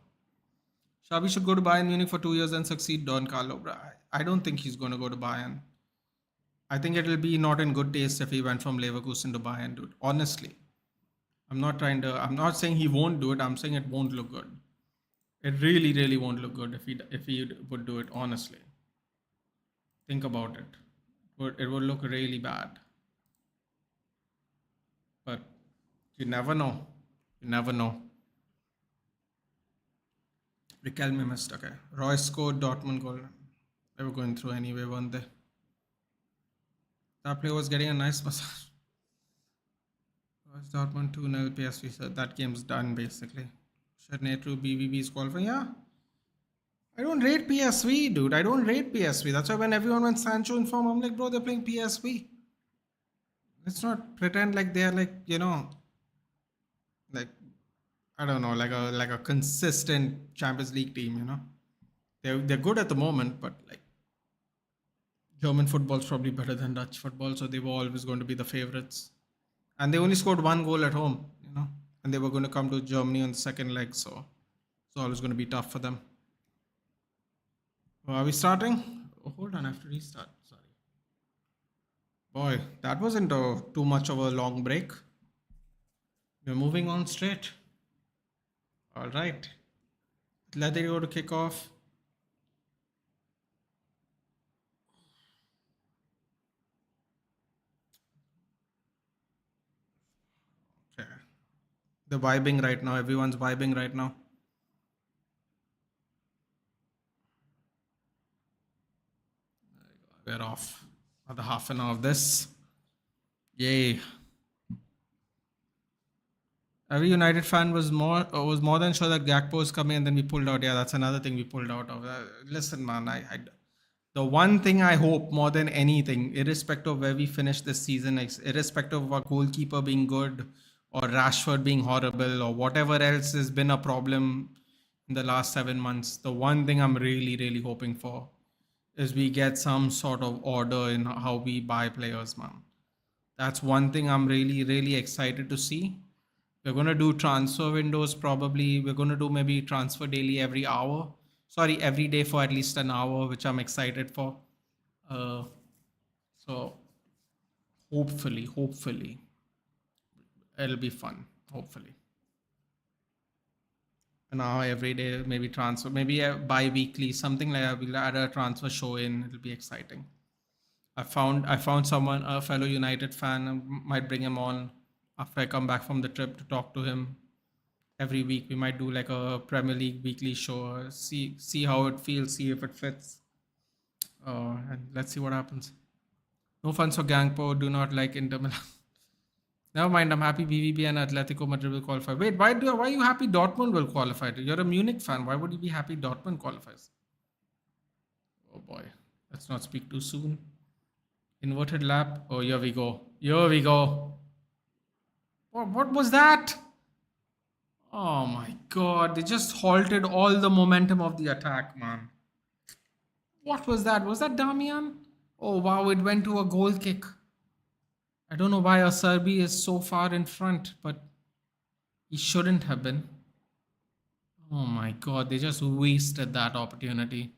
Speaker 1: Xavi should go to Bayern Munich for 2 years and succeed Don Carlo. I don't think he's going to go to Bayern. I think it will be not in good taste if he went from Leverkusen to Bayern, dude. Honestly, I'm not saying he won't do it. I'm saying it won't look good. It really, really won't look good if he would do it. Honestly, think about it. It would look really bad. But you never know. You never know. Riquelme missed. Okay. Royce scored Dortmund goal. They were going through anyway, weren't they? That player was getting a nice massage. Dortmund 2-0 PSV. So that game's done basically. Shernay to BVB is qualifying. Yeah. I don't rate PSV, dude. I don't rate PSV. That's why when everyone went Sancho in form, I'm like, bro, they're playing PSV. Let's not pretend like they're like, like I don't know, like a consistent Champions League team, They're good at the moment, but like German football's probably better than Dutch football, so they were always going to be the favorites. And they only scored 1 goal at home, and they were going to come to Germany on the second leg, so it's always going to be tough for them. Are we starting? Oh, hold on, I have to restart. Sorry. Boy, that wasn't too much of a long break. We're moving on straight. All right. Atletico to kick off. Okay. They're vibing right now. Everyone's vibing right now. We're off. Another half an hour of this. Yay. Every United fan was more than sure that Gakpo is coming, and then we pulled out. Yeah, that's another thing we pulled out of. Listen, man, The one thing I hope more than anything, irrespective of where we finish this season, irrespective of our goalkeeper being good or Rashford being horrible or whatever else has been a problem in the last 7 months, the one thing I'm really, really hoping for is we get some sort of order in how we buy players, man. That's one thing I'm really, really excited to see. We're going to do transfer windows probably. We're going to do maybe transfer daily every hour. Sorry, every day for at least an hour, which I'm excited for. Uh, so hopefully, it'll be fun. Hopefully. An hour every day, maybe transfer, maybe bi-weekly, something like that. We'll add a transfer show in. It'll be exciting. I found someone, a fellow United fan. I might bring him on after I come back from the trip to talk to him. Every week we might do like a Premier League weekly show. See how it feels. See if it fits. And let's see what happens. No fun for Gangpo. Do not like Inter Milan. Never mind. I'm happy BVB and Atletico Madrid will qualify. Wait, why are you happy Dortmund will qualify? You're a Munich fan. Why would you be happy Dortmund qualifies? Oh boy, let's not speak too soon. Inverted lap. Oh, here we go. Here we go. What was that? Oh my god, they just halted all the momentum of the attack, man. What was that? Was that Damian? Oh wow, it went to a goal kick. I don't know why Acerbi is so far in front, but he shouldn't have been. Oh my god, they just wasted that opportunity.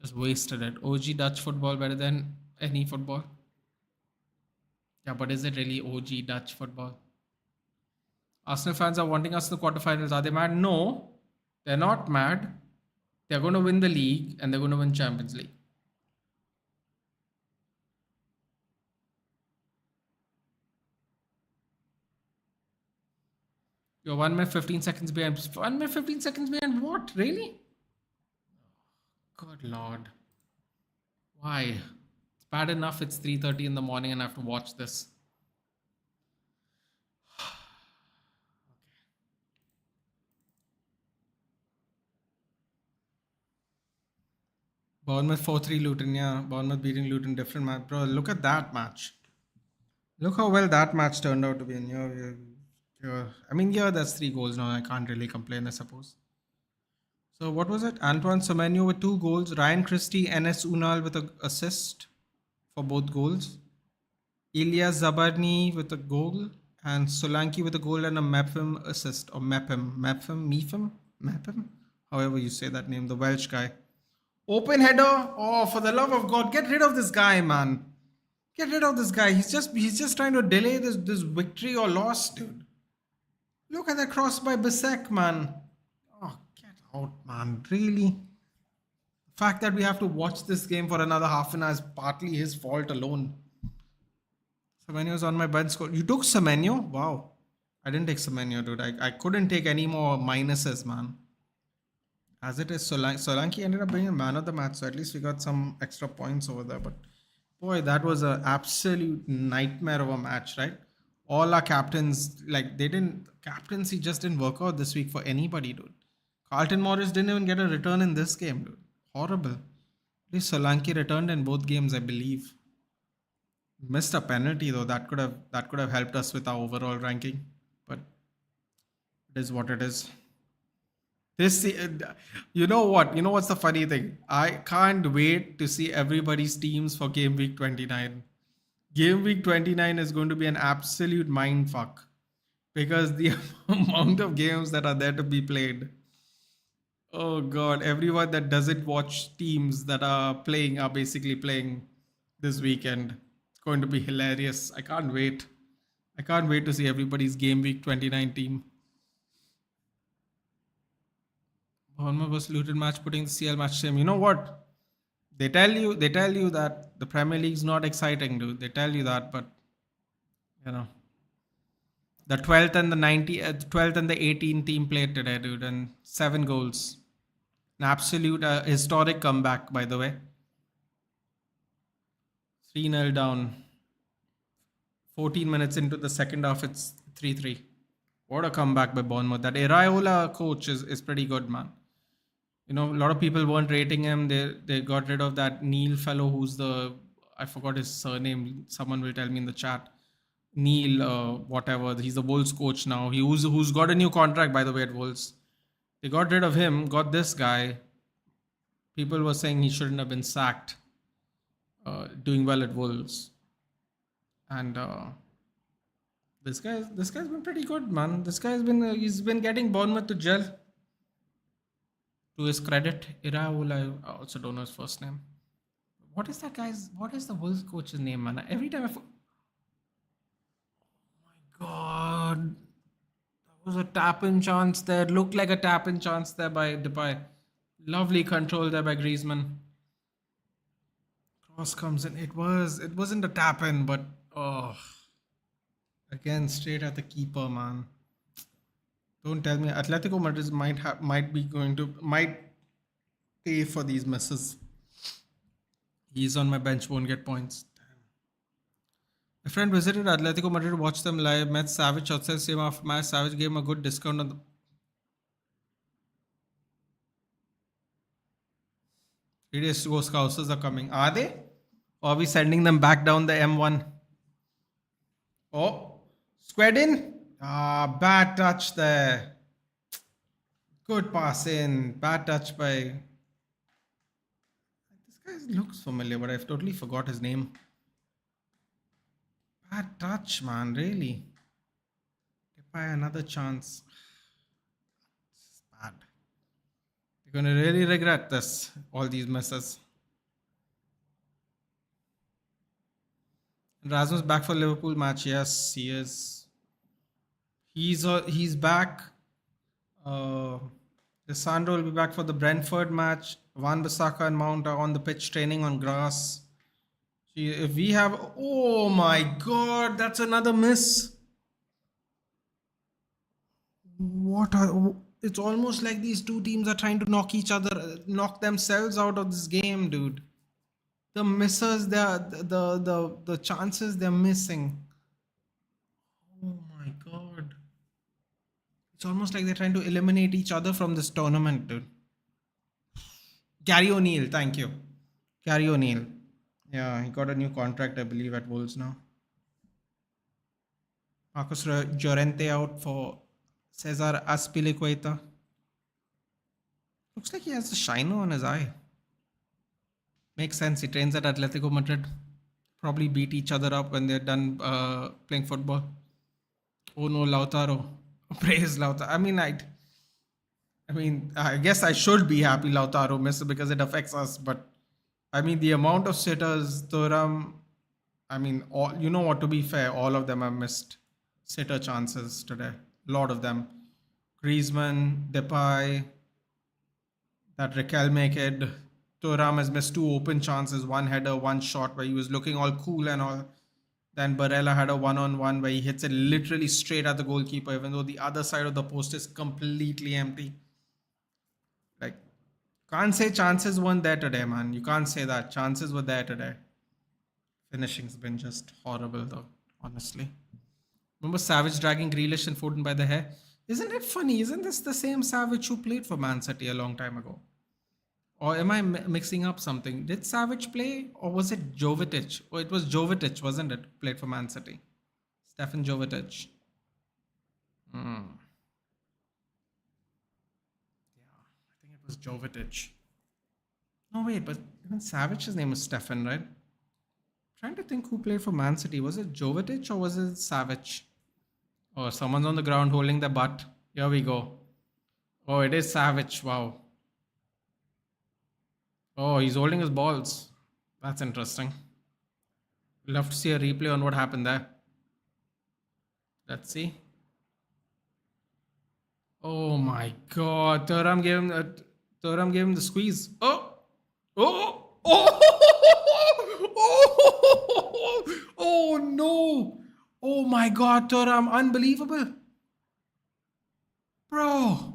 Speaker 1: Just wasted it. OG Dutch football better than any football. Yeah, but is it really OG Dutch football? Arsenal fans are wanting us in the quarterfinals. Are they mad? No, they're not mad. They're going to win the league and they're going to win Champions League. You're 1 minute 15 seconds behind. 1 minute 15 seconds behind what? Really? Good lord. Why? It's bad enough it's 3:30 in the morning and I have to watch this. Bournemouth 4-3 Luton, yeah. Bournemouth beating Luton, different match. Bro, look at that match. Look how well that match turned out to be. And I mean, yeah, that's 3 goals now. I can't really complain, I suppose. So what was it? Antoine Semenyo with 2 goals. Ryan Christie, NS Unal with an assist for both goals. Ilya Zabarny with a goal. And Solanke with a goal and a Mephem assist. Or Mephem? However you say that name. The Welsh guy. Open header. Oh, for the love of God, get rid of this guy, man. Get rid of this guy. He's just trying to delay this victory or loss, dude. Look at that cross by Bisek, man. Oh, get out, man. Really? The fact that we have to watch this game for another half an hour is partly his fault alone. Semenyo's on my bench score. You took Semenyo? Wow. I didn't take Semenyo, dude. I couldn't take any more minuses, man. As it is, Solanke ended up being a man of the match, so at least we got some extra points over there. But boy, that was an absolute nightmare of a match, right? All our captains, captaincy just didn't work out this week for anybody, dude. Carlton Morris didn't even get a return in this game, dude. Horrible. At least Solanke returned in both games, I believe. Missed a penalty though. That could have helped us with our overall ranking. But it is what it is. This, you know what? You know what's the funny thing? I can't wait to see everybody's teams for game week 29. Game week 29 is going to be an absolute mind fuck because the amount of games that are there to be played. Oh god, everyone that doesn't watch teams that are playing are basically playing this weekend. It's going to be hilarious. I can't wait. I can't wait to see everybody's game week 29 team. Bournemouth vs Luton match putting the CL match same. You know what? They tell you that the Premier League's not exciting, dude. They tell you that, but you know. The 12th and the 12th and the 18th team played today, dude, and 7 goals. An absolute historic comeback, by the way. 3-0 down. 14 minutes into the second half, it's 3-3. What a comeback by Bournemouth. That Iraola coach is pretty good, man. A lot of people weren't rating him. They got rid of that Neil fellow who's the, I forgot his surname. Someone will tell me in the chat. Neil, whatever. He's the Wolves coach now. Who's got a new contract, by the way, at Wolves. They got rid of him. Got this guy. People were saying he shouldn't have been sacked. Doing well at Wolves, and this guy's been pretty good, man. This guy's been he's been getting Bournemouth to gel. To his credit, Iraul, I also don't know his first name. What is that guy's? What is the Wolves coach's name, man? Every time oh my god, that was a tap-in chance there. Looked like a tap-in chance there by Depay. Lovely control there by Griezmann. Cross comes in. It wasn't a tap-in, but oh, again straight at the keeper, man. Don't tell me Atletico Madrid might pay for these misses. He's on my bench, won't get points. Damn. My friend visited Atletico Madrid, watched them live, met Savage outside same after match. Savage gave him a good discount on the. Three days to go, Scousers are coming. Are they? Or are we sending them back down the M1? Oh, squared in. Bad touch there. Good pass in. Bad touch by. This guy looks familiar, but I've totally forgot his name. Bad touch, man. Really. Depay another chance. This is bad. You're going to really regret this. All these misses. Rasmus back for Liverpool match. Yes, he is. He's back. Sandro will be back for the Brentford match. Wan-Bissaka and Mount are on the pitch training on grass. If we have, oh my god, that's another miss. It's almost like these two teams are trying to knock themselves out of this game, dude. The misses, the chances they're missing. Oh my god. It's almost like they're trying to eliminate each other from this tournament, dude. Gary O'Neill, thank you. Gary O'Neill. Yeah, he got a new contract, I believe, at Wolves now. Marcus Llorente out for Cesar Azpilicueta. Looks like he has a shiner on his eye. Makes sense. He trains at Atletico Madrid. Probably beat each other up when they're done playing football. Oh no, Lautaro. Praise Lautaro. I guess I should be happy Lautaro missed because it affects us. But the amount of sitters, Thuram, to be fair, all of them have missed sitter chances today. A lot of them. Griezmann, Depay, that Riquelme kid. Thuram has missed 2 open chances, 1 header, 1 shot where he was looking all cool and all. Then Barella had a 1-on-1 where he hits it literally straight at the goalkeeper, even though the other side of the post is completely empty. Like, can't say chances weren't there today, man. You can't say that. Chances were there today. Finishing's been just horrible, though, honestly. Remember Savage dragging Grealish and Foden by the hair? Isn't it funny? Isn't this the same Savage who played for Man City a long time ago? Or am I mixing up something? Did Savage play or was it Jovetic? Oh, it was Jovetic, wasn't it? Played for Man City. Stefan Jovetic. Yeah, I think it was Jovetic. No, wait, but even Savage's name was Stefan, right? Trying to think who played for Man City. Was it Jovetic or was it Savage? Oh, someone's on the ground holding the butt. Here we go. Oh, it is Savage. Wow. Oh, he's holding his balls. That's interesting. We'll have to see a replay on what happened there. Let's see. Oh my god. Thuram gave him the squeeze. Oh! Oh! Oh! Oh! Oh no! Oh my god, Thuram. Unbelievable. Bro.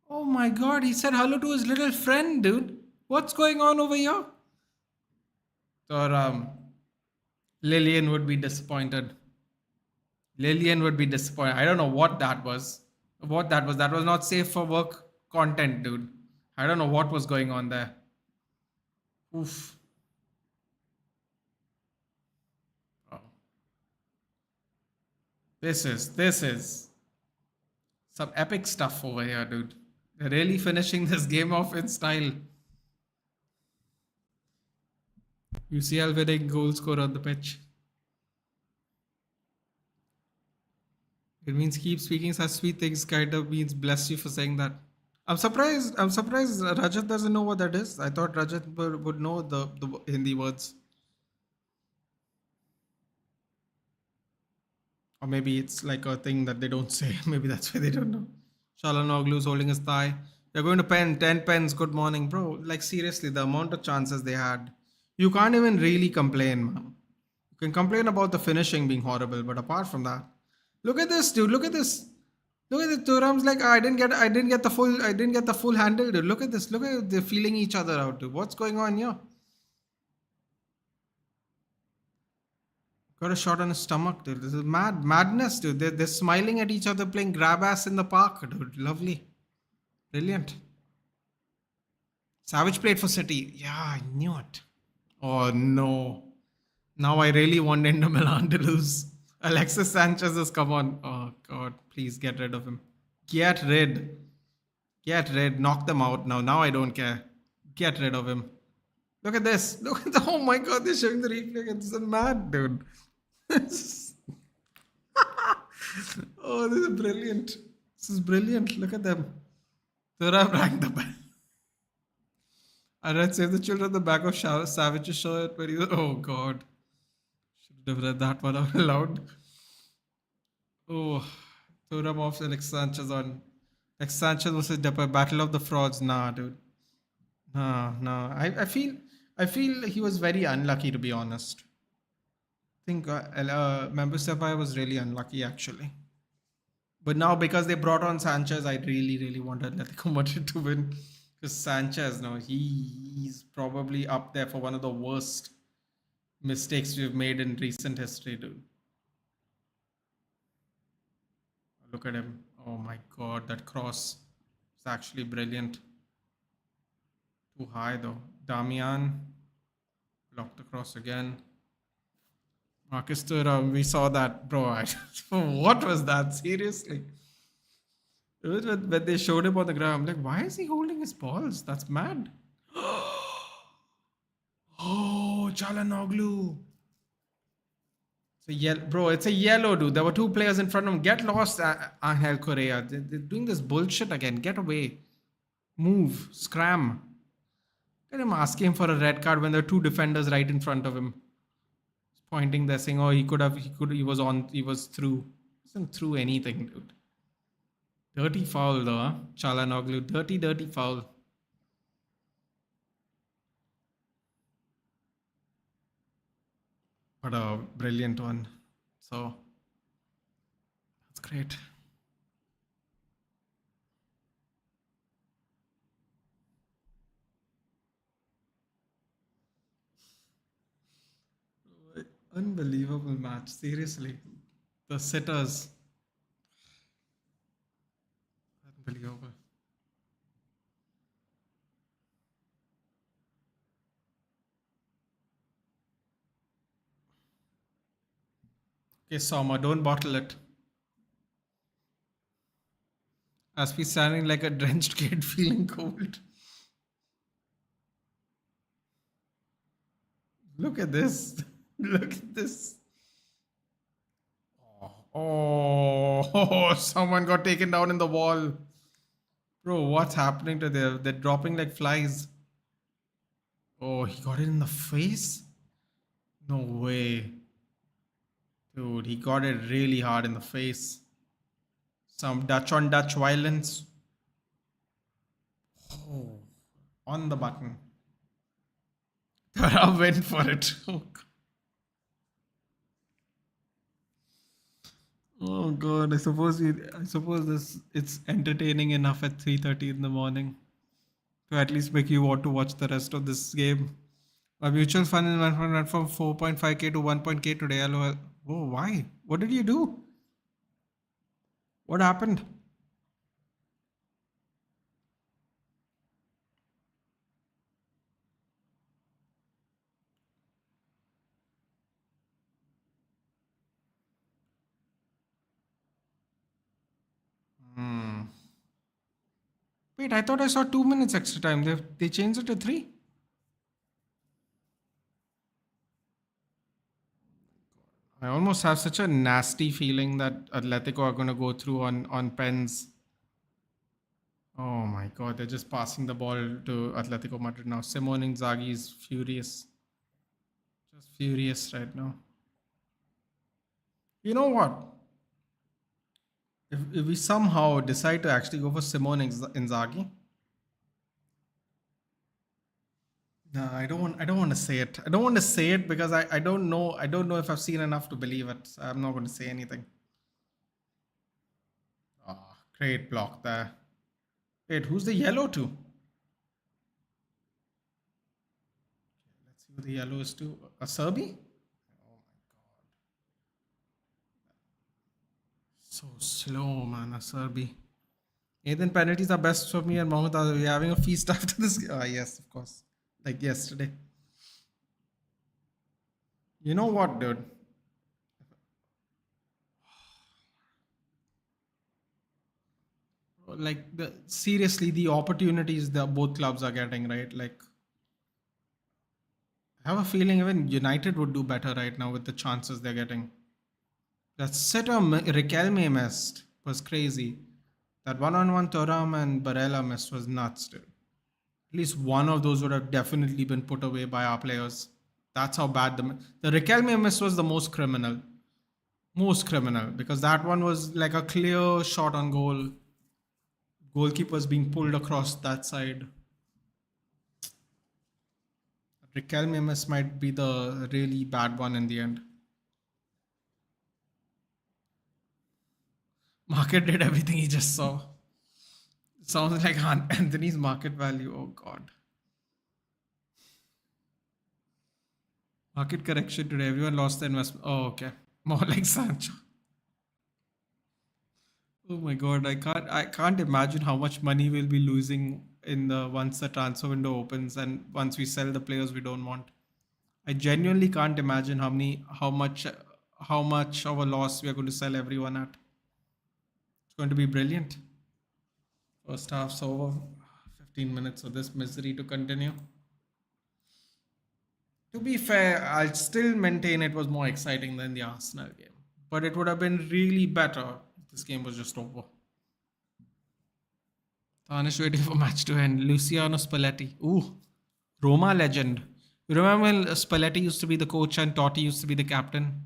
Speaker 1: Oh my god, he said hello to his little friend, dude. What's going on over here? Or Lillian would be disappointed. I don't know what that was. What that was? That was not safe for work content, dude. I don't know what was going on there. Oof. Oh. This is some epic stuff over here, dude. They're really finishing this game off in style. UCL winning goal scorer on the pitch. It means keep speaking such sweet things. Kind of means bless you for saying that. I'm surprised. I'm surprised Rajat doesn't know what that is. I thought Rajat would know the Hindi words. Or maybe it's like a thing that they don't say. Maybe that's why they don't know. Shalanoglu is holding his thigh. They're going to pen. 10 pens. Good morning, bro. Like, seriously, the amount of chances they had. You can't even really complain, man. You can complain about the finishing being horrible, but apart from that, look at this, dude. Look at this. Look at the Thuram's like I didn't get the full handle, dude. Look at this. Look at they're feeling each other out, dude. What's going on here? Got a shot on his stomach, dude. This is madness, dude. They're smiling at each other, playing grab ass in the park, dude. Lovely. Brilliant. Savage played for City. Yeah, I knew it. Oh no. Now I really want Inter Milan to lose. Alexis Sanchez has come on. Oh god, please get rid of him. Get rid. Get rid. Knock them out now. Now I don't care. Get rid of him. Look at this. Look at the. Oh my god, they're showing the replay. It's mad, dude. Oh, this is brilliant. This is brilliant. Look at them. Thuram rang the bell. I read Save the Children on the back of Savage's shirt. Where he was, oh god. Should have read that one out loud. Oh, Thuram off Alex Sanchez on. Alex Sanchez versus Depay. Battle of the Frauds. Nah, dude. Nah. I feel he was very unlucky, to be honest. I think Memphis Depay was really unlucky, actually. But now, because they brought on Sanchez, I really want Atletico Madrid to win. Because Sanchez, no, he's probably up there for one of the worst mistakes we've made in recent history, dude. Look at him. Oh my god, that cross is actually brilliant. Too high though. Damian blocked the cross again. Marcus Thuram, we saw that, bro. What was that? Seriously. It was when they showed him on the ground. I'm like, why is he holding his balls? That's mad. Oh, Chalanoglu. Bro, it's a yellow, dude. There were two players in front of him. Get lost, Angel Correa. They're doing this bullshit again. Get away. Move. Scram. Let him ask him for a red card when there are two defenders right in front of him. Pointing there saying, oh, he was through. He wasn't through anything, dude. Dirty foul though, huh? Chalanoglu. Dirty foul. But a brilliant one. So, that's great. Unbelievable match. Seriously. The sitters. Unbelievable. Okay, Soma, don't bottle it. As we standing like a drenched kid feeling cold. Look at this. Look at this. Oh, someone got taken down in the wall. Bro, what's happening to them? They're dropping like flies. Oh, he got it in the face? No way. Dude, he got it really hard in the face. Some Dutch on Dutch violence. Oh, on the button. Tara went for it. Oh god, I suppose it's entertaining enough at 3:30 in the morning to at least make you want to watch the rest of this game. My mutual fund went from 4.5k to 1.k today. Hello. Oh, why? What did you do? What happened? Wait, I thought I saw 2 minutes extra time. They changed it to three. I almost have such a nasty feeling that Atletico are going to go through on pens. Oh my god, they're just passing the ball to Atletico Madrid now. Simone Inzaghi is furious. Just furious right now. You know what? If we somehow decide to actually go for Simone Inzaghi, no, I don't want to say it. I don't want to say it because I don't know. I don't know if I've seen enough to believe it. So I'm not going to say anything. Ah, great block there. Wait, who's the yellow to? Let's see who the yellow is to. A Serbi? Oh my god. So slow, man. A Serbi. Ethan, penalties are best for me and Mohammed. Are we having a feast after this? Ah, yes, of course. Like yesterday. You know what, dude? Like seriously, the opportunities that both clubs are getting, right? Like, I have a feeling even United would do better right now with the chances they're getting. That sitter Riquelme missed was crazy. That one-on-one Thuram and Barella miss was nuts, dude. At least one of those would have definitely been put away by our players. That's how bad the Riquelme miss was the most criminal. Most criminal because that one was like a clear shot on goal. Goalkeepers being pulled across that side. Riquelme miss might be the really bad one in the end. Market did everything he just saw. Sounds like Anthony's market value. Oh god. Market correction today. Everyone lost their investment. Oh, okay. More like Sancho. Oh my god. I can't imagine how much money we'll be losing in the once the transfer window opens and once we sell the players we don't want. I genuinely can't imagine how much of a loss we are going to sell everyone at. It's going to be brilliant. First half's over. 15 minutes of this misery to continue. To be fair, I'll still maintain it was more exciting than the Arsenal game. But it would have been really better if this game was just over. Tarnish waiting for match to end. Luciano Spalletti. Ooh, Roma legend. You remember when Spalletti used to be the coach and Totti used to be the captain?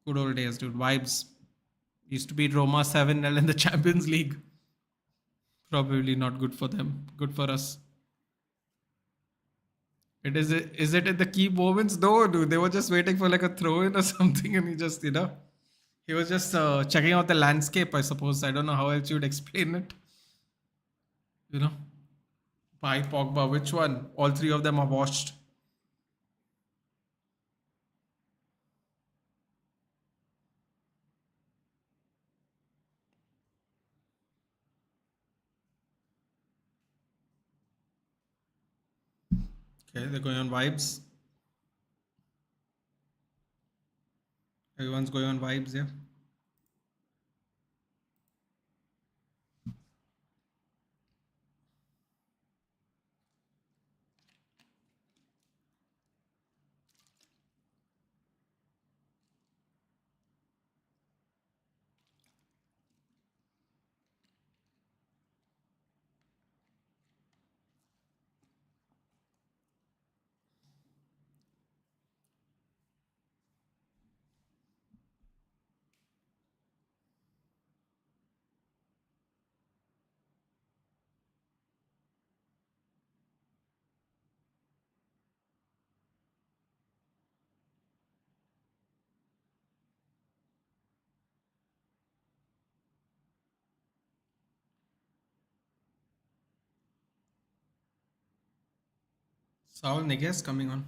Speaker 1: Good old days, dude. Vibes. Used to beat Roma 7-0 in the Champions League. Probably not good for them. Good for us. Is it in the key moments? No, dude. They were just waiting for like a throw in or something, and he was just checking out the landscape. I suppose I don't know how else you'd explain it. You know, by Pogba, which one? All three of them are washed. Okay, they're going on vibes. Everyone's going on vibes, yeah. Saul Niguez coming on.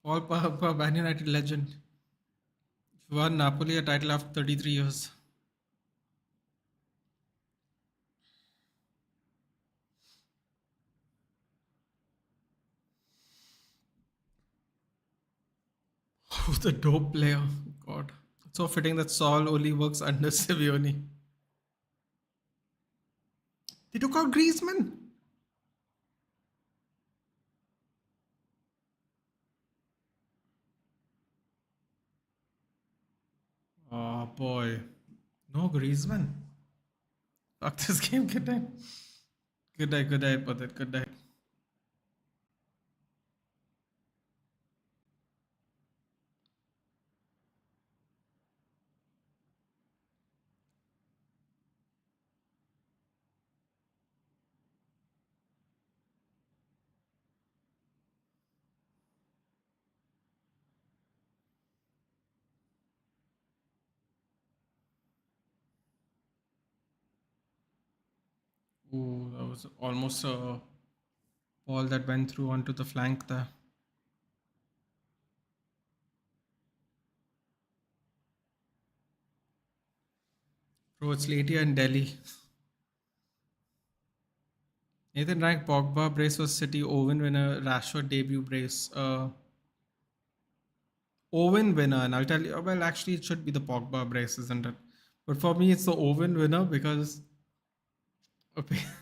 Speaker 1: Paul Pogba, Man United legend. Won Napoli a title after 33 years. Who's the dope player? God. It's so fitting that Saul only works under Simeone. They took out Griezmann. Oh boy. No Griezmann. Fuck this game. Good night. Good night. Good night, Patit. Good night. Ooh, that was almost a ball that went through onto the flank there. Bro, it's late here in Delhi. Nathan Rank Pogba brace was City. Owen winner. Rashford debut brace. Owen winner, and I'll tell you. Well, actually, it should be the Pogba brace, isn't it? But for me, it's the Owen winner because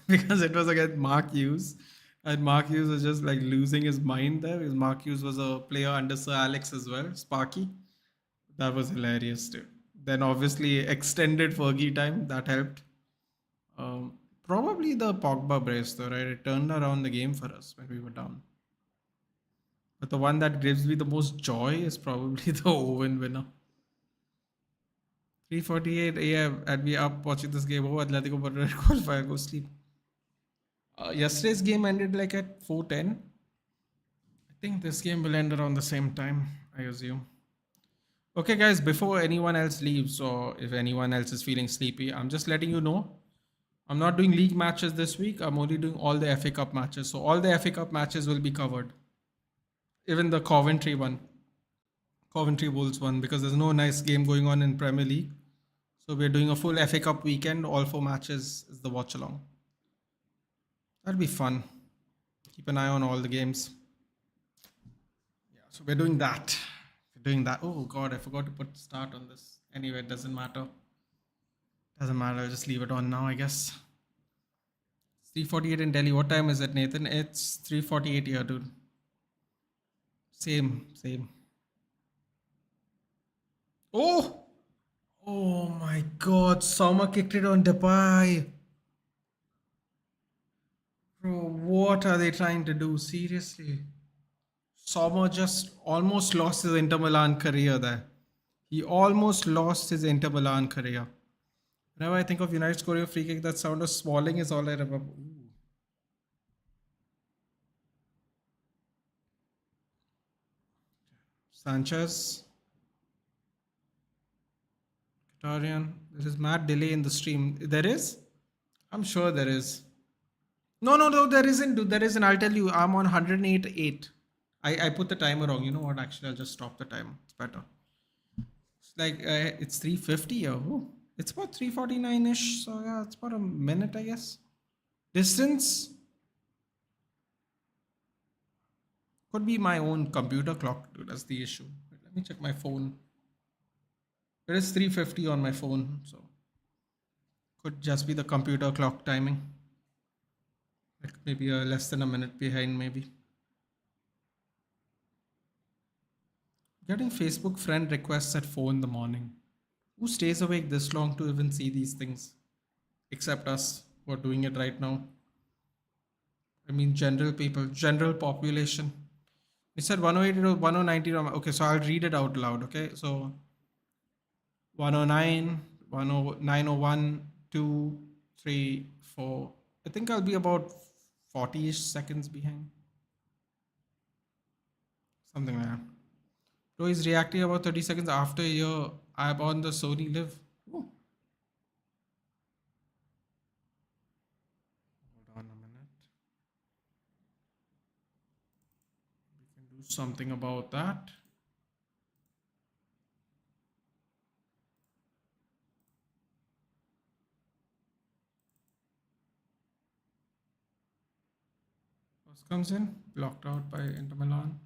Speaker 1: because it was against Mark Hughes, and Mark Hughes was just like losing his mind there. Because Mark Hughes was a player under Sir Alex as well, Sparky. That was hilarious too. Then obviously extended Fergie time that helped. Probably the Pogba brace though, right? It turned around the game for us when we were down. But the one that gives me the most joy is probably the Owen winner. 3:48 a.m. and we up watching this game. Oh, Atletico Madrid qualifier. Go sleep. Yesterday's game ended like at 4:10. I think this game will end around the same time, I assume. Okay, guys, before anyone else leaves or if anyone else is feeling sleepy, I'm just letting you know I'm not doing league matches this week. I'm only doing all the FA Cup matches. So all the FA Cup matches will be covered. Even the Coventry one, Coventry Wolves one, because there's no nice game going on in Premier League. So we're doing a full FA Cup weekend. All four matches is the watch along. That'll be fun. Keep an eye on all the games. Yeah, so we're doing that. We're doing that. Oh god, I forgot to put start on this. Anyway, it doesn't matter. Doesn't matter. I'll just leave it on now, I guess. 3:48 in Delhi. What time is it, Nathan? It's 3:48 here, dude. Same, same. Oh! Oh my god, Soma kicked it on Depay. Bro, what are they trying to do? Seriously. Sommer just almost lost his Inter Milan career there. He almost lost his Inter Milan career. Whenever I think of United scoring a free kick, that sound of swallowing is all I remember. Ooh. Sanchez, Katarian. There is mad delay in the stream. There is? I'm sure there is. No, no, no, there isn't, dude. There isn't. I'll tell you, I'm on 108.8. I put the timer wrong. You know what? Actually, I'll just stop the time. It's better. It's like it's 3:50 here. Oh, it's about 3:49 ish. So yeah, it's about a minute, I guess. Distance could be my own computer clock, dude. That's the issue. Wait, let me check my phone. It is 3:50 on my phone, so could just be the computer clock timing. Like maybe less than a minute behind, maybe. Getting Facebook friend requests at 4 in the morning. Who stays awake this long to even see these things? Except us who are doing it right now. I mean, general people, general population. We said 108 to 1090. Okay, so I'll read it out loud. Okay, so 109, 901, 2, 3, 4. I think I'll be about 40 ish seconds behind. Something like that. So he's reacting about 30 seconds after your I'm on the Sony Live. Ooh. Hold on a minute. We can do something about that. First comes in, blocked out by Inter Milan.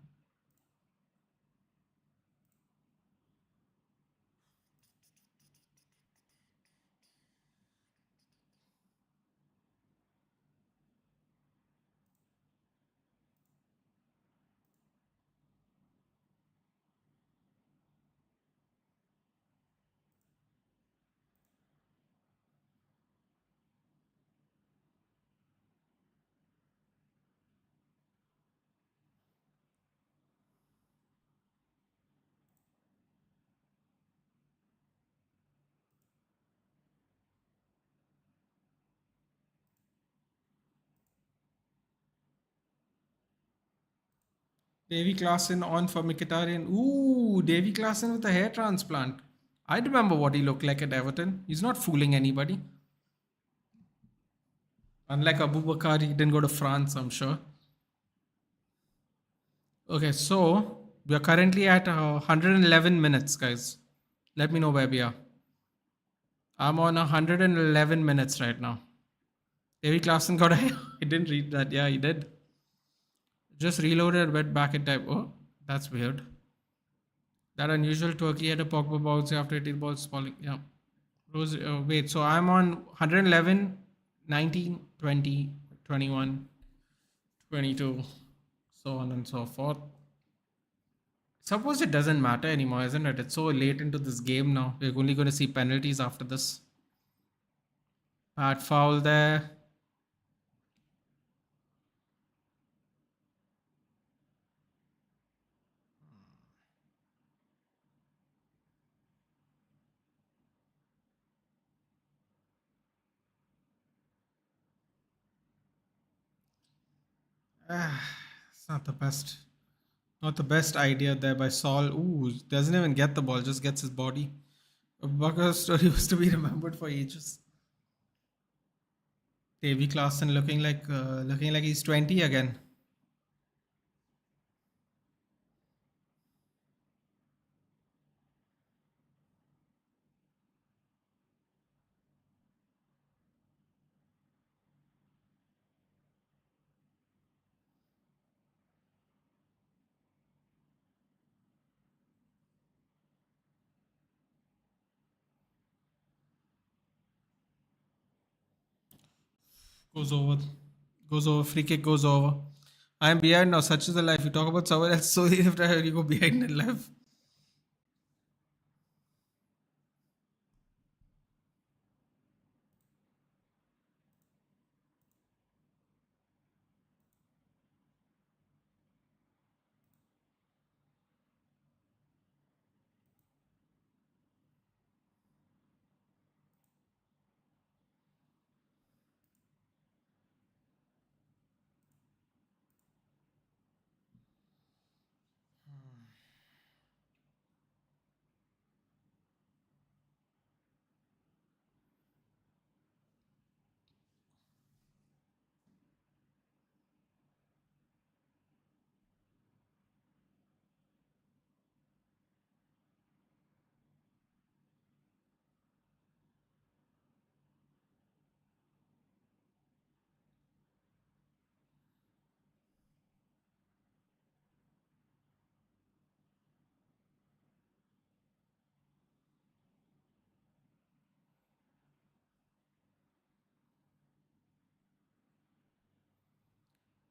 Speaker 1: Davy Klaassen on for Mkhitaryan. Ooh, Davy Klaassen with a hair transplant. I remember what he looked like at Everton. He's not fooling anybody. Unlike Abu Bakar, he didn't go to France, I'm sure. Okay, so we are currently at 111 minutes, guys. Let me know where we are. I'm on 111 minutes right now. Davy Klaassen got a. I didn't read that. Yeah, he did. Just reloaded, went back in time. Oh, that's weird. That unusual Turkey had a Pogba bounce after 18 balls falling. Yeah. Wait, so I'm on 111, 19, 20, 21, 22, so on and so forth. Suppose it doesn't matter anymore, isn't it? It's so late into this game now. We're only going to see penalties after this. Bad foul there. It's not the best. Not the best idea there by Saul. Ooh, doesn't even get the ball, just gets his body. Bucker's story was to be remembered for ages. Davy Klaassen looking like he's 20 again. Goes over. Goes over. Free kick goes over. I am behind now. Such is the life. You talk about someone else, so after you go behind in life.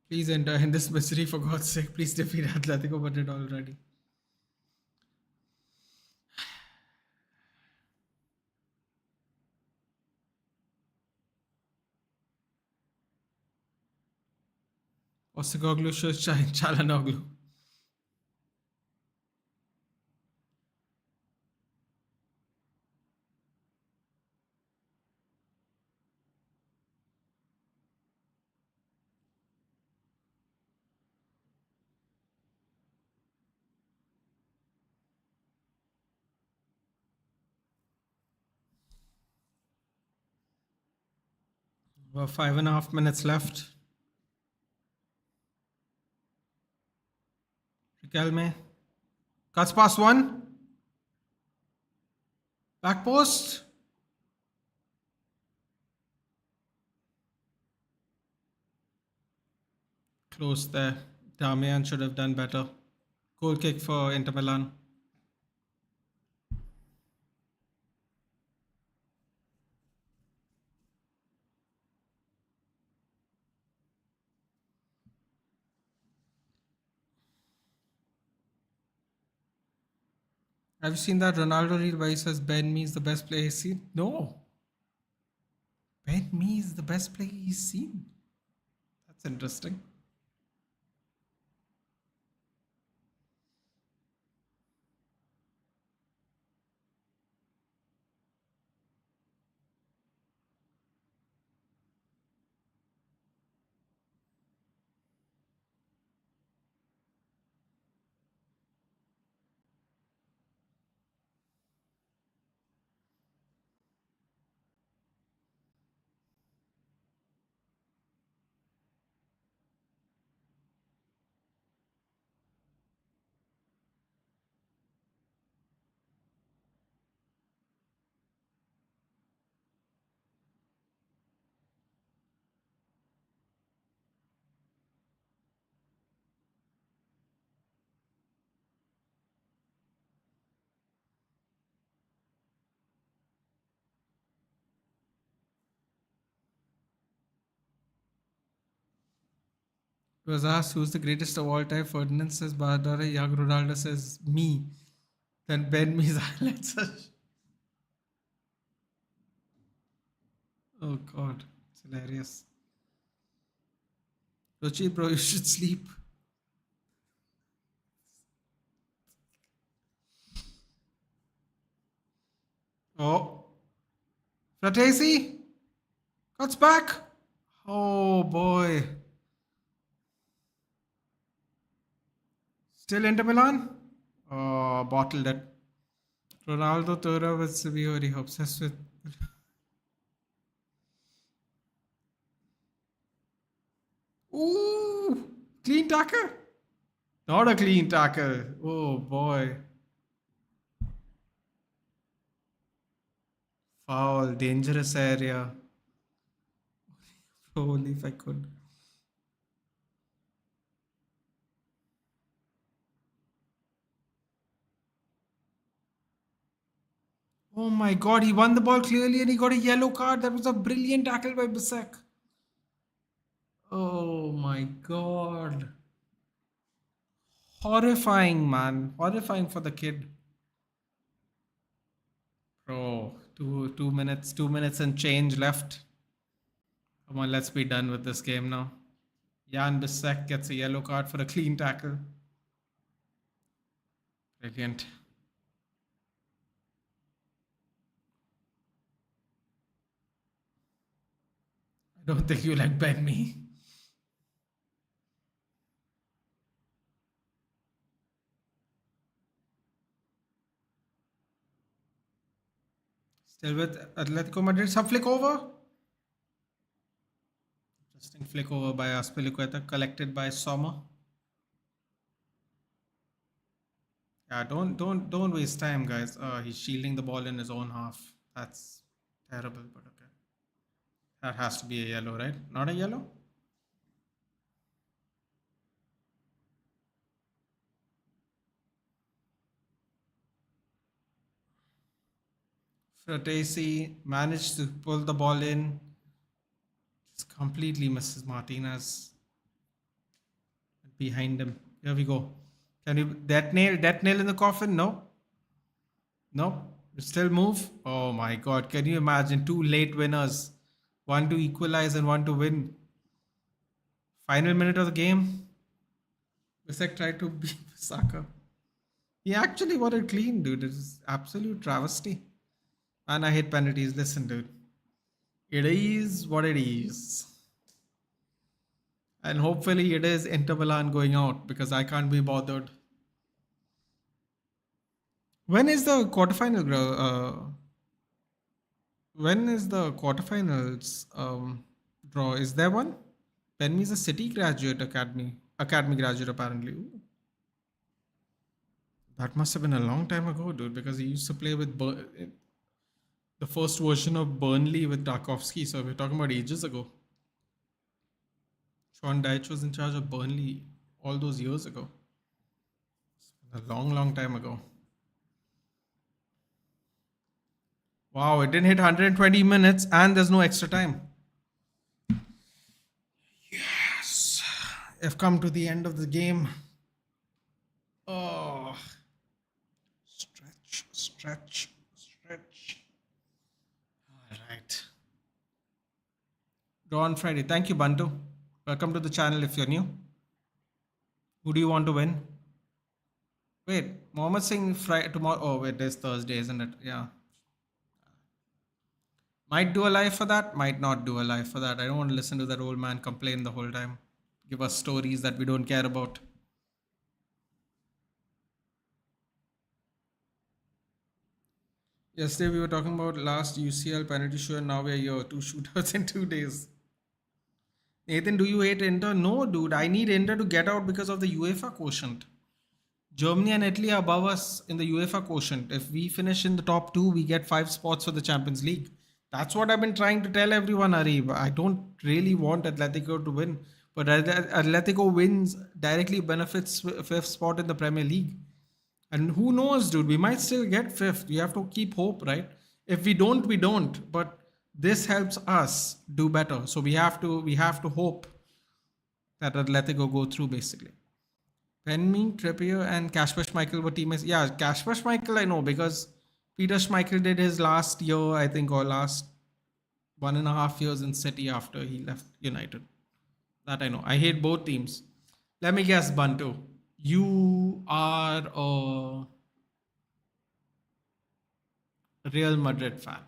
Speaker 1: Please enter in this misery for God's sake. Please defeat Atletico Madrid already. Ostigoglu shows Chalanoglu. About 5.5 minutes left. Riquelme. Cuts past one. Back post. Close there. Damian should have done better. Goal kick for Inter Milan. Have you seen that Ronaldo reel where he says Ben Mee is the best player he's seen? No. Ben Mee is the best player he's seen. That's interesting. It was asked who's the greatest of all time. Ferdinand says Maradona. Young Ronaldo says me. Then Ben Me's highlights. Oh God, it's hilarious. Rochi, bro, you should sleep. Oh, Fratesi, God's back. Oh boy, still Inter Milan. Oh, bottled it. Ronaldo Tora with Sevilla, obsessed with. Ooh, clean tackle. Not a clean tackle. Oh boy, foul, dangerous area. Only if I could. Oh my God, he won the ball clearly and he got a yellow card. That was a brilliant tackle by Bisek. Oh my God. Horrifying, man. Horrifying for the kid. Bro, 2 minutes and change left. Come on, let's be done with this game now. Jan Bisek gets a yellow card for a clean tackle. Brilliant. I don't think you like Ben me. Still with Atletico Madrid. Some flick over. Interesting flick over by Aspilicueta, collected by Sommer. Yeah, don't waste time, guys. He's shielding the ball in his own half. That's terrible, but okay. That has to be a yellow, right? Not a yellow? Fratesi managed to pull the ball in. Just completely misses Martinez behind him. Here we go. Can you that nail in the coffin? No. No. Still move. Oh my God. Can you imagine two late winners? One to equalize and one to win. Final minute of the game. Bisek tried to beat Saka. He actually won it clean, dude. It's absolute travesty. And I hate penalties. Listen, dude. It is what it is. And hopefully it is Inter Milan going out because I can't be bothered. When is the quarterfinal? When is the quarterfinals draw? Is there one? Penmi is a City graduate academy graduate apparently. Ooh. That must have been a long time ago, dude, because he used to play with the first version of Burnley with Tarkovsky. So we're talking about ages ago. Sean Dyche was in charge of Burnley all those years ago. A long, long time ago. Wow, it didn't hit 120 minutes and there's no extra time. Yes. I've come to the end of the game. Oh. Stretch. All right. Draw on Friday. Thank you, Bantu. Welcome to the channel if you're new. Who do you want to win? Wait, Mohammed Singh Friday tomorrow. Oh, wait, there's Thursday, isn't it? Yeah. Might do a live for that, might not do a live for that. I don't want to listen to that old man complain the whole time. Give us stories that we don't care about. Yesterday we were talking about last UCL penalty show and now we're here. 2 shootouts in 2 days. Nathan, do you hate Inter? No, dude. I need Inter to get out because of the UEFA quotient. Germany and Italy are above us in the UEFA quotient. If we finish in the top 2, we get 5 spots for the Champions League. That's what I've been trying to tell everyone, Arif. I don't really want Atletico to win. But Atletico wins directly benefits 5th spot in the Premier League. And who knows, dude? We might still get 5th. We have to keep hope, right? If we don't, we don't. But this helps us do better. So we have to hope that Atletico go through basically. Penming, Trippier, and Kasper Schmeichel were teammates. Yeah, Kasper Schmeichel I know because Peter Schmeichel did his last year, I think, or last 1.5 years in City after he left United. That I know. I hate both teams. Let me guess, Bunto. You are a Real Madrid fan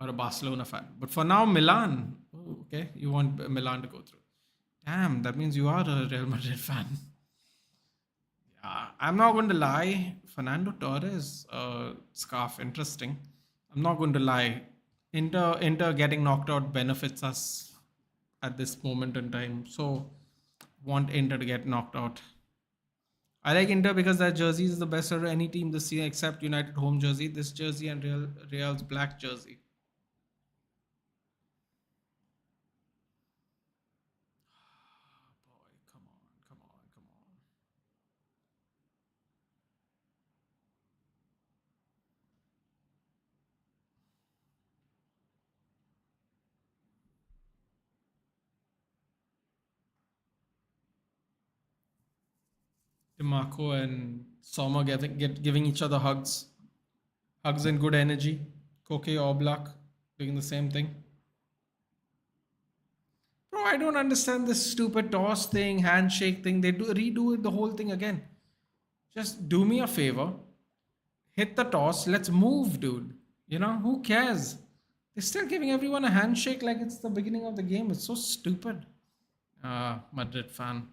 Speaker 1: or a Barcelona fan. But for now, Milan. Oh, okay. You want Milan to go through. Damn, that means you are a Real Madrid fan. I'm not going to lie. Fernando Torres, scarf, interesting. I'm not going to lie. Inter getting knocked out benefits us at this moment in time. So, want Inter to get knocked out. I like Inter because that jersey is the best of any team this year except United home jersey. This jersey and Real's black jersey. Boy, come on, come on, come on. DeMarco and Sommer giving each other hugs and good energy. Koke Oblak doing the same thing. Bro, I don't understand this stupid toss thing, handshake thing. They redo it the whole thing again. Just do me a favor, hit the toss. Let's move, dude. Who cares? They're still giving everyone a handshake like it's the beginning of the game. It's so stupid. Madrid fan.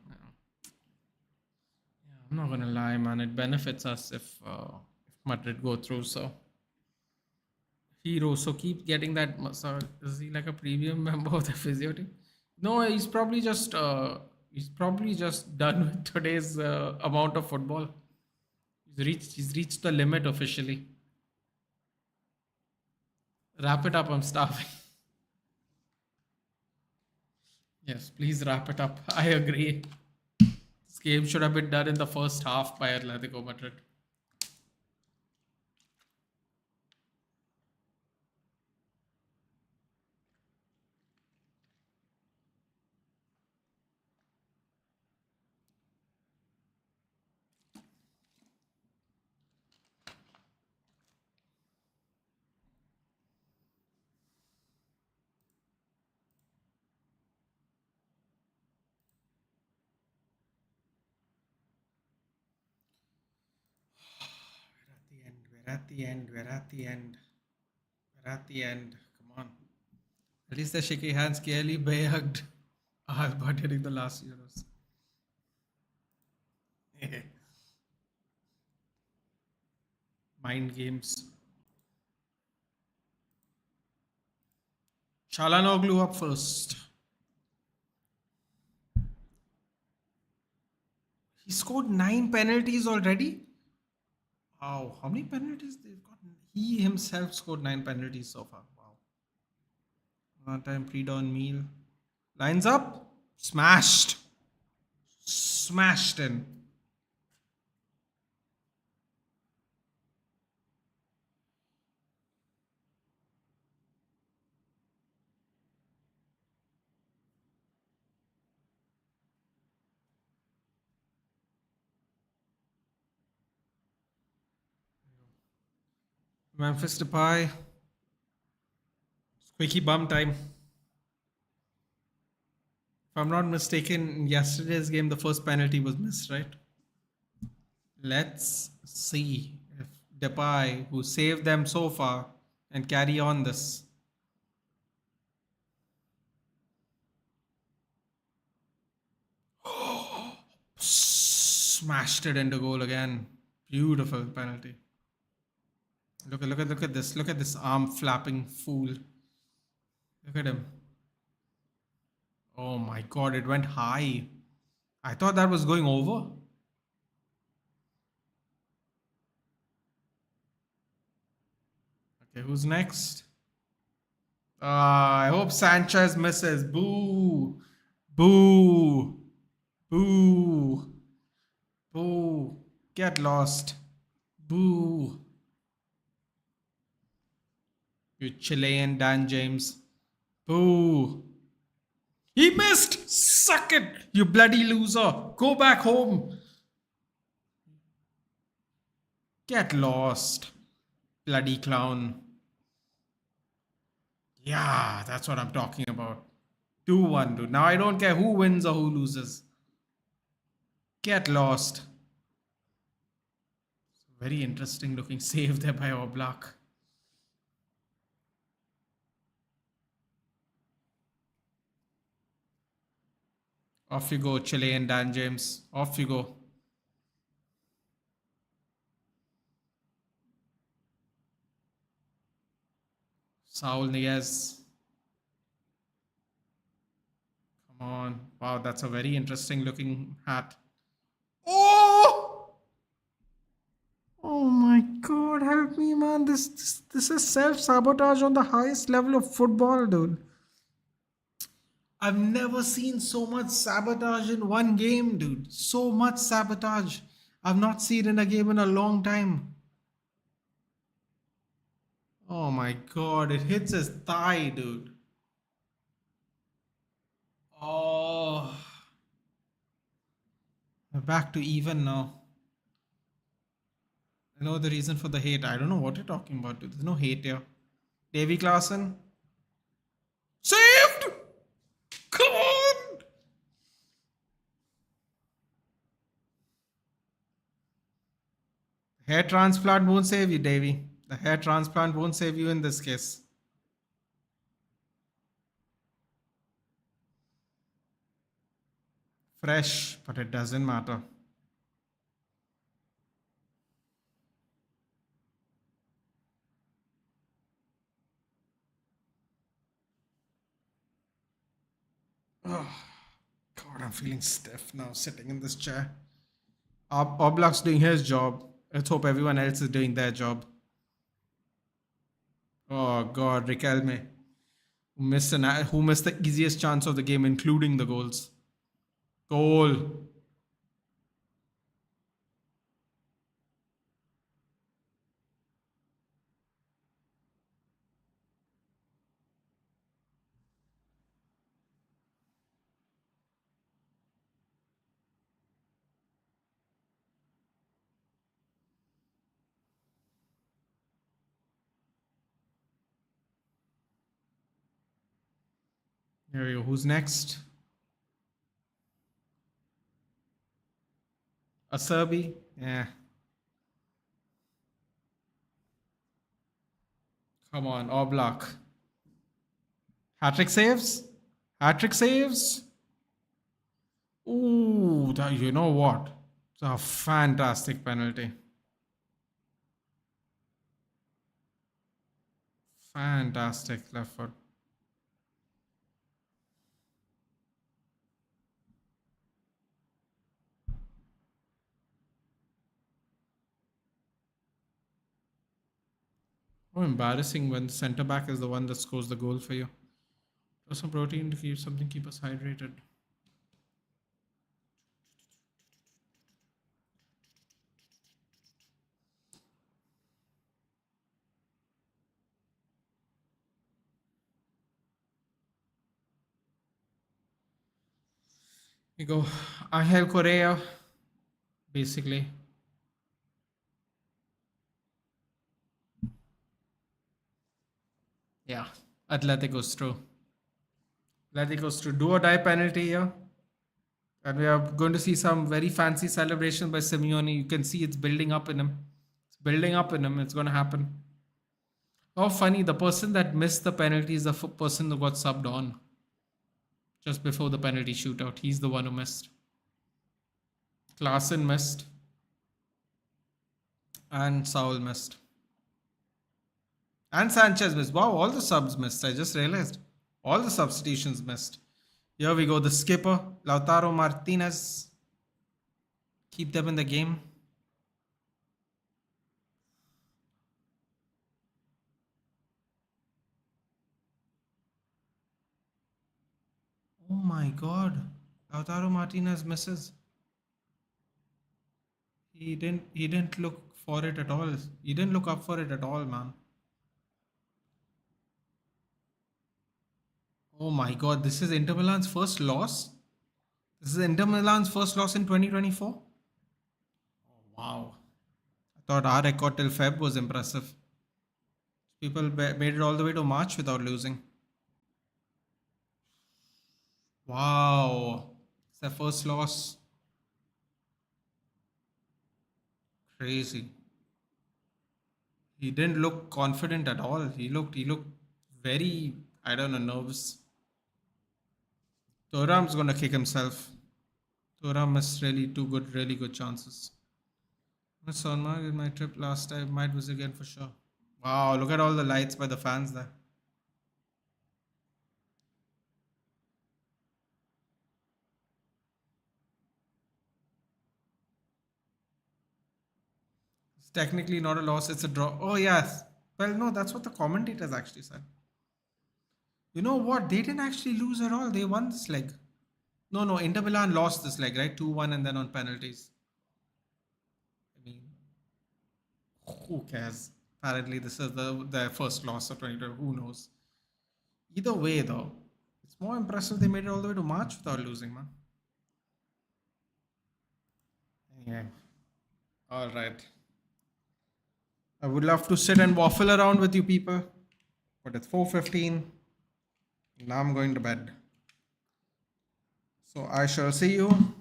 Speaker 1: Yeah, I'm not gonna lie, man. It benefits us if Madrid go through. So hero. So keep getting that massage. Is he like a premium member of the physio team? No, he's probably just done with today's amount of football. He's reached the limit officially. Wrap it up. I'm starving. Yes, please wrap it up. I agree. This game should have been done in the first half by Atletico Madrid. We're at the end. We're at the end. We're at the end. Come on. At least they're shaking hands. Clearly, Bay hugged Alba during the last Euros. Mind games. Chalanoglu up first. He scored 9 penalties already. Wow, how many penalties they've gotten? He himself scored 9 penalties so far. Wow. One time pre-dawn meal. Lines up. Smashed. Smashed in. Memphis Depay. Squeaky bum time. If I'm not mistaken, in yesterday's game, the first penalty was missed, right? Let's see if Depay, who saved them so far, and carry on this. Smashed it into goal again. Beautiful penalty. Look at this. Look at this arm flapping fool. Look at him. Oh my god, it went high. I thought that was going over. Okay, who's next? I hope Sanchez misses. Boo. Boo. Boo. Boo. Get lost. Boo. You Chilean Dan James. Boo. He missed! Suck it, you bloody loser! Go back home! Get lost, bloody clown. Yeah, that's what I'm talking about. 2-1, dude. Now I don't care who wins or who loses. Get lost. Very interesting looking save there by Oblak. Off you go, Chile and Dan James. Off you go. Saul Niguez. Come on. Wow, that's a very interesting looking hat. Oh! Oh my god, help me, man. This is self-sabotage on the highest level of football, dude. I've never seen so much sabotage in one game, dude. So much sabotage. I've not seen in a game in a long time. Oh my god, it hits his thigh, dude. Oh, we're back to even now. I know the reason for the hate. I don't know what you're talking about, dude. There's no hate here. Davy Klaassen. Saved! Come on! Hair transplant won't save you, Davy. The hair transplant won't save you in this case. Fresh, but it doesn't matter. Oh, God, I'm feeling stiff now sitting in this chair. Oblak's doing his job. Let's hope everyone else is doing their job. Oh, God, Riquelme. Who missed the easiest chance of the game, including the goals. Goal. Here we go. Who's next? Acerbi? Yeah. Come on, Oblak. Hat-trick saves? Hat-trick saves? Ooh, you know what? It's a fantastic penalty. Fantastic left foot. Oh, embarrassing when the centre back is the one that scores the goal for you. There's some protein to keep us hydrated. You go, Angel Correa, basically. Yeah, Atletico's true. Atletico's true. Do or die penalty here. And we are going to see some very fancy celebration by Simeone. You can see it's building up in him. It's building up in him. It's going to happen. Oh, funny. The person that missed the penalty is the person who got subbed on just before the penalty shootout. He's the one who missed. Klaassen missed. And Saul missed. And Sanchez missed. Wow, all the subs missed. I just realized. All the substitutions missed. Here we go. The skipper, Lautaro Martinez. Keep them in the game. Oh my god. Lautaro Martinez misses. He didn't look for it at all. He didn't look up for it at all, man. Oh my God, this is Inter Milan's first loss. This is Inter Milan's first loss in 2024. Wow. I thought our record till Feb was impressive. People made it all the way to March without losing. Wow. It's their first loss. Crazy. He didn't look confident at all. He looked very, I don't know, nervous. Thuram's gonna kick himself. Thuram missed really good chances. Miss Sonmark in my trip last time. Might visit again for sure. Wow, look at all the lights by the fans there. It's technically not a loss, it's a draw. Oh yes. Well, no, that's what the commentators actually said. You know what? They didn't actually lose at all. They won this leg. No, no, Inter Milan lost this leg, right? 2-1 and then on penalties. I mean, who cares? Apparently, this is their first loss of 2020. Who knows? Either way, though, it's more impressive they made it all the way to March without losing, man. Yeah. All right. I would love to sit and waffle around with you people, but it's 4:15. Now I'm going to bed. So I shall see you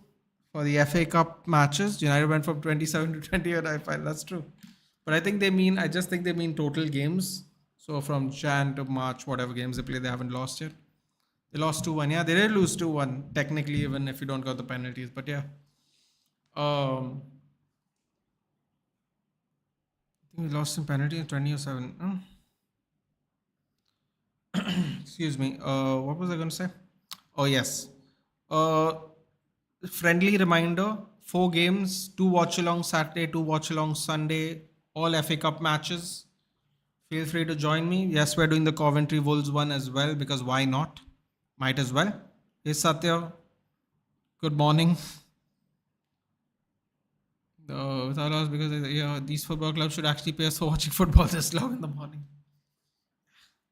Speaker 1: for the FA Cup matches. United went from 27 to 20, and I find that's true. But I just think they mean total games. So from Jan to March, whatever games they play, they haven't lost yet. They lost 2-1. Yeah, they did lose 2-1, technically, even if you don't got the penalties. But yeah. I think we lost in penalty in 20 or 7. Excuse me. What was I going to say? Oh, yes. Uh, Friendly reminder, 4 games, 2 watch along Saturday, 2 watch along Sunday, all FA Cup matches. Feel free to join me. Yes, we're doing the Coventry Wolves one as well because why not? Might as well. Hey Satya, good morning. Without us, because yeah, these football clubs should actually pay us for watching football this long in the morning.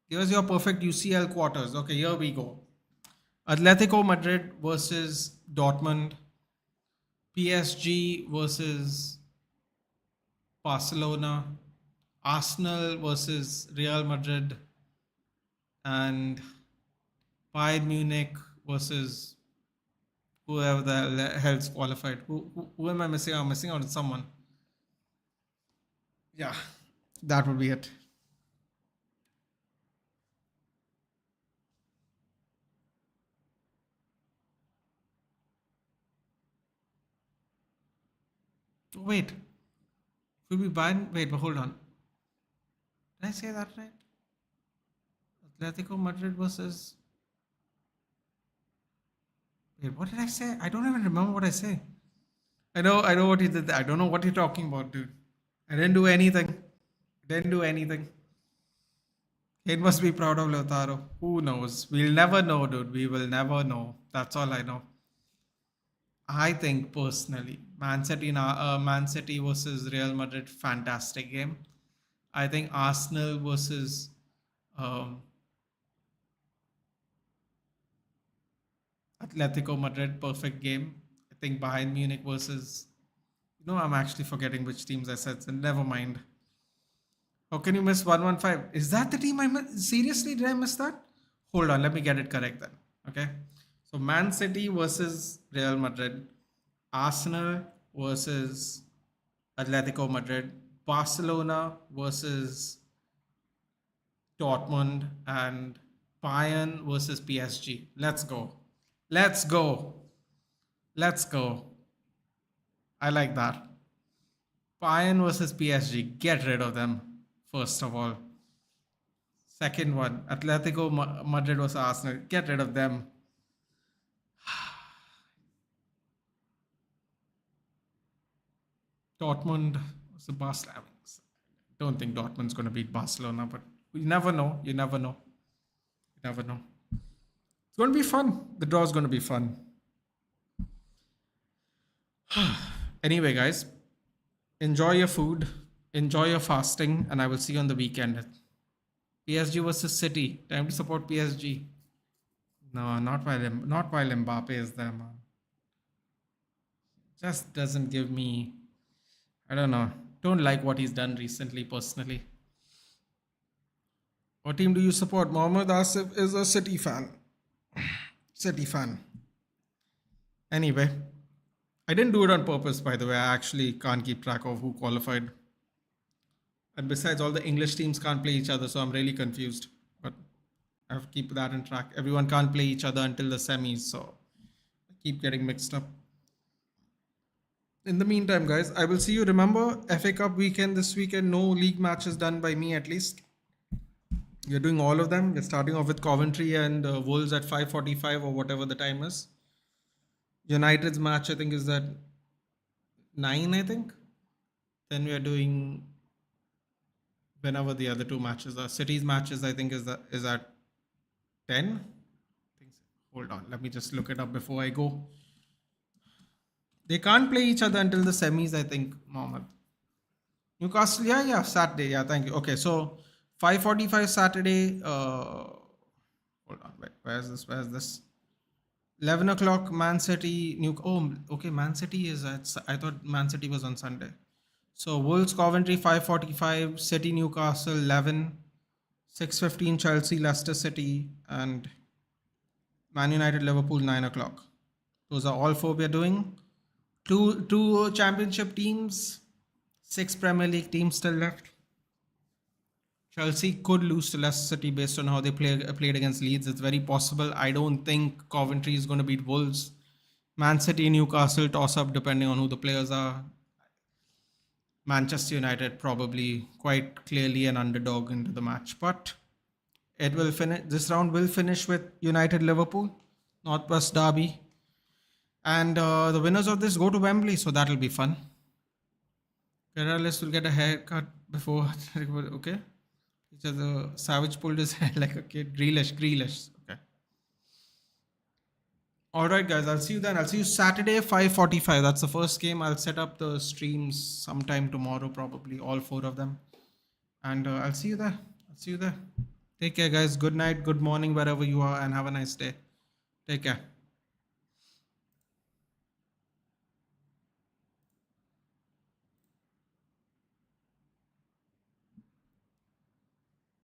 Speaker 1: Here's your perfect UCL quarters. Okay, here we go. Atletico Madrid versus Dortmund. PSG versus Barcelona. Arsenal versus Real Madrid. And Bayern Munich versus whoever the hell's qualified. Who am I missing out? I'm missing out on someone. Yeah, that would be it. Wait, could be Bayern? Wait, but hold on. Did I say that right? Atletico Madrid versus. Wait, what did I say? I don't even remember what I say. I know what you did. I don't know what you're talking about, dude. I didn't do anything. Didn't do anything. Kane must be proud of Lautaro. Who knows? We'll never know, dude. We will never know. That's all I know. I think personally, Man City versus Real Madrid, fantastic game. I think Arsenal versus um, Atletico Madrid, perfect game. I think Bayern Munich versus. I'm actually forgetting which teams I said. So never mind. How can you miss 115? Is that the team I missed? Seriously, did I miss that? Hold on, let me get it correct then. Okay. So Man City versus Real Madrid, Arsenal versus Atletico Madrid, Barcelona versus Dortmund, and Bayern versus PSG. Let's go. Let's go. Let's go. I like that. Bayern versus PSG. Get rid of them, first of all. Second one, Atletico Madrid versus Arsenal. Get rid of them. Dortmund versus Barcelona. I don't think Dortmund's going to beat Barcelona, but you never know. You never know. You never know. It's going to be fun. The draw is going to be fun. Anyway, guys, enjoy your food, enjoy your fasting, and I will see you on the weekend. PSG versus City. Time to support PSG. No, not while Mbappe is there, man. Just doesn't give me. I don't know. Don't like what he's done recently, personally. What team do you support? Mohammad Asif is a City fan. City fan. Anyway, I didn't do it on purpose, by the way. I actually can't keep track of who qualified. And besides, all the English teams can't play each other, so I'm really confused. But I have to keep that in track. Everyone can't play each other until the semis, so I keep getting mixed up. In the meantime, guys, I will see you. Remember, FA Cup weekend this weekend, no league matches done by me at least. You're doing all of them. We're starting off with Coventry and Wolves at 5:45 or whatever the time is. United's match, I think, is at 9, I think. Then we are doing whenever the other two matches are. City's matches, I think, is at 10. Hold on, let me just look it up before I go. They can't play each other until the semis, I think, Mohammed. Newcastle, yeah, Saturday. Yeah, thank you. Okay, so 5:45 Saturday. Hold on, wait, where's this? 11 o'clock, Man City. Okay, Man City is at. I thought Man City was on Sunday. So Wolves Coventry 5:45, City Newcastle 11, 6:15 Chelsea Leicester City, and Man United Liverpool 9 o'clock. Those are all four we are doing. Two championship teams, 6 Premier League teams still left. Chelsea could lose to Leicester City based on how they played against Leeds. It's very possible. I don't think Coventry is going to beat Wolves. Man City, Newcastle toss up depending on who the players are. Manchester United probably quite clearly an underdog into the match, but it will finish. This round will finish with United Liverpool, Northwest Derby, and the winners of this go to Wembley, so that'll be fun. Perales will get a haircut before. Okay. The Savage pulled his hair like a kid. Grealish. Okay. All right, guys. I'll see you then. I'll see you Saturday 5:45. That's the first game. I'll set up the streams sometime tomorrow, probably all 4 of them, and I'll see you there. Take care, guys. Good night, good morning, wherever you are, and have a nice day. Take care.